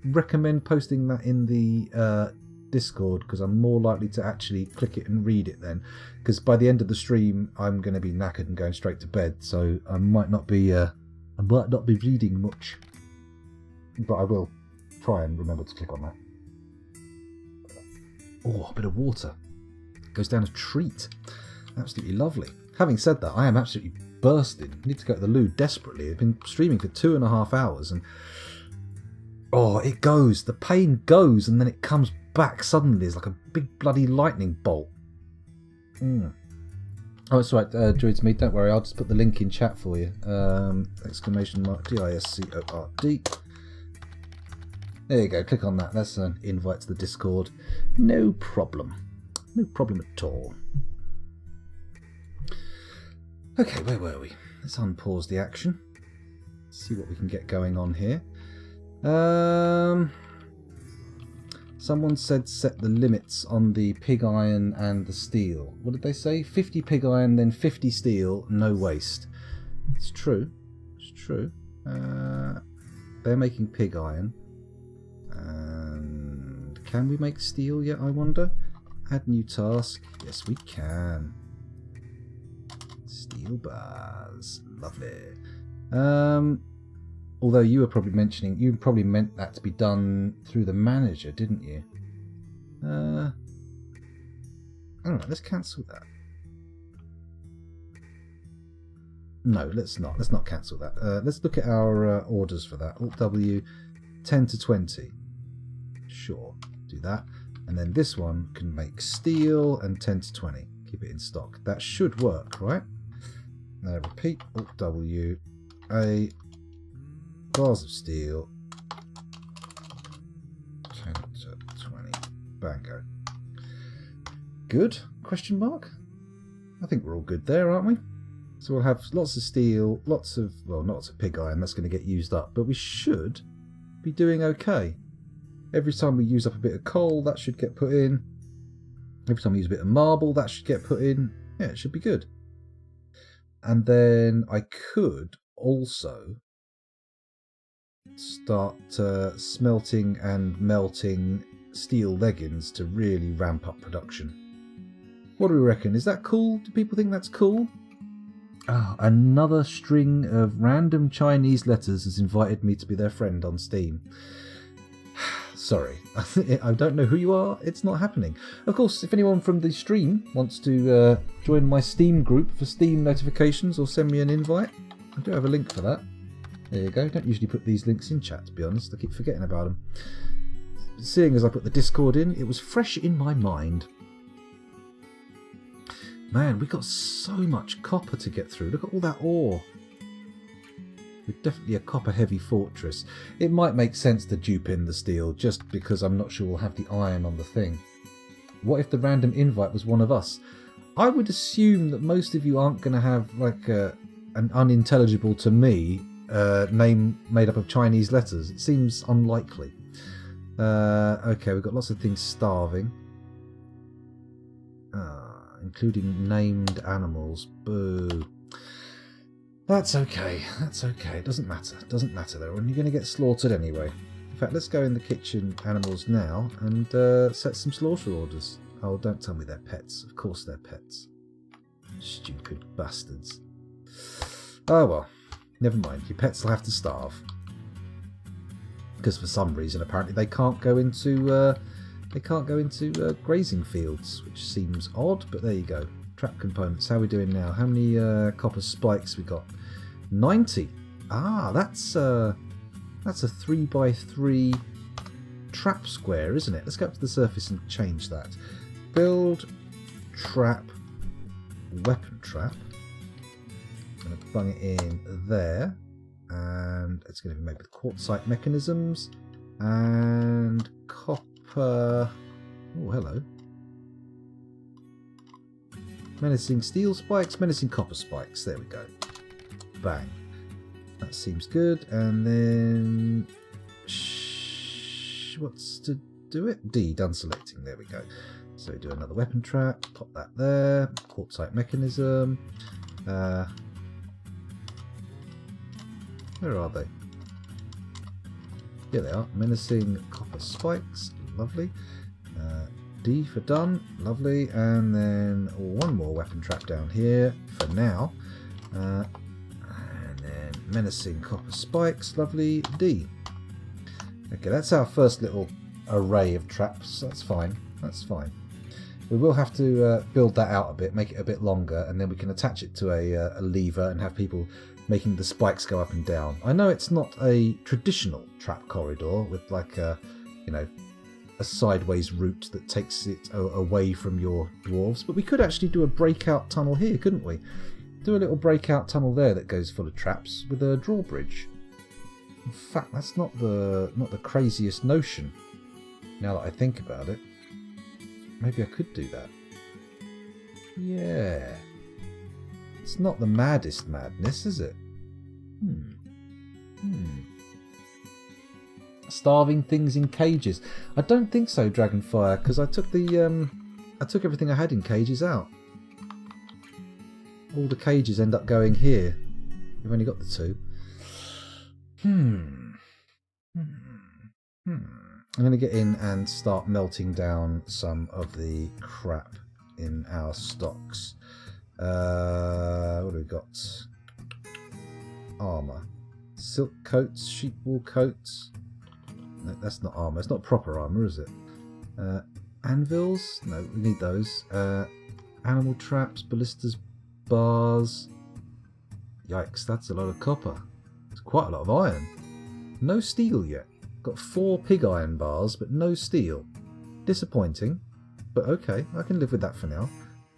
recommend posting that in the Discord, because I'm more likely to actually click it and read it then. Because by the end of the stream, I'm going to be knackered and going straight to bed, so I might not be reading much. But I will try and remember to click on that. Oh, a bit of water. Goes down a treat. Absolutely lovely. Having said that, I am absolutely bursting. I need to go to the loo desperately. I've been streaming for 2.5 hours and oh, it goes. The pain goes and then it comes back suddenly. It's like a big bloody lightning bolt. Oh, it's right, Druid's Me. Don't worry, I'll just put the link in chat for you. Exclamation mark DISCORD. There you go, click on that. That's an invite to the Discord. No problem. No problem at all. Okay, where were we? Let's unpause the action. See what we can get going on here. Someone said set the limits on the pig iron and the steel. What did they say? 50 pig iron, then 50 steel, no waste. It's true. It's true. They're making pig iron. And can we make steel yet, I wonder? Add new task. Yes, we can. Steel bars. Lovely. Although you were probably mentioning, you probably meant that to be done through the manager, didn't you? I don't know, let's cancel that. No, let's not. Let's not cancel that. Let's look at our orders for that. Alt W, 10 to 20. Sure, do that. And then this one can make steel and 10 to 20. Keep it in stock. That should work, right? Now repeat, Alt W, A, bars of steel, 10 to 20. Bango. Good? Question mark? I think we're all good there, aren't we? So we'll have lots of steel, lots of, well, not lots of pig iron, that's going to get used up, but we should be doing okay. Every time we use up a bit of coal, that should get put in. Every time we use a bit of marble, that should get put in. Yeah, it should be good. And then I could also start smelting and melting steel leggings to really ramp up production. What do we reckon? Is that cool? Do people think that's cool? Ah, another string of random Chinese letters has invited me to be their friend on Steam. Sorry, I don't know who you are. It's not happening. Of course, if anyone from the stream wants to join my Steam group for Steam notifications or send me an invite, I do have a link for that. There you go. Don't usually put these links in chat, to be honest. I keep forgetting about them. Seeing as I put the Discord in, it was fresh in my mind. Man, we got so much copper to get through. Look at all that ore. We're definitely a copper-heavy fortress. It might make sense to dupe in the steel, just because I'm not sure we'll have the iron on the thing. What if the random invite was one of us? I would assume that most of you aren't going to have like an unintelligible to me name made up of Chinese letters. It seems unlikely. Okay, we've got lots of things starving. Including named animals. Boo. That's okay. That's okay. It doesn't matter. It doesn't matter. They're only going to get slaughtered anyway. In fact, let's go in the kitchen animals now and set some slaughter orders. Oh, don't tell me they're pets. Of course they're pets. Stupid bastards. Oh well. Never mind. Your pets will have to starve. Because for some reason, apparently, they can't go into grazing fields, which seems odd, but there you go. Trap components. How are we doing now? How many copper spikes we got? 90. Ah, that's a 3x3 trap square, isn't it? Let's go up to the surface and change that. Build trap, weapon trap. I'm going to bung it in there, and it's going to be made with quartzite mechanisms and copper. Oh, hello. Menacing steel spikes, menacing copper spikes. There we go. Bang. That seems good. And then... what's to do it? D, done selecting. There we go. So do another weapon trap. Pop that there. Quartzite mechanism. Where are they? Here they are. Menacing copper spikes. Lovely. D for done. Lovely. And then one more weapon trap down here for now. And then menacing copper spikes. Lovely. D. Okay, that's our first little array of traps. That's fine. That's fine. We will have to build that out a bit, make it a bit longer, and then we can attach it to a lever and have people making the spikes go up and down. I know it's not a traditional trap corridor with like a, you know, a sideways route that takes it away from your dwarves, but we could actually do a breakout tunnel here, couldn't we? Do a little breakout tunnel there that goes full of traps with a drawbridge. In fact, that's not the craziest notion. Now that I think about it, maybe I could do that. Yeah, it's not the maddest madness, is it? Starving things in cages. I don't think so, Dragonfire, because I took the I took everything I had in cages out. All the cages end up going here. We've only got the two. I'm going to get in and start melting down some of the crap in our stocks. What do we got? Armour. Silk coats, sheep wool coats. No, that's not armour. It's not proper armour, is it? Anvils? No, we need those. Animal traps, ballistas, bars. Yikes, that's a lot of copper. It's quite a lot of iron. No steel yet. Got 4 pig iron bars, but no steel. Disappointing, but okay, I can live with that for now.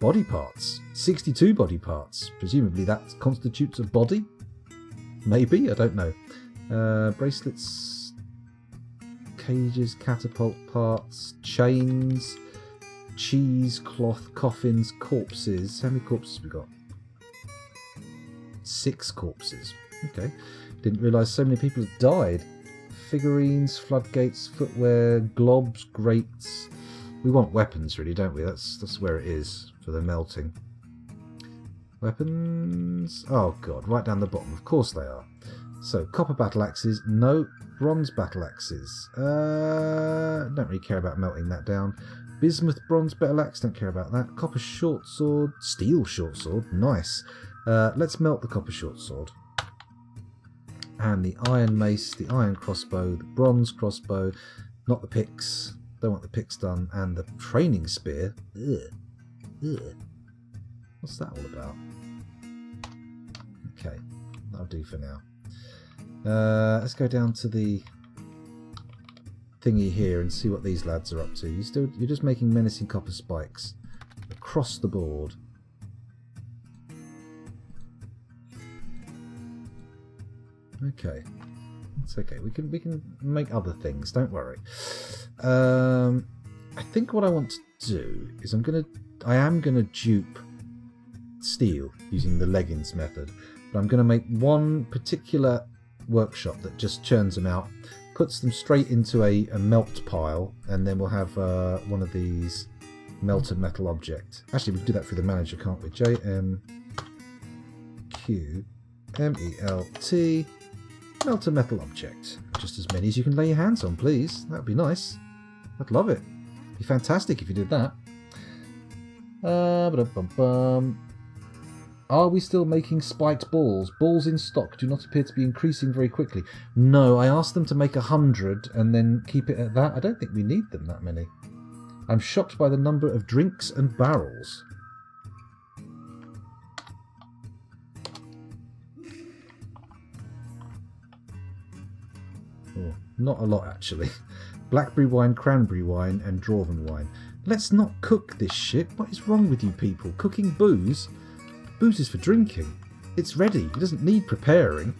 Body parts. 62 body parts. Presumably that constitutes a body? Maybe, I don't know. Bracelets, cages, catapult parts, chains, cheese, cloth, coffins, corpses. How many corpses we got? 6 corpses. Okay. Didn't realise so many people had died. Figurines, floodgates, footwear, globs, grates. We want weapons, really, don't we? That's where it is for the melting. Weapons. Oh god, right down the bottom. Of course they are. So copper battle axes. No. Bronze battle axes. Don't really care about melting that down. Bismuth bronze battle axe. Don't care about that. Copper short sword. Steel short sword. Nice. Let's melt the copper short sword. And the iron mace, the iron crossbow, the bronze crossbow, not the picks, don't want the picks done, and the training spear. Ugh. What's that all about? Okay, that'll do for now. Let's go down to the thingy here and see what these lads are up to. You're just making menacing copper spikes across the board. Okay, it's okay. We can make other things. Don't worry. I think what I want to do is I am gonna dupe steel using the leggings method, but I'm gonna make one particular workshop that just churns them out, puts them straight into a melt pile, and then we'll have one of these melted metal object. Actually, we can do that through the manager, can't we? JMQMELT. Melt a metal object. Just as many as you can lay your hands on, please. That would be nice. I'd love it. It'd be fantastic if you did that. Are we still making spiked balls? Balls in stock do not appear to be increasing very quickly. No, I asked them to make 100 and then keep it at that. I don't think we need them that many. I'm shocked by the number of drinks and barrels. Oh, not a lot, actually. Blackberry wine, cranberry wine, and dwarven wine. Let's not cook this shit. What is wrong with you people? Cooking booze? Booze is for drinking. It's ready. It doesn't need preparing.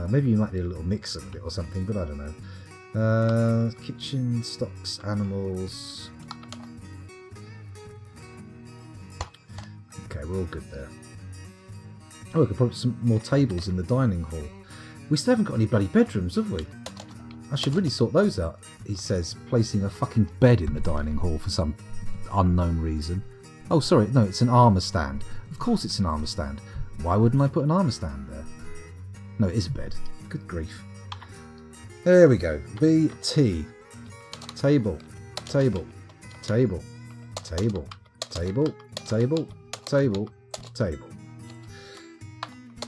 Maybe you might need a little mix of it or something, but I don't know. Kitchen, stocks, animals. we're all good there. Oh, we could probably put some more tables in the dining hall. We still haven't got any bloody bedrooms, have we? I should really sort those out, he says, placing a fucking bed in the dining hall for some unknown reason. Oh, sorry, no, it's an armour stand. Of course it's an armour stand. Why wouldn't I put an armour stand there? No, it is a bed. Good grief. There we go. BT. Table. Table. Table. Table. Table. Table. Table. Table.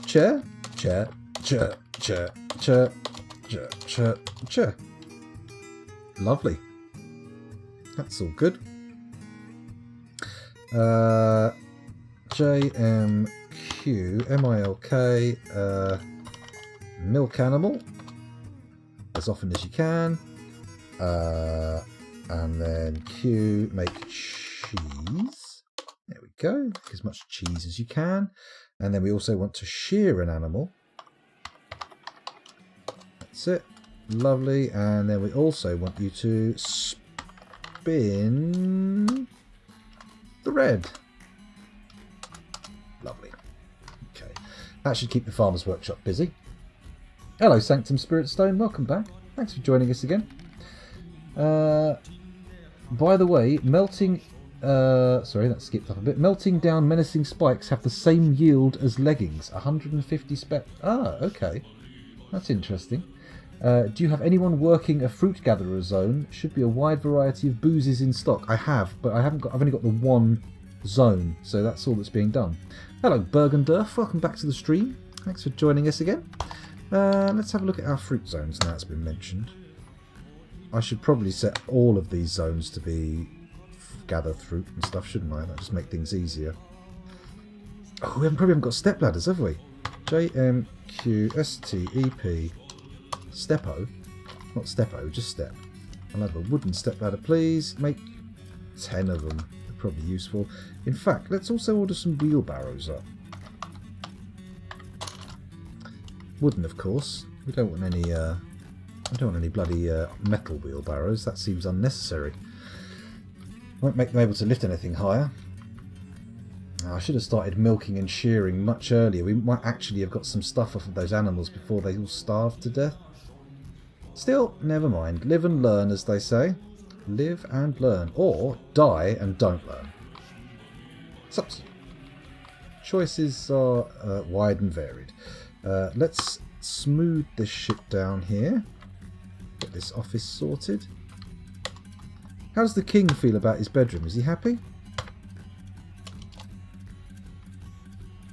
Chair. Chair. Chair. Chair. Chair. Chair. Chair. Chair. Lovely. That's all good. JMQ MILK milk animal as often as you can, and then Q make cheese. There we go, make as much cheese as you can, and then we also want to shear an animal. That's it, lovely, and then we also want you to spin thread. Lovely. Okay, that should keep the Farmer's Workshop busy. Hello, Sanctum Spirit Stone. Welcome back. Thanks for joining us again. By the way, melting... sorry, that skipped up a bit. Melting down menacing spikes have the same yield as leggings. 150 spec... Ah, okay. That's interesting. Do you have anyone working a fruit gatherer zone? Should be a wide variety of boozes in stock. I have, but I've only got the one zone, so that's all that's being done. Hello, Bergendurf. Welcome back to the stream. Thanks for joining us again. Let's have a look at our fruit zones now it's been mentioned. I should probably set all of these zones to be gather fruit and stuff, shouldn't I? That'll just make things easier. Oh, we probably haven't got step ladders, have we? JMQSTEP Stepo. Not Stepo, just step. I'll have a wooden step ladder, please. Make 10 of them. They're probably useful. In fact, let's also order some wheelbarrows up. Wooden, of course. We don't want any. I don't want any bloody metal wheelbarrows. That seems unnecessary. Won't make them able to lift anything higher. Oh, I should have started milking and shearing much earlier. We might actually have got some stuff off of those animals before they all starved to death. Still, never mind. Live and learn, as they say. Live and learn, or die and don't learn. So, choices are wide and varied. Let's smooth this shit down here. Get this office sorted. How does the king feel about his bedroom? Is he happy?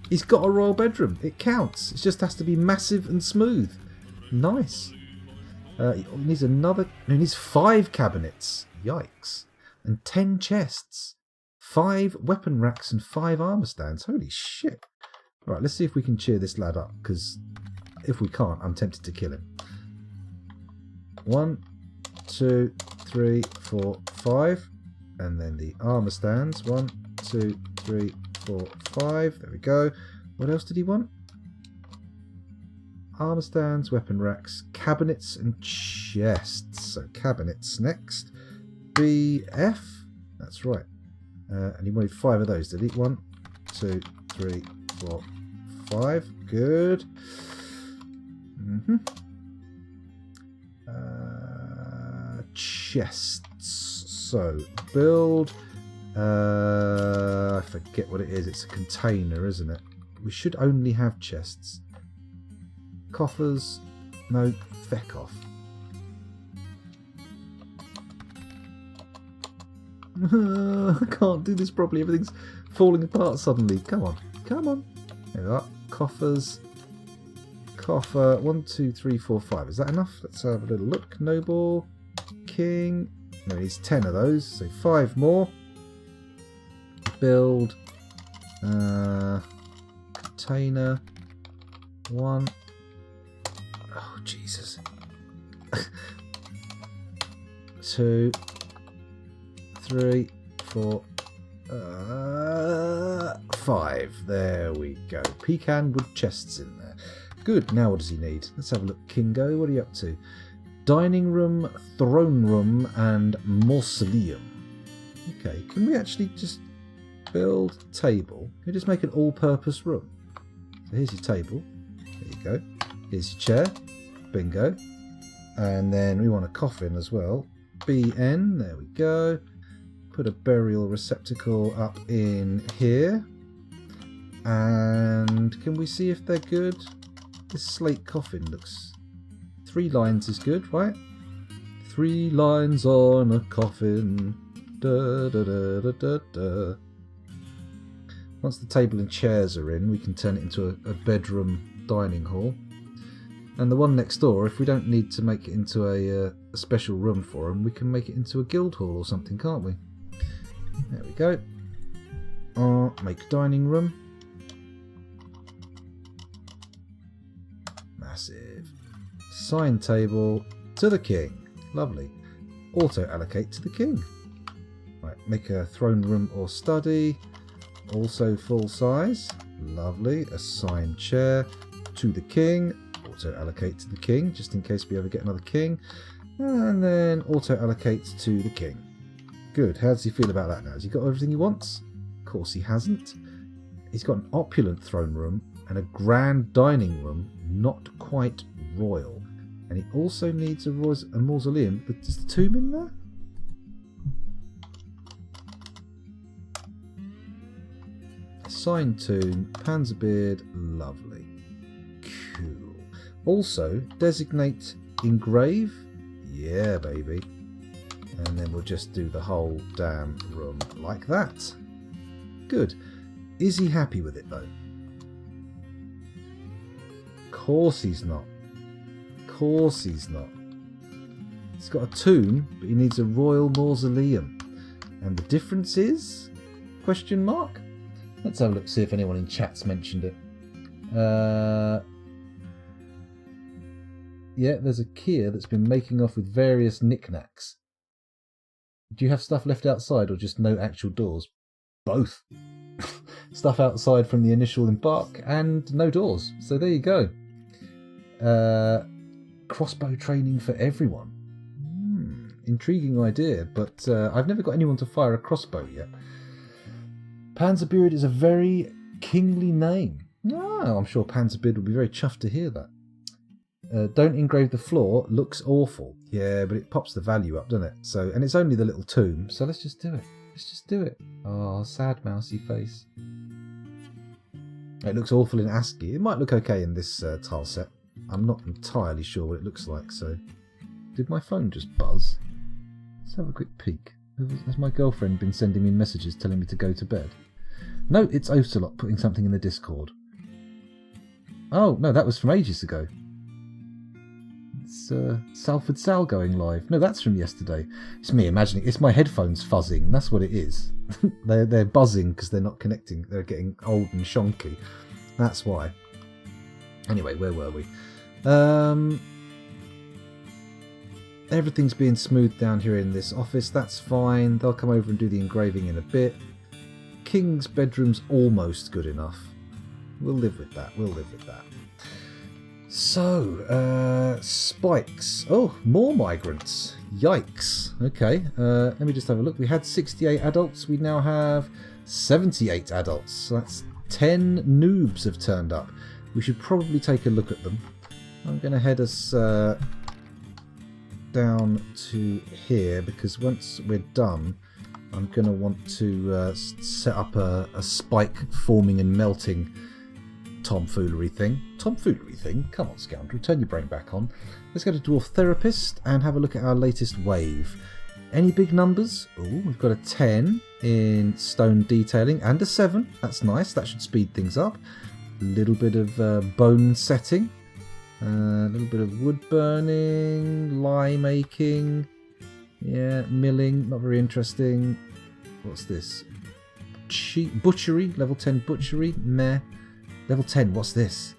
He's got a royal bedroom. It counts. It just has to be massive and smooth. Nice. He needs another... No, he needs 5 cabinets. Yikes. And 10 chests. 5 weapon racks and 5 armour stands. Holy shit. Right, let's see if we can cheer this lad up, because if we can't, I'm tempted to kill him. 1, 2, 3, 4, 5. And then the armour stands. 1, 2, 3, 4, 5. There we go. What else did he want? Armour stands, weapon racks, cabinets and chests. So cabinets next. BF. That's right. And he wanted 5 of those, did he? 1, 2, 3, 4, 5. Good. Chests. So build. I forget what it is. It's a container, isn't it? We should only have chests. Coffers. No, feck off. I can't do this properly. Everything's falling apart suddenly. Come on. Come on. There we are. Coffers. Coffer. 1, 2, 3, 4, 5. Is that enough? Let's have a little look. Noble. King. No, he needs 10 of those. So 5 more. Build. Container. 1. Oh, Jesus. 2, 3, 4, 5. There we go. Pecan with chests in there. Good. Now what does he need? Let's have a look. Kingo, what are you up to? Dining room, throne room, and mausoleum. Okay, can we actually just build table. Can we just make an all-purpose room? So here's your table. There you go. Here's your chair. Bingo. And then we want a coffin as well. BN. There we go. Put a burial receptacle up in here. And can we see if they're good? This slate coffin looks... 3 lines is good, right? 3 lines on a coffin. Da, da, da, da, da, da. Once the table and chairs are in, we can turn it into a bedroom dining hall. And the one next door, if we don't need to make it into a special room for them, we can make it into a guild hall or something, can't we? There we go. Make dining room. Massive. Sign table to the king. Lovely. Auto allocate to the king. Right, make a throne room or study. Also full size. Lovely. Assign chair to the king. Auto allocate to the king, just in case we ever get another king. And then auto allocate to the king. Good. How does he feel about that now? Has he got everything he wants? Of course he hasn't. He's got an opulent throne room and a grand dining room, not quite royal. And he also needs a mausoleum. But is the tomb in there? Sign tomb, Panzerbeard, lovely. Cool. Also, designate engrave. Yeah, baby. And then we'll just do the whole damn room like that. Good. Is he happy with it though? Course he's not. Course he's not. He's got a tomb, but he needs a royal mausoleum. And the difference is? Question mark? Let's have a look, see if anyone in chat's mentioned it. Yeah, there's a Kia that's been making off with various knickknacks. Do you have stuff left outside or just no actual doors? Both. Stuff outside from the initial embark and no doors. So there you go. Crossbow training for everyone. Intriguing idea, but I've never got anyone to fire a crossbow yet. Panzerbeard is a very kingly name. Oh, I'm sure Panzerbeard will be very chuffed to hear that. Don't engrave the floor. Looks awful. Yeah, but it pops the value up, doesn't it? So, and it's only the little tomb, so let's just do it. Let's just do it. Oh, sad mousy face. It looks awful in ASCII. It might look okay in this tile set. I'm not entirely sure what it looks like, so... Did my phone just buzz? Let's have a quick peek. Has my girlfriend been sending me messages telling me to go to bed? No, it's Ocelot putting something in the Discord. Oh, no, that was from ages ago. It's Salford Sal going live. No, that's from yesterday. It's me imagining. It's my headphones fuzzing. That's what it is. they're buzzing because they're not connecting. They're getting old and shonky. That's why. Anyway, where were we? Everything's being smoothed down here in this office. That's fine. They'll come over and do the engraving in a bit. King's bedroom's almost good enough. We'll live with that. We'll live with that. So, spikes. Oh, more migrants. Yikes. Okay, let me just have a look. We had 68 adults. We now have 78 adults. So that's 10 noobs have turned up. We should probably take a look at them. I'm going to head us down to here because once we're done, I'm going to want to set up a spike forming and melting tomfoolery thing. Tomfoolery thing? Come on, scoundrel, turn your brain back on. Let's go to Dwarf Therapist and have a look at our latest wave. Any big numbers? Oh, we've got a 10 in stone detailing and a 7. That's nice. That should speed things up. A little bit of bone setting. A little bit of wood burning, lye making. Yeah, milling. Not very interesting. What's this? Butchery. Level 10 butchery. Meh. Level 10, what's this?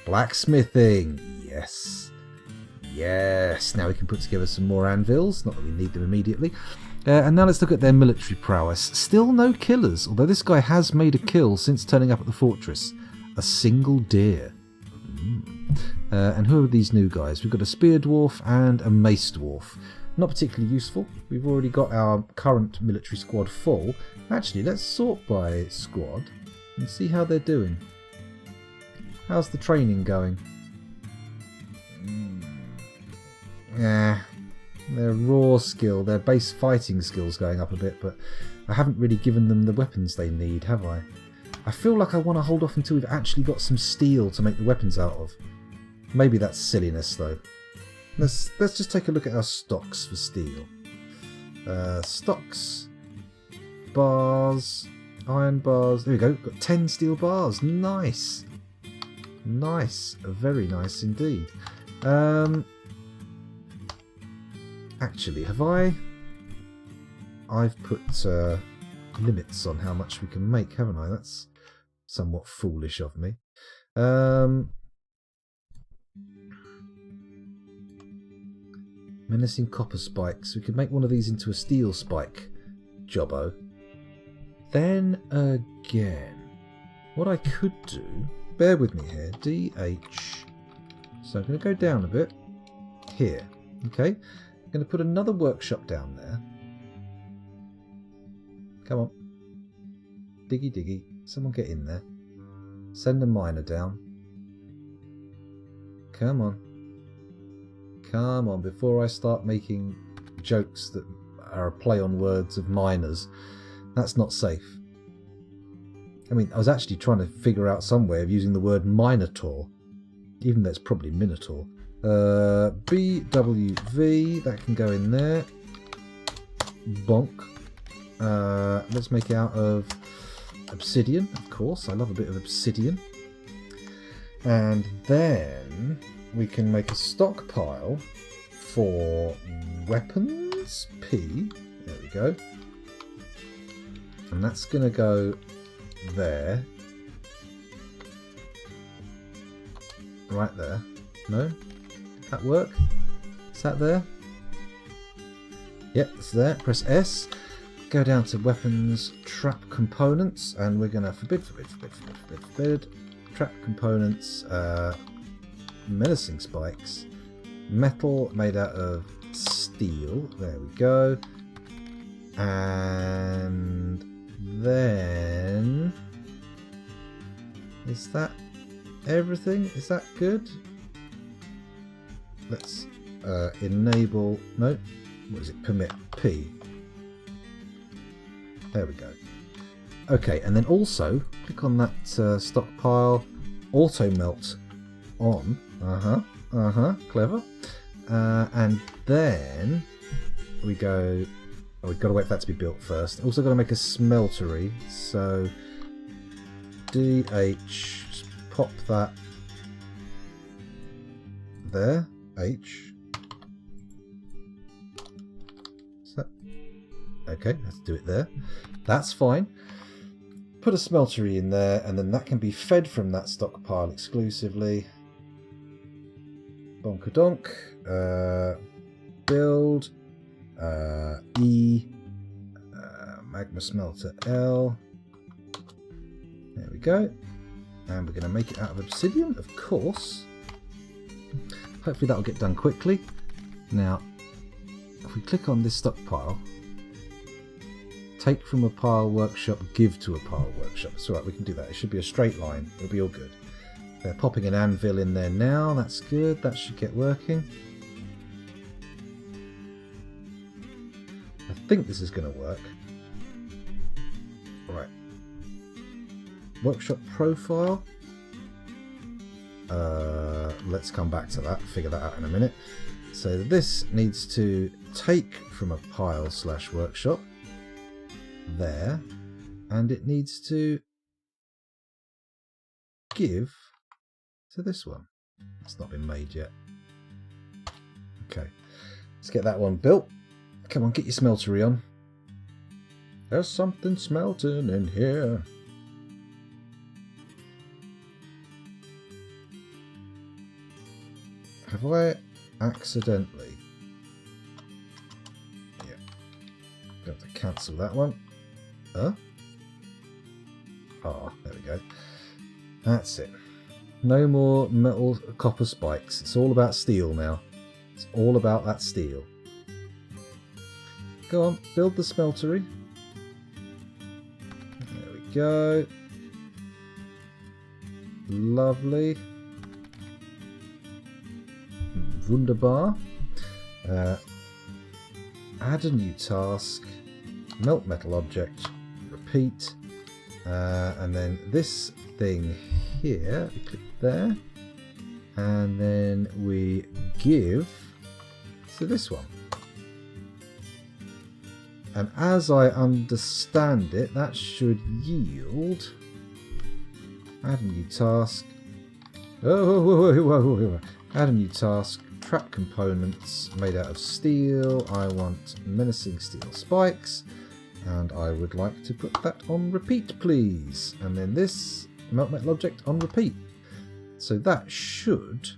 Blacksmithing. Yes. Yes. Now we can put together some more anvils. Not that we need them immediately. And now let's look at their military prowess. Still no killers, although this guy has made a kill since turning up at the fortress. A single deer. And who are these new guys? We've got a spear dwarf and a mace dwarf. Not particularly useful. We've already got our current military squad full. Actually, let's sort by squad and see how they're doing. How's the training going? Yeah, their raw skill, their base fighting skills going up a bit, but I haven't really given them the weapons they need, have I? I feel like I want to hold off until we've actually got some steel to make the weapons out of. Maybe that's silliness though. Let's just take a look at our stocks for steel. Stocks, bars, iron bars. There we go. Got 10 steel bars. Nice, nice, very nice indeed. Actually, have I've put limits on how much we can make, haven't I? That's somewhat foolish of me. Menacing copper spikes. We could make one of these into a steel spike. Jobbo. Then again, what I could do, bear with me here, DH. So I'm going to go down a bit here. Okay. I'm going to put another workshop down there. Come on. Diggy diggy. Someone get in there. Send a miner down. Come on. Come on, before I start making jokes that are a play on words of miners. That's not safe. I mean, I was actually trying to figure out some way of using the word minotaur. Even though it's probably minotaur. BWV, that can go in there. Bonk. Let's make it out of obsidian, of course. I love a bit of obsidian. And then we can make a stockpile for weapons. P. There we go. And that's going to go there. Right there. No? Did that work? Is that there? Yep, it's there. Press S. Go down to weapons, trap components, and we're going to forbid. Trap components, menacing spikes, metal made out of steel. There we go. And then is that everything? Is that good? Let's enable. No, what is it? Permit P. There we go. Okay, and then also click on that stockpile, auto melt on. Clever. And then we go. Oh, we've got to wait for that to be built first. Also got to make a smeltery. So DH, just pop that there. H. Is that okay? Let's do it there. That's fine. Put a smeltery in there, and then that can be fed from that stockpile exclusively. Bonkadonk. Build. E. Magma smelter L. There we go. And we're going to make it out of obsidian, of course. Hopefully that'll get done quickly. Now, if we click on this stockpile, take from a pile workshop, give to a pile workshop. It's alright, we can do that. It should be a straight line. It'll be all good. They're popping an anvil in there now. That's good. That should get working. I think this is going to work. Right. Workshop profile. Let's come back to that. Figure that out in a minute. So this needs to take from a pile / workshop. There. And it needs to give to this one. It's not been made yet. Okay. Let's get that one built. Come on, get your smeltery on. There's something smelting in here. Have I accidentally... Yeah. Got to cancel that one. Huh? Oh, there we go. That's it. No more metal copper spikes. It's all about steel now. It's all about that steel. Go on, build the smeltery. There we go. Lovely. Wunderbar. Add a new task. Melt metal object. Repeat. And then this thing here, we click there. And then we give to this one. And as I understand it, that should yield... Add a new task. Add a new task. Trap components made out of steel. I want menacing steel spikes. And I would like to put that on repeat, please. And then this melt metal object on repeat. So that should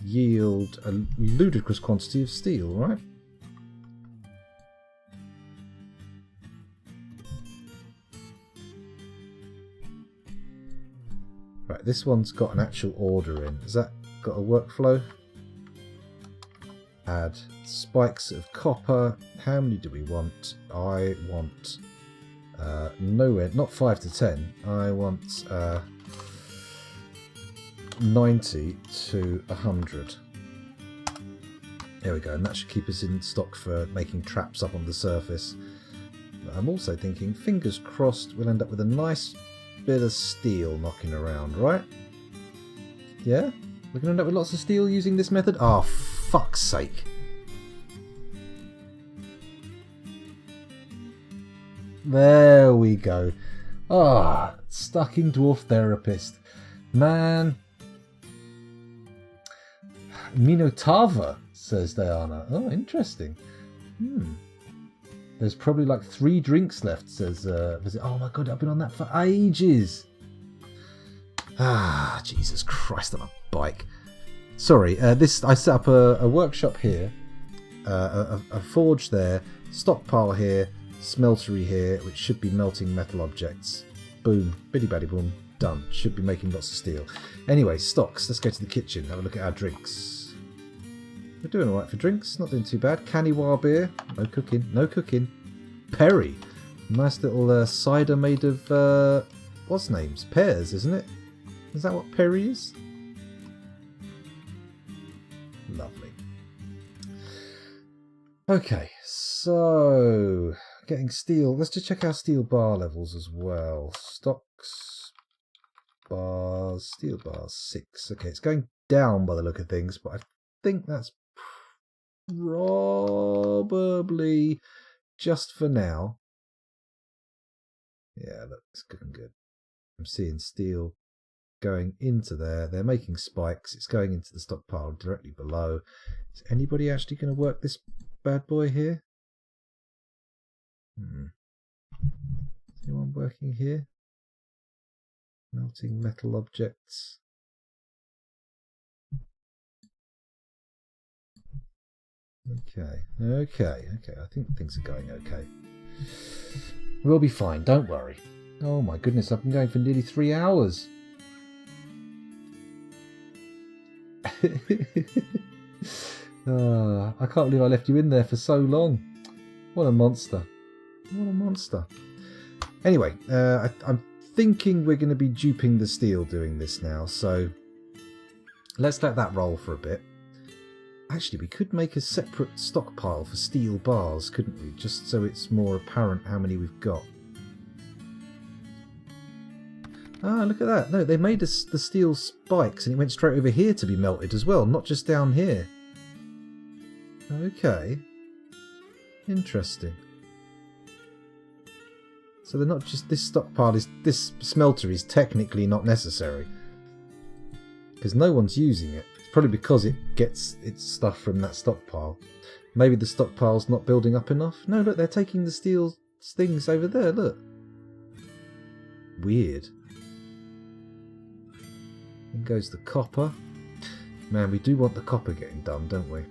yield a ludicrous quantity of steel, right? Right, this one's got an actual order in. Has that got a workflow? Add spikes of copper. How many do we want? I want nowhere, not 5 to 10. I want 90 to 100. There we go, and that should keep us in stock for making traps up on the surface. I'm also thinking, fingers crossed, we'll end up with a nice bit of steel knocking around, right? Yeah? We're going to end up with lots of steel using this method? Oh, fuck's sake. There we go. Ah, stuck in dwarf therapist. Man. Minotava, says Diana. Oh, interesting. There's probably like 3 drinks left, says Visit. Oh my god, I've been on that for ages. Ah, Jesus Christ, on a bike. Sorry, I set up a workshop here, a forge there, stockpile here, smeltery here, which should be melting metal objects. Boom, biddy baddy boom, done. Should be making lots of steel. Anyway, stocks. Let's go to the kitchen, have a look at our drinks. We're doing alright for drinks, not doing too bad. Caniwa beer, no cooking, no cooking. Perry, nice little cider made of, what's names? Pears, isn't it? Is that what Perry is? Lovely. Okay, so getting steel. Let's just check our steel bar levels as well. Stocks, bars, steel bars 6. Okay, it's going down by the look of things, but I think that's probably just for now. Yeah, look, it's looking good. I'm seeing steel going into there. They're making spikes. It's going into the stockpile directly below. Is anybody actually going to work this bad boy here? Is anyone working here? Melting metal objects. Okay. I think things are going okay. We'll be fine, don't worry. Oh my goodness, I've been going for nearly 3 hours. I can't believe I left you in there for so long. What a monster. What a monster. Anyway, I'm thinking we're going to be duping the steel doing this now, so let's let that roll for a bit. Actually, we could make a separate stockpile for steel bars, couldn't we? Just so it's more apparent how many we've got. Ah, look at that. No, they made us the steel spikes and it went straight over here to be melted as well, not just down here. Okay. Interesting. So they're not just... This stockpile is... This smelter is technically not necessary. Because no one's using it. It's probably because it gets its stuff from that stockpile. Maybe the stockpile's not building up enough. No, look, they're taking the steel things over there, look. Weird. In goes the copper. Man, we do want the copper getting done, don't we?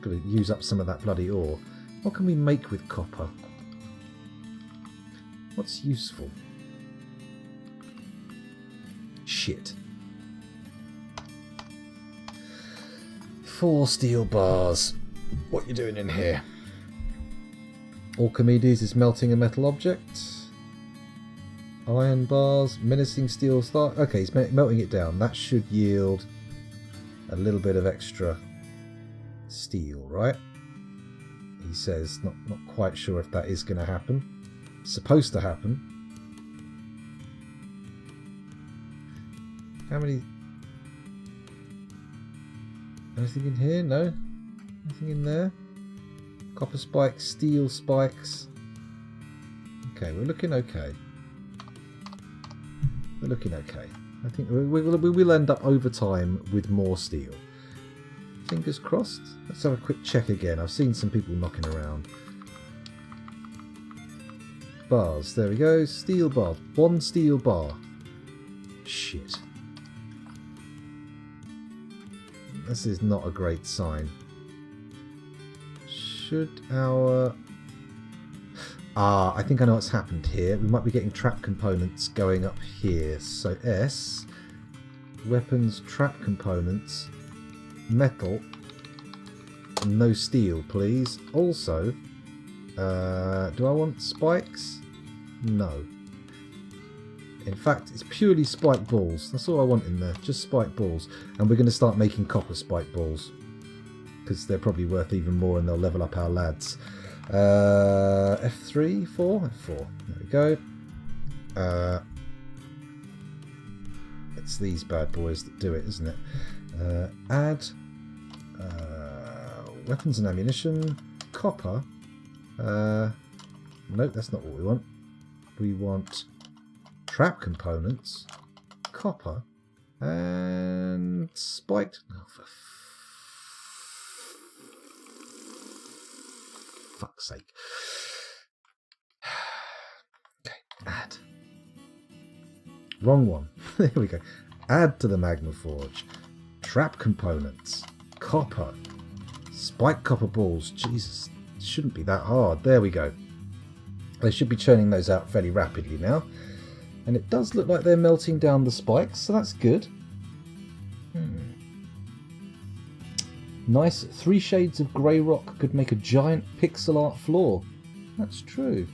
Got to use up some of that bloody ore. What can we make with copper? What's useful? Shit. 4 steel bars. What you doing in here? Archimedes is melting a metal object. Iron bars, menacing steel star. Okay, he's melting it down. That should yield a little bit of extra steel, right? He says, not quite sure if that is going to happen. It's supposed to happen. How many? Anything in here? No? Anything in there? Copper spikes, steel spikes. Okay, we're looking okay. We're looking okay. I think we will end up over time with more steel. Fingers crossed. Let's have a quick check again. I've seen some people knocking around. Bars. There we go. Steel bars. 1 steel bar. Shit. This is not a great sign. Should our... I think I know what's happened here. We might be getting trap components going up here. So S, weapons, trap components, metal, no steel, please. Also, do I want spikes? No. In fact, it's purely spike balls. That's all I want in there, just spike balls. And we're going to start making copper spike balls, because they're probably worth even more and they'll level up our lads. F3, 4? F4. There we go. It's these bad boys that do it, isn't it? Add weapons and ammunition, copper. Nope, that's not what we want. We want trap components, copper, and spiked. Oh, for fuck's sake. Okay, add. Wrong one. There we go. Add to the Magma Forge. Trap components. Copper. Spike copper balls. Jesus, it shouldn't be that hard. There we go. They should be churning those out fairly rapidly now. And it does look like they're melting down the spikes, so that's good. Nice 3 shades of grey rock could make a giant pixel art floor. That's true.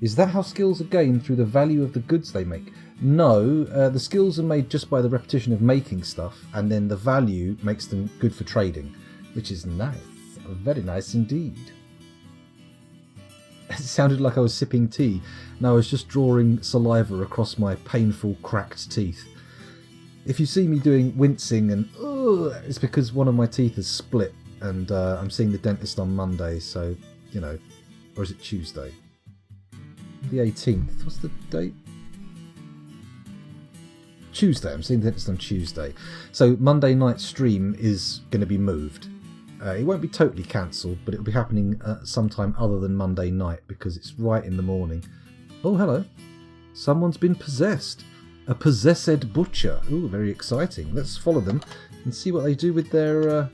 Is that how skills are gained, through the value of the goods they make? No, the skills are made just by the repetition of making stuff, and then the value makes them good for trading, which is nice. Very nice indeed. It sounded like I was sipping tea. No, I was just drawing saliva across my painful cracked teeth. If you see me doing wincing and it's because one of my teeth is split, and I'm seeing the dentist on Monday, so, you know, or is it Tuesday? The 18th. What's the date? Tuesday. I'm seeing the dentist on Tuesday. So Monday night stream is going to be moved. It won't be totally cancelled, but it'll be happening sometime other than Monday night, because it's right in the morning. Oh, hello. Someone's been possessed. A possessed butcher. Ooh, very exciting. Let's follow them and see what they do with their...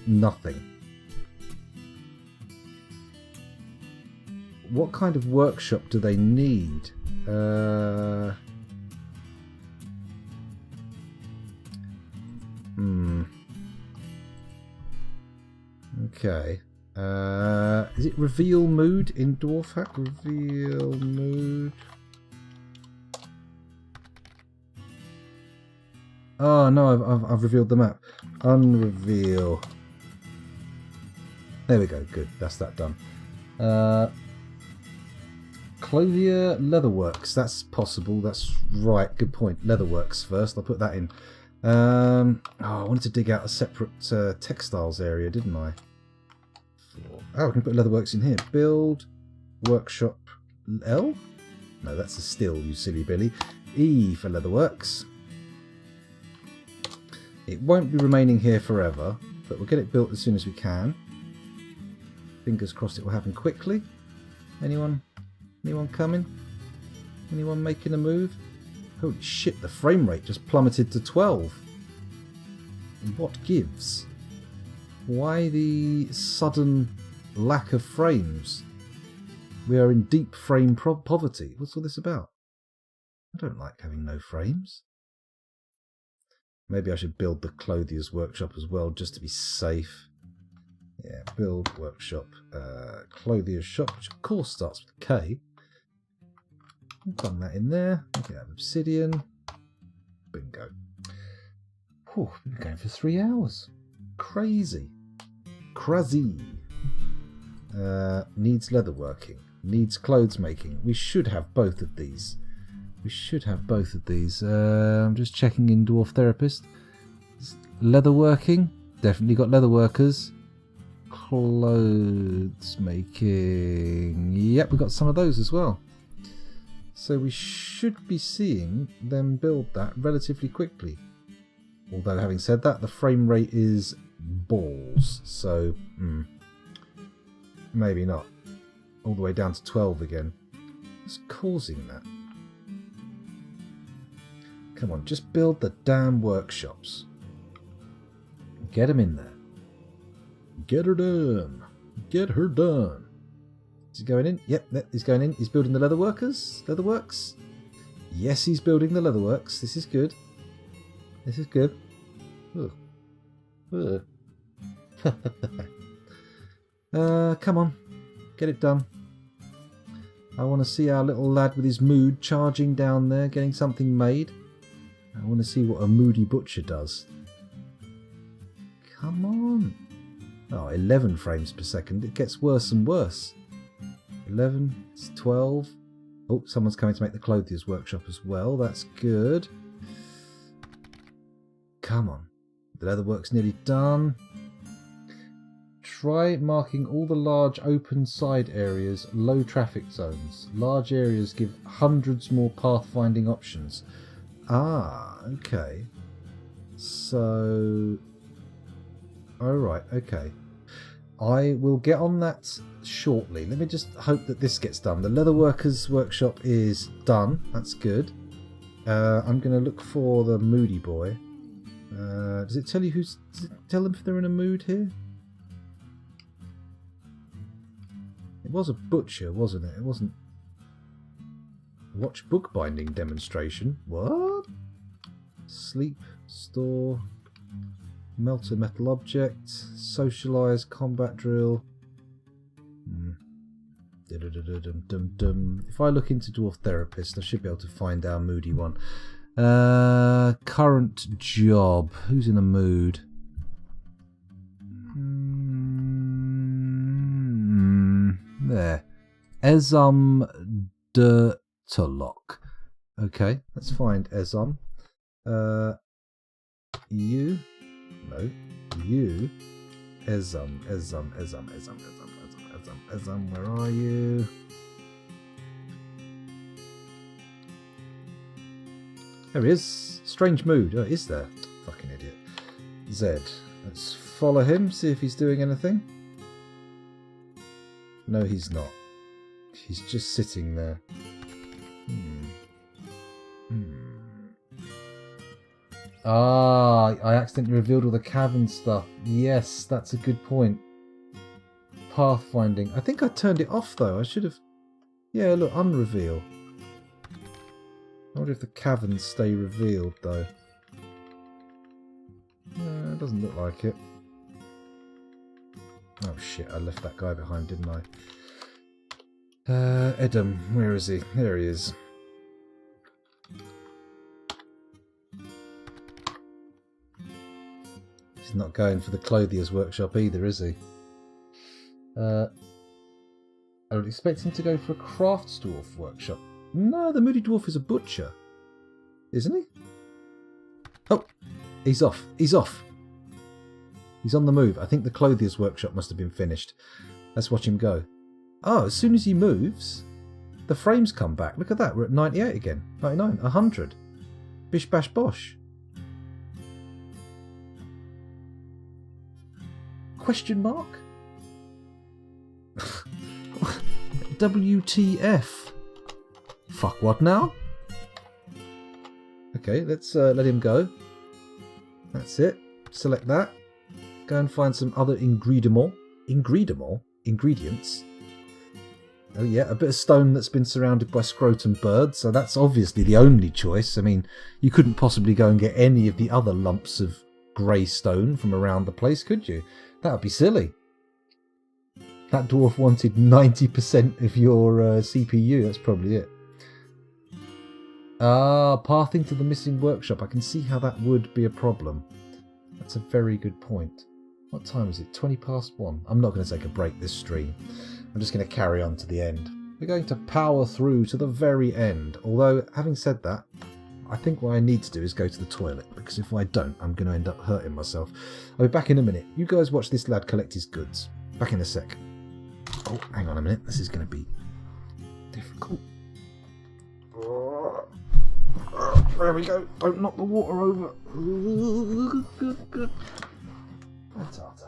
nothing. What kind of workshop do they need? Okay. Is it reveal mood in Dwarf Hack? Reveal mood. Oh no, I've revealed the map. Unreveal. There we go. Good. That's that done. Clothier Leatherworks. That's possible. That's right. Good point. Leatherworks first. I'll put that in. I wanted to dig out a separate textiles area, didn't I? Oh, I can put Leatherworks in here. Build workshop L? No, that's a still, you silly Billy. E for Leatherworks. It won't be remaining here forever, but we'll get it built as soon as we can. Fingers crossed it will happen quickly. Anyone coming? Anyone making a move? Holy shit, the frame rate just plummeted to 12. What gives? Why the sudden lack of frames? We are in deep frame poverty. What's all this about? I don't like having no frames. Maybe I should build the clothier's workshop as well, just to be safe. Yeah, build workshop, clothier's shop, which of course starts with K. Done that in there. We can have obsidian. Bingo. Whew, we've been going for 3 hours. Crazy. Crazy. Needs leatherworking. Needs clothes making. We should have both of these. We should have both of these. I'm just checking in Dwarf Therapist. Leatherworking. Definitely got leather workers. Clothes making. Yep, we've got some of those as well. So we should be seeing them build that relatively quickly. Although having said that, the frame rate is balls. So maybe not. All the way down to 12 again. What's causing that? Come on, just build the damn workshops. Get them in there. Get her done. Get her done. Is he going in? Yep, he's going in. He's building the leatherworkers. Leatherworks. Yes, he's building the leatherworks. This is good. This is good. Come on. Get it done. I want to see our little lad with his mood charging down there, getting something made. I want to see what a moody butcher does. Come on. Oh, 11 frames per second. It gets worse and worse. 11, it's 12. Oh, someone's coming to make the clothier's workshop as well. That's good. Come on. The leatherwork's nearly done. Try marking all the large open side areas low traffic zones. Large areas give hundreds more pathfinding options. Ah, okay. So... alright, okay. I will get on that shortly. Let me just hope that this gets done. The leatherworkers workshop is done. That's good. I'm going to look for the moody boy. Does it tell you who's... does it tell them if they're in a mood here? It was a butcher, wasn't it? It wasn't... watch bookbinding demonstration. What? Sleep, store... melt a metal object, socialise, combat drill. If I look into Dwarf Therapist, I should be able to find our moody one. Current job. Who's in a mood? There. Dertolok. Okay, let's find Ezum. You. No. You. Ezum, where are you? There he is. Strange mood. Oh, is there? Fucking idiot. Z. Let's follow him, see if he's doing anything. No, he's not. He's just sitting there. Ah, I accidentally revealed all the cavern stuff. Yes, that's a good point. Pathfinding. I think I turned it off though. I should have... yeah, look, unreveal. I wonder if the caverns stay revealed though. No, it doesn't look like it. Oh shit, I left that guy behind, didn't I? Edom, where is he? There he is. He's not going for the clothier's workshop either, is he? I would expect him to go for a crafts dwarf workshop. No, the moody dwarf is a butcher. Isn't he? Oh, he's off. He's off. He's on the move. I think the clothier's workshop must have been finished. Let's watch him go. Oh, as soon as he moves, the frames come back. Look at that. We're at 98 again. 99. 100. Bish bash bosh. Question mark? WTF? Fuck what now? Okay, let's let him go. That's it. Select that. Go and find some other ingredients. Oh yeah, a bit of stone that's been surrounded by scrotum birds, so that's obviously the only choice. I mean, you couldn't possibly go and get any of the other lumps of grey stone from around the place, could you? That would be silly. That dwarf wanted 90% of your CPU. That's probably it. Ah, pathing to the missing workshop. I can see how that would be a problem. That's a very good point. What time is it? 20 past 1. I'm not going to take a break this stream. I'm just going to carry on to the end. We're going to power through to the very end. Although, having said that, I think what I need to do is go to the toilet, because if I don't, I'm going to end up hurting myself. I'll be back in a minute. You guys watch this lad collect his goods. Back in a sec. Oh, hang on a minute. This is going to be difficult. There we go. Don't knock the water over. Good. That's Arthur.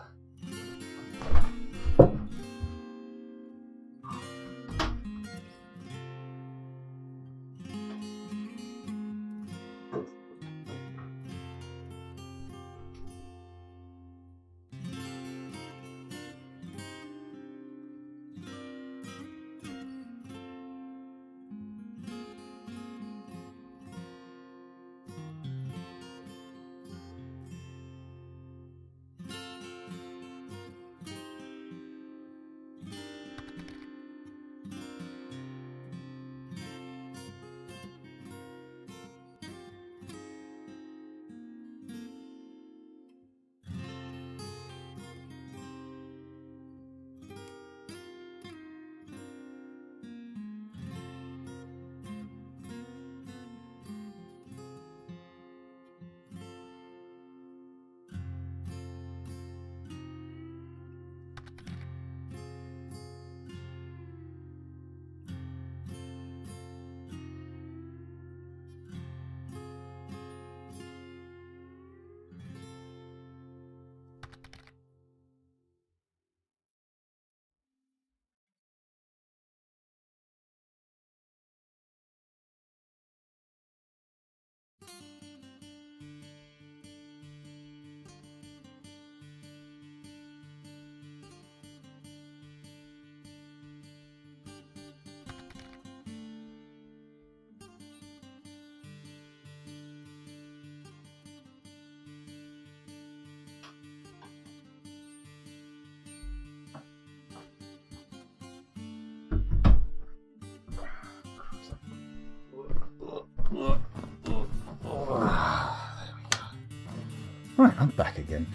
Right, I'm back again.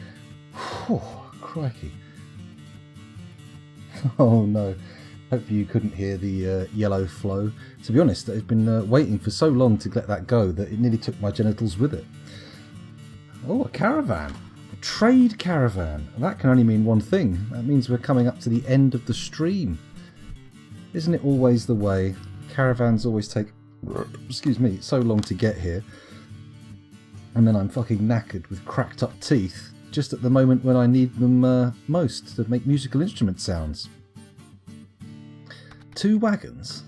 Whew, crikey. Oh no. Hopefully you couldn't hear the yellow flow. To be honest, I've been waiting for so long to let that go that it nearly took my genitals with it. Oh, a caravan. A trade caravan. That can only mean one thing. That means we're coming up to the end of the stream. Isn't it always the way? Caravans always take, excuse me, so long to get here. And then I'm fucking knackered with cracked up teeth just at the moment when I need them most to make musical instrument sounds. 2 wagons?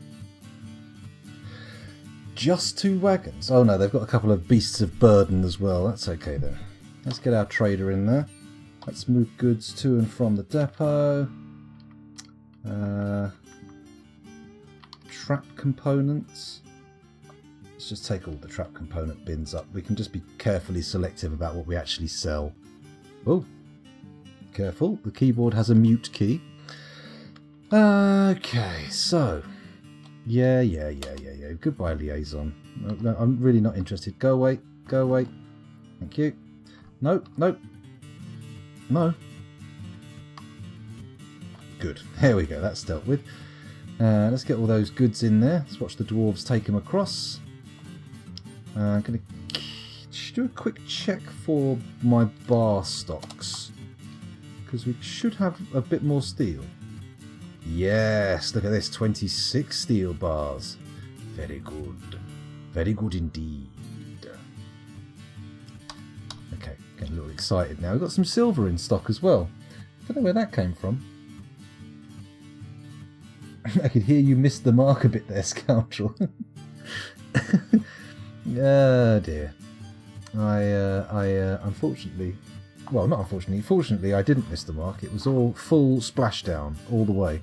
Just 2 wagons? Oh no, they've got a couple of beasts of burden as well. That's okay then. Let's get our trader in there. Let's move goods to and from the depot. Trap components. Let's just take all the trap component bins up. We can just be carefully selective about what we actually sell. Oh, careful. The keyboard has a mute key. Okay, so. Yeah. Goodbye, liaison. No, I'm really not interested. Go away. Thank you. No. Good. There we go. That's dealt with. Let's get all those goods in there. Let's watch the dwarves take them across. I'm going to do a quick check for my bar stocks, because we should have a bit more steel. Yes, look at this, 26 steel bars. Very good indeed. Okay, getting a little excited now. We've got some silver in stock as well. Don't know where that came from. I could hear you missed the mark a bit there, scoundrel. Oh dear. I unfortunately, well, not unfortunately, fortunately I didn't miss the mark. It was all full splashdown all the way.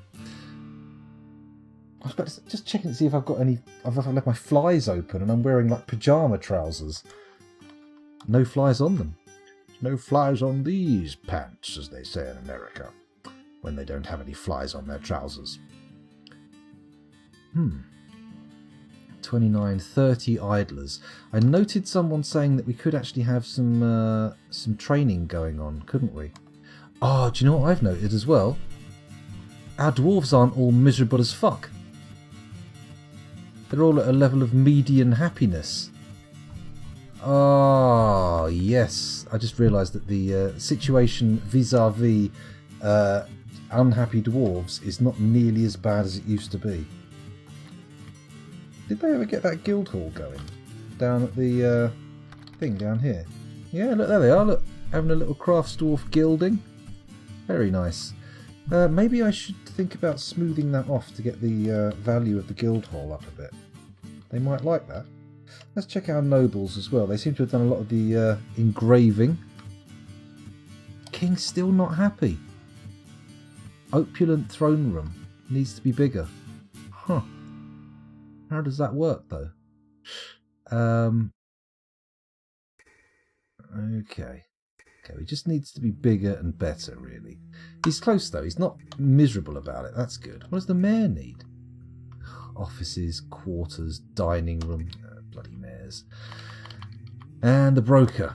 I was about to, just checking to see if I've got any, I've left my flies open and I'm wearing like pyjama trousers. No flies on them. No flies on these pants, as they say in America. when they don't have any flies on their trousers. 29, 30 idlers. I noted someone saying that we could actually have some training going on, couldn't we? Oh, do you know what I've noted as well? Our dwarves aren't all miserable as fuck. They're all at a level of median happiness. Oh, yes. I just realised that the situation vis-a-vis unhappy dwarves is not nearly as bad as it used to be. Did they ever get that guild hall going? Down at the thing down here? Yeah, look, there they are. Look, having a little crafts dwarf gilding. Very nice. Maybe I should think about smoothing that off to get the value of the guild hall up a bit. They might like that. Let's check our nobles as well. They seem to have done a lot of the engraving. King's still not happy. Opulent throne room. Needs to be bigger. Huh. How does that work though? Okay. Okay, he just needs to be bigger and better, really. He's close, though. He's not miserable about it. That's good. What does the mayor need? Offices, quarters, dining room. Bloody mayors. And the broker.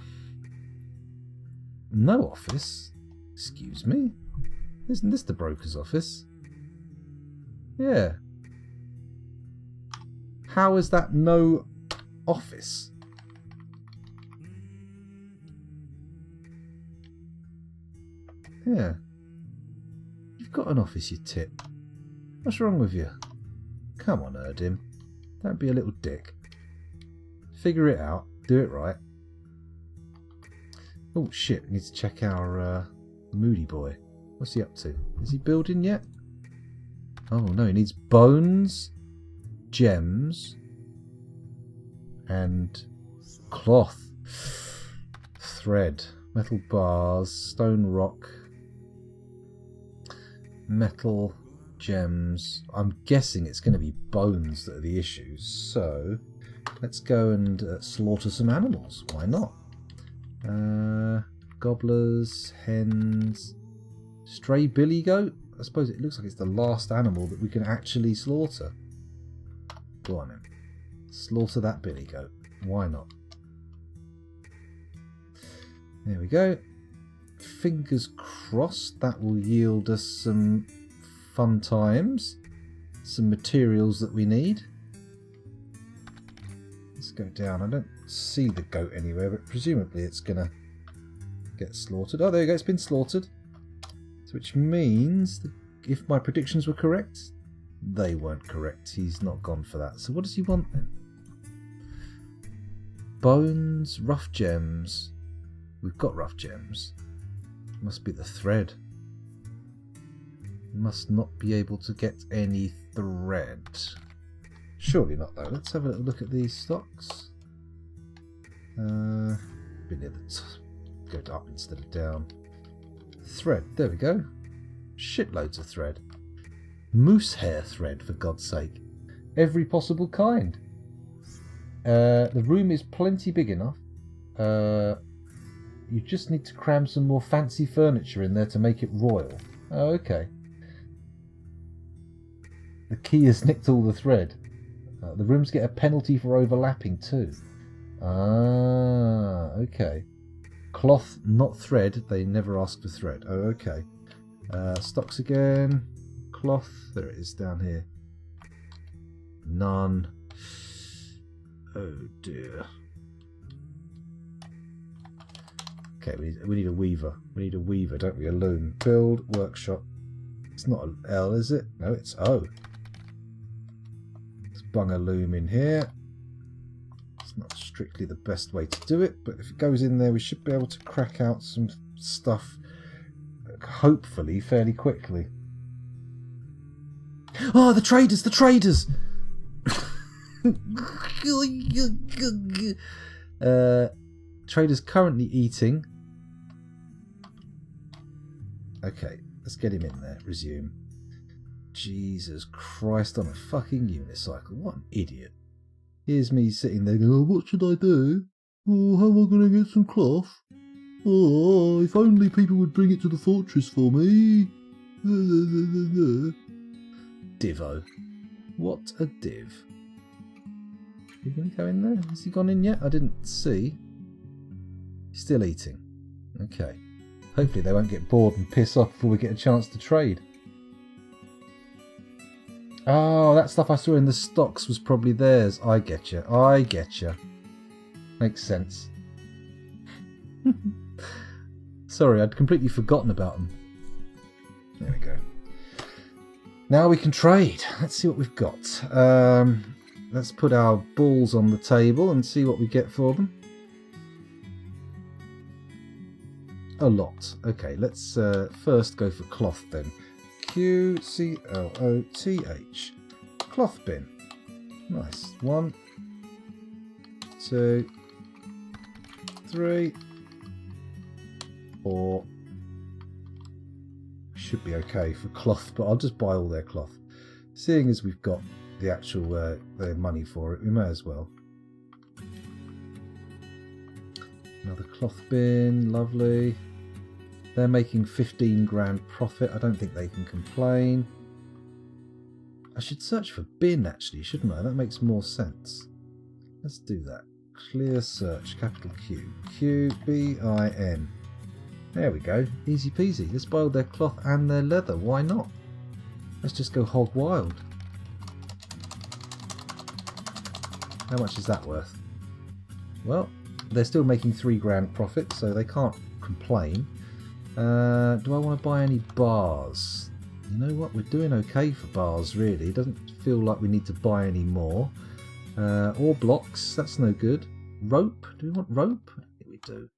No office? Excuse me? Isn't this the broker's office? Yeah. How is that no office? Yeah. You've got an office, you tit. What's wrong with you? Come on, Erdim. Don't be a little dick. Figure it out. Do it right. Oh, shit. We need to check our moody boy. What's he up to? Is he building yet? Oh, no. He needs bones, gems, and cloth. Thread. Metal bars. Stone rock. Metal, gems. I'm guessing it's going to be bones that are the issues. So let's go and slaughter some animals. Why not? Gobblers, hens, stray billy goat. I suppose it looks like it's the last animal that we can actually slaughter. Go on then. Slaughter that billy goat. Why not? There we go. Fingers crossed that will yield us some fun times. Some materials that we need. Let's go down. I don't see the goat anywhere, but presumably it's going to get slaughtered. Oh, there you go. It's been slaughtered. So which means that if my predictions were correct, they weren't correct. He's not gone for that. So what does he want then? Bones, rough gems. We've got rough gems. Must be the thread. Must not be able to get any thread. Surely not though. Let's have a little look at these stocks. Been near the top. Go up instead of down. Thread. There we go. Shitloads of thread. Moose hair thread, for God's sake. Every possible kind. The room is plenty big enough. You just need to cram some more fancy furniture in there to make it royal. Oh, okay. The key has nicked all the thread. The rooms get a penalty for overlapping too. Ah, okay. Cloth, not thread. They never ask for thread. Oh, okay. Stocks again. Cloth. There it is down here. None. Oh dear. Okay, we need a weaver. We need a weaver, don't we? A loom. Build, workshop. It's not an L, is it? No, it's O. Let's bung a loom in here. It's not strictly the best way to do it, but if it goes in there, we should be able to crack out some stuff, hopefully, fairly quickly. Oh, the traders! The traders! Trader's currently eating. Okay, let's get him in there. Resume. Jesus Christ on a fucking unicycle. What an idiot. Here's me sitting there going, oh, what should I do? Oh, how am I going to get some cloth? Oh, if only people would bring it to the fortress for me. Divo. What a div. You going to go in there? Has he gone in yet? I didn't see. He's still eating. Okay. Hopefully they won't get bored and piss off before we get a chance to trade. Oh, that stuff I saw in the stocks was probably theirs. I get you. I get you. Makes sense. Sorry, I'd completely forgotten about them. There we go. Now we can trade. Let's see what we've got. Let's put our balls on the table and see what we get for them. A lot. Okay, let's first go for cloth then. QCLOTH. Cloth bin. Nice. 1, 2, 3, 4. Should be okay for cloth, but I'll just buy all their cloth. Seeing as we've got the actual their money for it, we may as well. Another cloth bin, lovely. They're making 15 grand profit. I don't think they can complain. I should search for bin actually, shouldn't I? That makes more sense. Let's do that. Clear search, capital Q. QBIN. There we go. Easy peasy. Let's buy all their cloth and their leather. Why not? Let's just go hog wild. How much is that worth? Well, they're still making 3 grand profit, so they can't complain. Do I want to buy any bars? You know what? We're doing okay for bars, really. It doesn't feel like we need to buy any more. Or blocks. That's no good. Rope? Do we want rope? I don't think we do.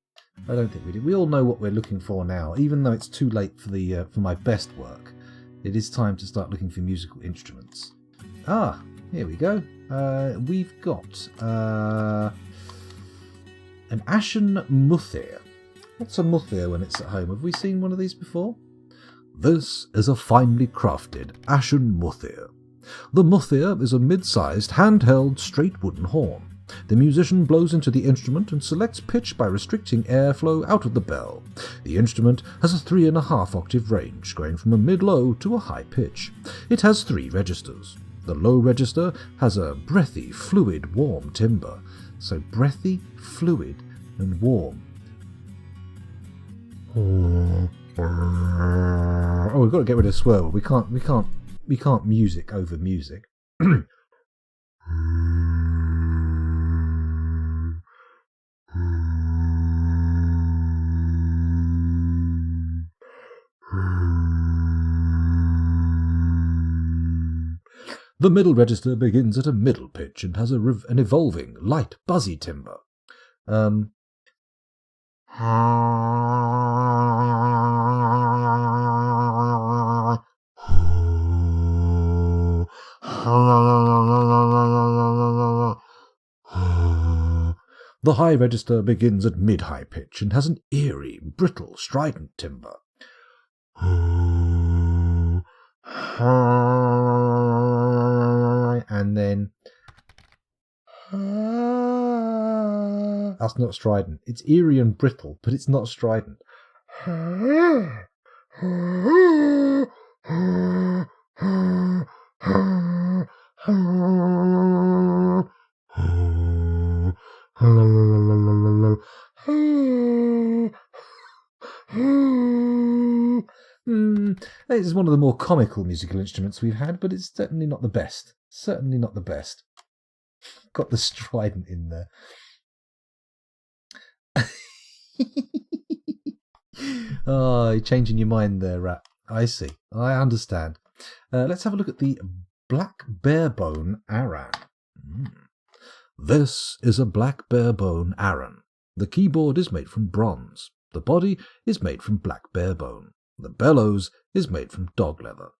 I don't think we do. We all know what we're looking for now. Even though it's too late for the for my best work, it is time to start looking for musical instruments. Ah, here we go. We've got an ashen muthir. What's a muthir when it's at home? Have we seen one of these before? This is a finely crafted ashen muthir. The muthir is a mid-sized, handheld, straight wooden horn. The musician blows into the instrument and selects pitch by restricting airflow out of the bell. The instrument has a 3.5 octave range, going from a mid-low to a high pitch. It has 3 registers. The low register has a breathy, fluid, warm timbre. So breathy, fluid, and warm. Oh, we've got to get rid of swirl. We can't music over music. The middle register begins at a middle pitch and has an evolving, light, buzzy timbre. The high register begins at mid-high pitch and has an eerie, brittle, strident timbre. And then that's not strident. It's eerie and brittle, but it's not strident. This is one of the more comical musical instruments we've had, but it's certainly not the best. Certainly not the best. Got the strident in there. Oh, you're changing your mind there, Rat. I see. I understand. Let's have a look at the black barebone Aran. This is a black barebone Aran. The keyboard is made from bronze. The body is made from black barebone. The bellows is made from dog leather.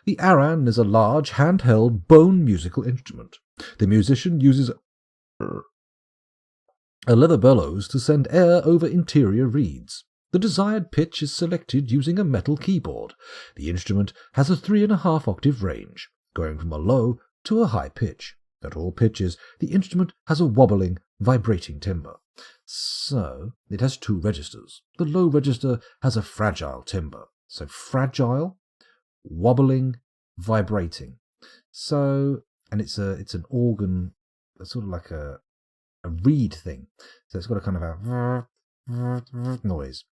The Aran is a large, handheld bone musical instrument. The musician uses a leather bellows to send air over interior reeds. The desired pitch is selected using a metal keyboard. The instrument has a 3.5 octave range, going from a low to a high pitch. At all pitches, the instrument has a wobbling, vibrating timbre. So, it has 2 registers. The low register has a fragile timbre. So fragile, wobbling, vibrating. So, and it's an organ, sort of like a reed thing. So it's got a kind of a noise,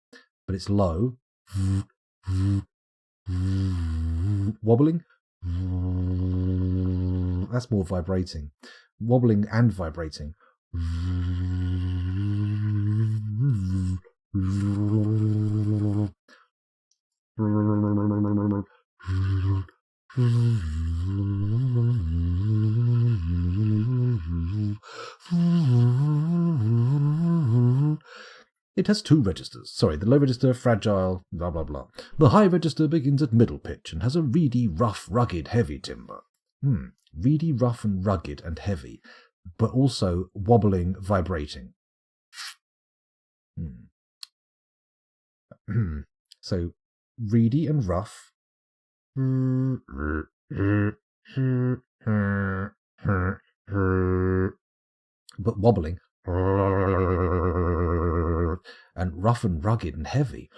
but it's low, wobbling. That's more vibrating. Wobbling and vibrating. It has two registers. Sorry, the low register, fragile, blah, blah, blah. The high register begins at middle pitch and has a reedy, rough, rugged, heavy timbre. Reedy, rough, and rugged and heavy, but also wobbling, vibrating. So, reedy and rough. But wobbling. And rough and rugged and heavy.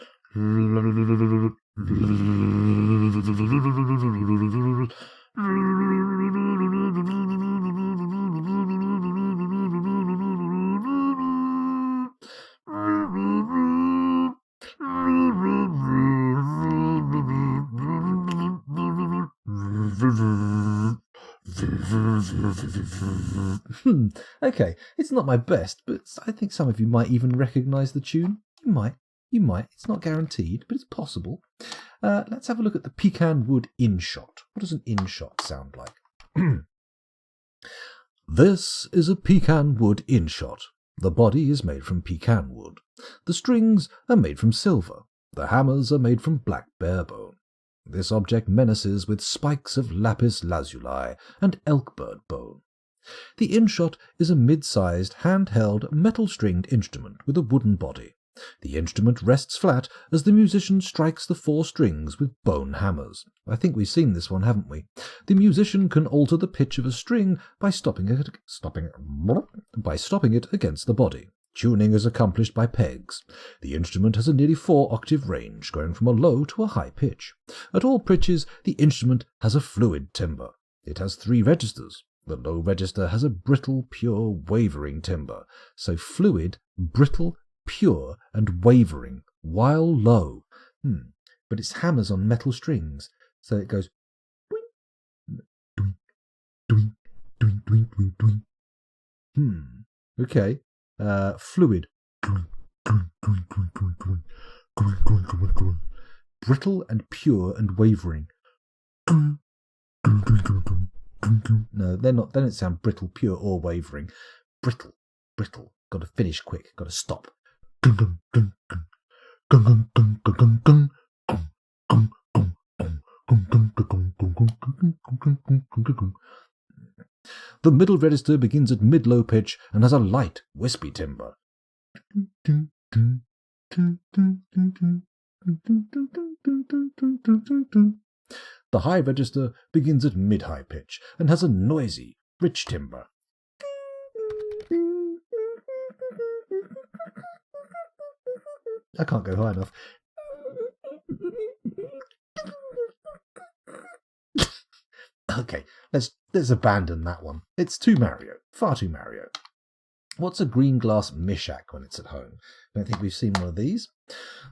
Okay, it's not my best, but I think some of you might even recognise the tune. You might. It's not guaranteed, but it's possible. Let's have a look at the pecan wood in-shot. What does an in-shot sound like? This is a pecan wood in-shot. The body is made from pecan wood. The strings are made from silver. The hammers are made from black bear bone. This object menaces with spikes of lapis lazuli and elk-bird bone. The in-shot is a mid-sized, hand-held, metal-stringed instrument with a wooden body. The instrument rests flat as the musician strikes the 4 strings with bone hammers. I think we've seen this one, haven't we? The musician can alter the pitch of a string by stopping it against the body. Tuning is accomplished by pegs. The instrument has a nearly 4-octave range, going from a low to a high pitch. At all pitches, the instrument has a fluid timbre. It has 3 registers. The low register has a brittle, pure, wavering timbre. So fluid, brittle, pure, and wavering, while low. But it's hammers on metal strings, so it goes doing, doing, doing, doing, doing. Okay. Fluid. Brittle and pure and wavering. No, they're not. They don't sound brittle, pure, or wavering. Brittle. Got to finish quick. Got to stop. The middle register begins at mid-low pitch and has a light, wispy timbre. The high register begins at mid-high pitch and has a noisy, rich timbre. I can't go high enough. Okay, let's abandon that one. It's too Mario. Far too Mario. What's a green glass mishak when it's at home? I don't think we've seen one of these.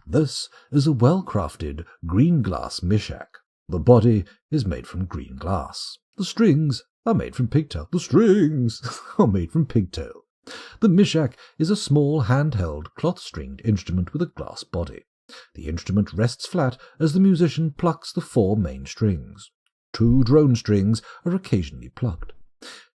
This is a well-crafted green glass mishak. The body is made from green glass. The strings are made from pigtail. The mishak is a small hand-held cloth-stringed instrument with a glass body. The instrument rests flat as the musician plucks the 4 main strings. 2 drone strings are occasionally plucked.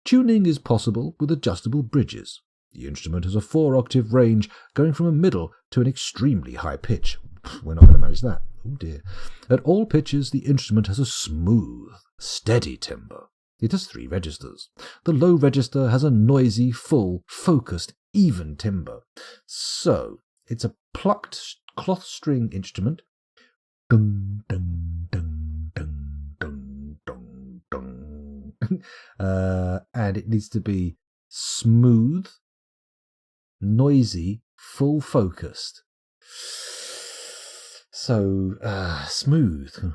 Tuning is possible with adjustable bridges. The instrument has a 4-octave range going from a middle to an extremely high pitch. We're not going to manage that. Oh dear. At all pitches, the instrument has a smooth, steady timbre. It has 3 registers. The low register has a noisy, full, focused, even timbre. So, it's a plucked cloth string instrument. Dung, dung, dung, dung, dung, dung, dung. And it needs to be smooth, noisy, full focused. So, smooth.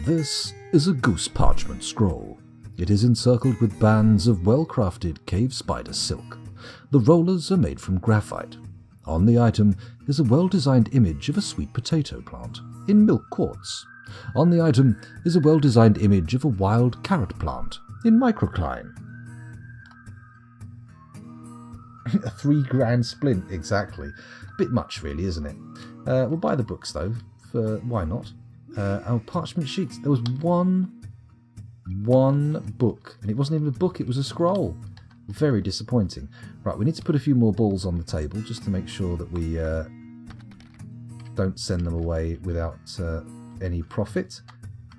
This is a goose parchment scroll. It is encircled with bands of well-crafted cave spider silk. The rollers are made from graphite. On the item is a well-designed image of a sweet potato plant in milk quartz. On the item is a well-designed image of a wild carrot plant in microcline. A 3 grand splint, exactly. Bit much really, isn't it? We'll buy the books though, for why not? Our parchment sheets. There was one book, and it wasn't even a book, it was a scroll. Very disappointing. Right, we need to put a few more balls on the table just to make sure that we don't send them away without any profit.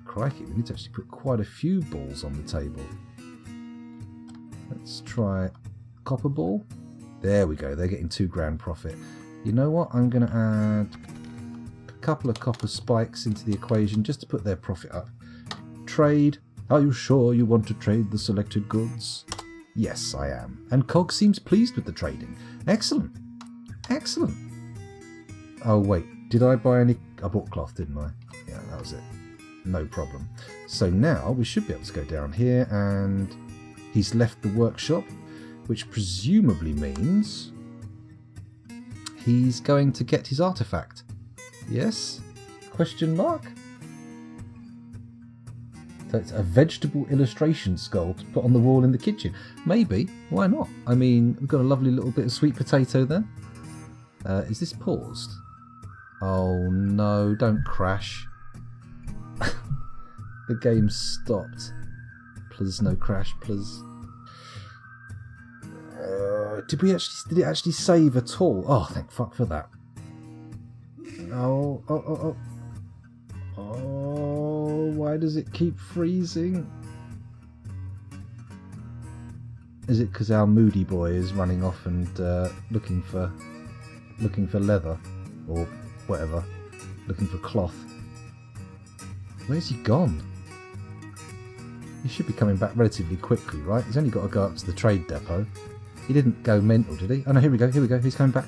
Crikey, we need to actually put quite a few balls on the table. Let's try copper ball. There we go, they're getting 2 grand profit. You know what, I'm going to add a couple of copper spikes into the equation just to put their profit up. Trade. Are you sure you want to trade the selected goods? Yes, I am. And Cog seems pleased with the trading. Excellent. Excellent. Oh, wait. Did I buy any... I bought cloth, didn't I? Yeah, that was it. No problem. So now we should be able to go down here, and he's left the workshop, which presumably means he's going to get his artifact. Yes? Question mark? So it's a vegetable illustration skull to put on the wall in the kitchen. Maybe. Why not? I mean, we've got a lovely little bit of sweet potato there. Is this paused? Oh no, don't crash. The game stopped. Please, no crash, please. Did it actually save at all? Oh, thank fuck for that. Oh, why does it keep freezing? Is it because our moody boy is running off and looking for leather or whatever, looking for cloth? Where's he gone? He should be coming back relatively quickly, right? He's only got to go up to the trade depot. He didn't go mental, did he? Oh no, here we go. He's coming back.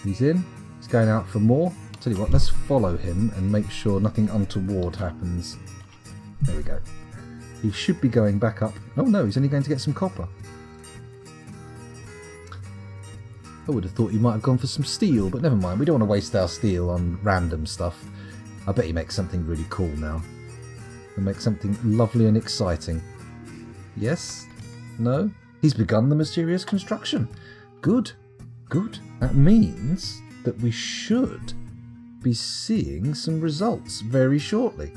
He's in. He's going out for more. Tell you what, let's follow him and make sure nothing untoward happens. There we go. He should be going back up. Oh no, he's only going to get some copper. I would have thought he might have gone for some steel, but never mind. We don't want to waste our steel on random stuff. I bet he makes something really cool now. He'll make something lovely and exciting. Yes? No? He's begun the mysterious construction. Good. Good. That means that we should be seeing some results very shortly.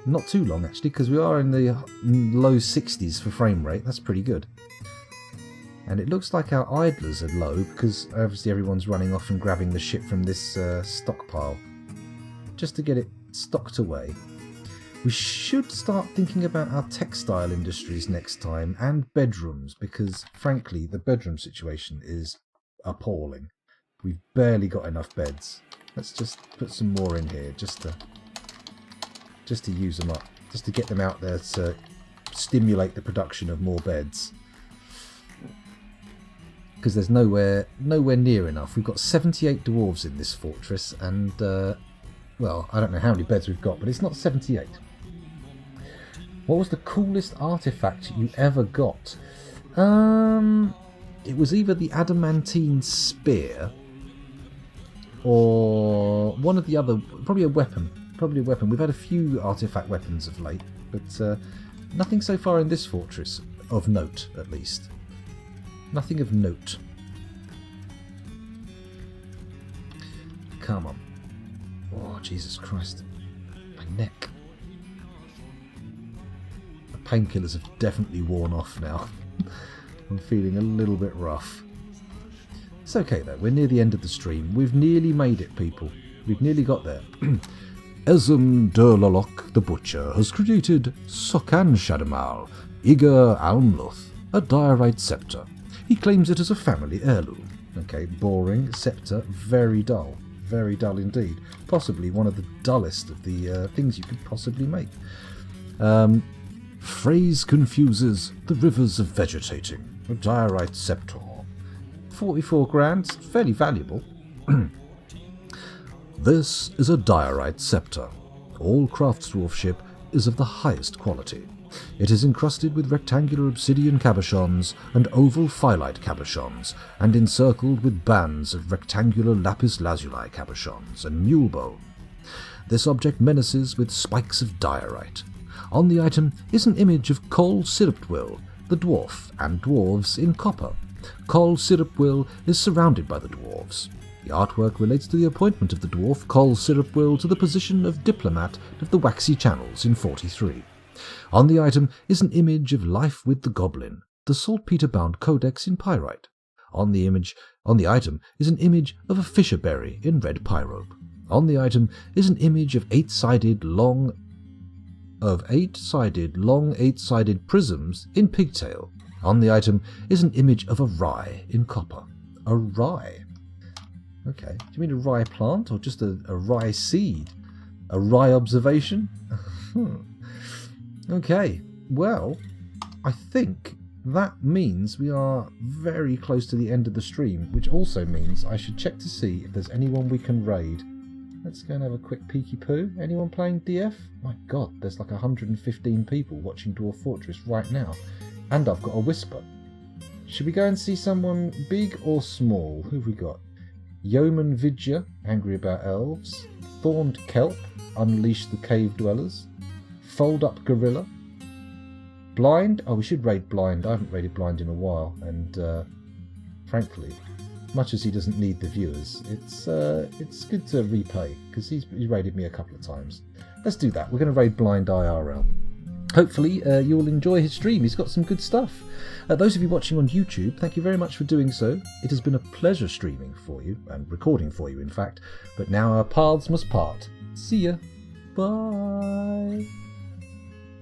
Not too long actually, because we are in the low 60s for frame rate. That's pretty good. And it looks like our idlers are low because obviously everyone's running off and grabbing the shit from this stockpile just to get it stocked away. We should start thinking about our textile industries next time, and bedrooms, because frankly the bedroom situation is appalling. We've barely got enough beds. Let's just put some more in here just to use them up, just to get them out there to stimulate the production of more beds. Because there's nowhere near enough. We've got 78 dwarves in this fortress, and well, I don't know how many beds we've got, but it's not 78. What was the coolest artifact you ever got? It was either the adamantine spear or one of the other, probably a weapon. We've had a few artifact weapons of late, but nothing so far in this fortress of note, at least. Nothing of note. Come on. Oh, Jesus Christ. My neck. The painkillers have definitely worn off now. I'm feeling a little bit rough. It's okay though, we're near the end of the stream. We've nearly made it, people. We've nearly got there. Ezum Durlalok the Butcher has created Sokan Shadamal, Iger Aunluth, a diorite scepter. He claims it as a family heirloom. Okay, boring, scepter, very dull. Very dull indeed. Possibly one of the dullest of the things you could possibly make. Phrase confuses the rivers of vegetating. A diorite scepter. 44 grand, fairly valuable. This is a diorite scepter. All craftsdwarfship is of the highest quality. It is encrusted with rectangular obsidian cabochons and oval phyllite cabochons, and encircled with bands of rectangular lapis lazuli cabochons and mule bone. This object menaces with spikes of diorite. On the item is an image of Col Siriptwyll, the dwarf, and dwarves in copper. Col Siriptwyll is surrounded by the dwarves. The artwork relates to the appointment of the dwarf Col Siriptwyll to the position of diplomat of the Waxy Channels in 43. On the item is an image of Life with the Goblin, the saltpeter-bound codex in pyrite. On the item is an image of a fisherberry in red pyrope. On the item is an image of eight-sided long eight-sided prisms in pigtail. On the item is an image of a rye in copper. A rye? Okay. Do you mean a rye plant or just a rye seed? A rye observation? Okay. Well, I think that means we are very close to the end of the stream, which also means I should check to see if there's anyone we can raid. Let's go and have a quick peeky poo. Anyone playing DF? My god, there's like 115 people watching Dwarf Fortress right now. And I've got a whisper. Should we go and see someone big or small? Who have we got? Yeoman Vidya, angry about elves. Thorned Kelp, unleash the cave dwellers. Fold up Gorilla. Blind? Oh, we should raid Blind. I haven't raided Blind in a while. And frankly, much as he doesn't need the viewers, it's good to repay, because he's raided me a couple of times. Let's do that. We're going to raid Blind IRL. Hopefully you'll enjoy his stream. He's got some good stuff. Those of you watching on YouTube, thank you very much for doing so. It has been a pleasure streaming for you, and recording for you in fact, but now our paths must part. See ya. Bye.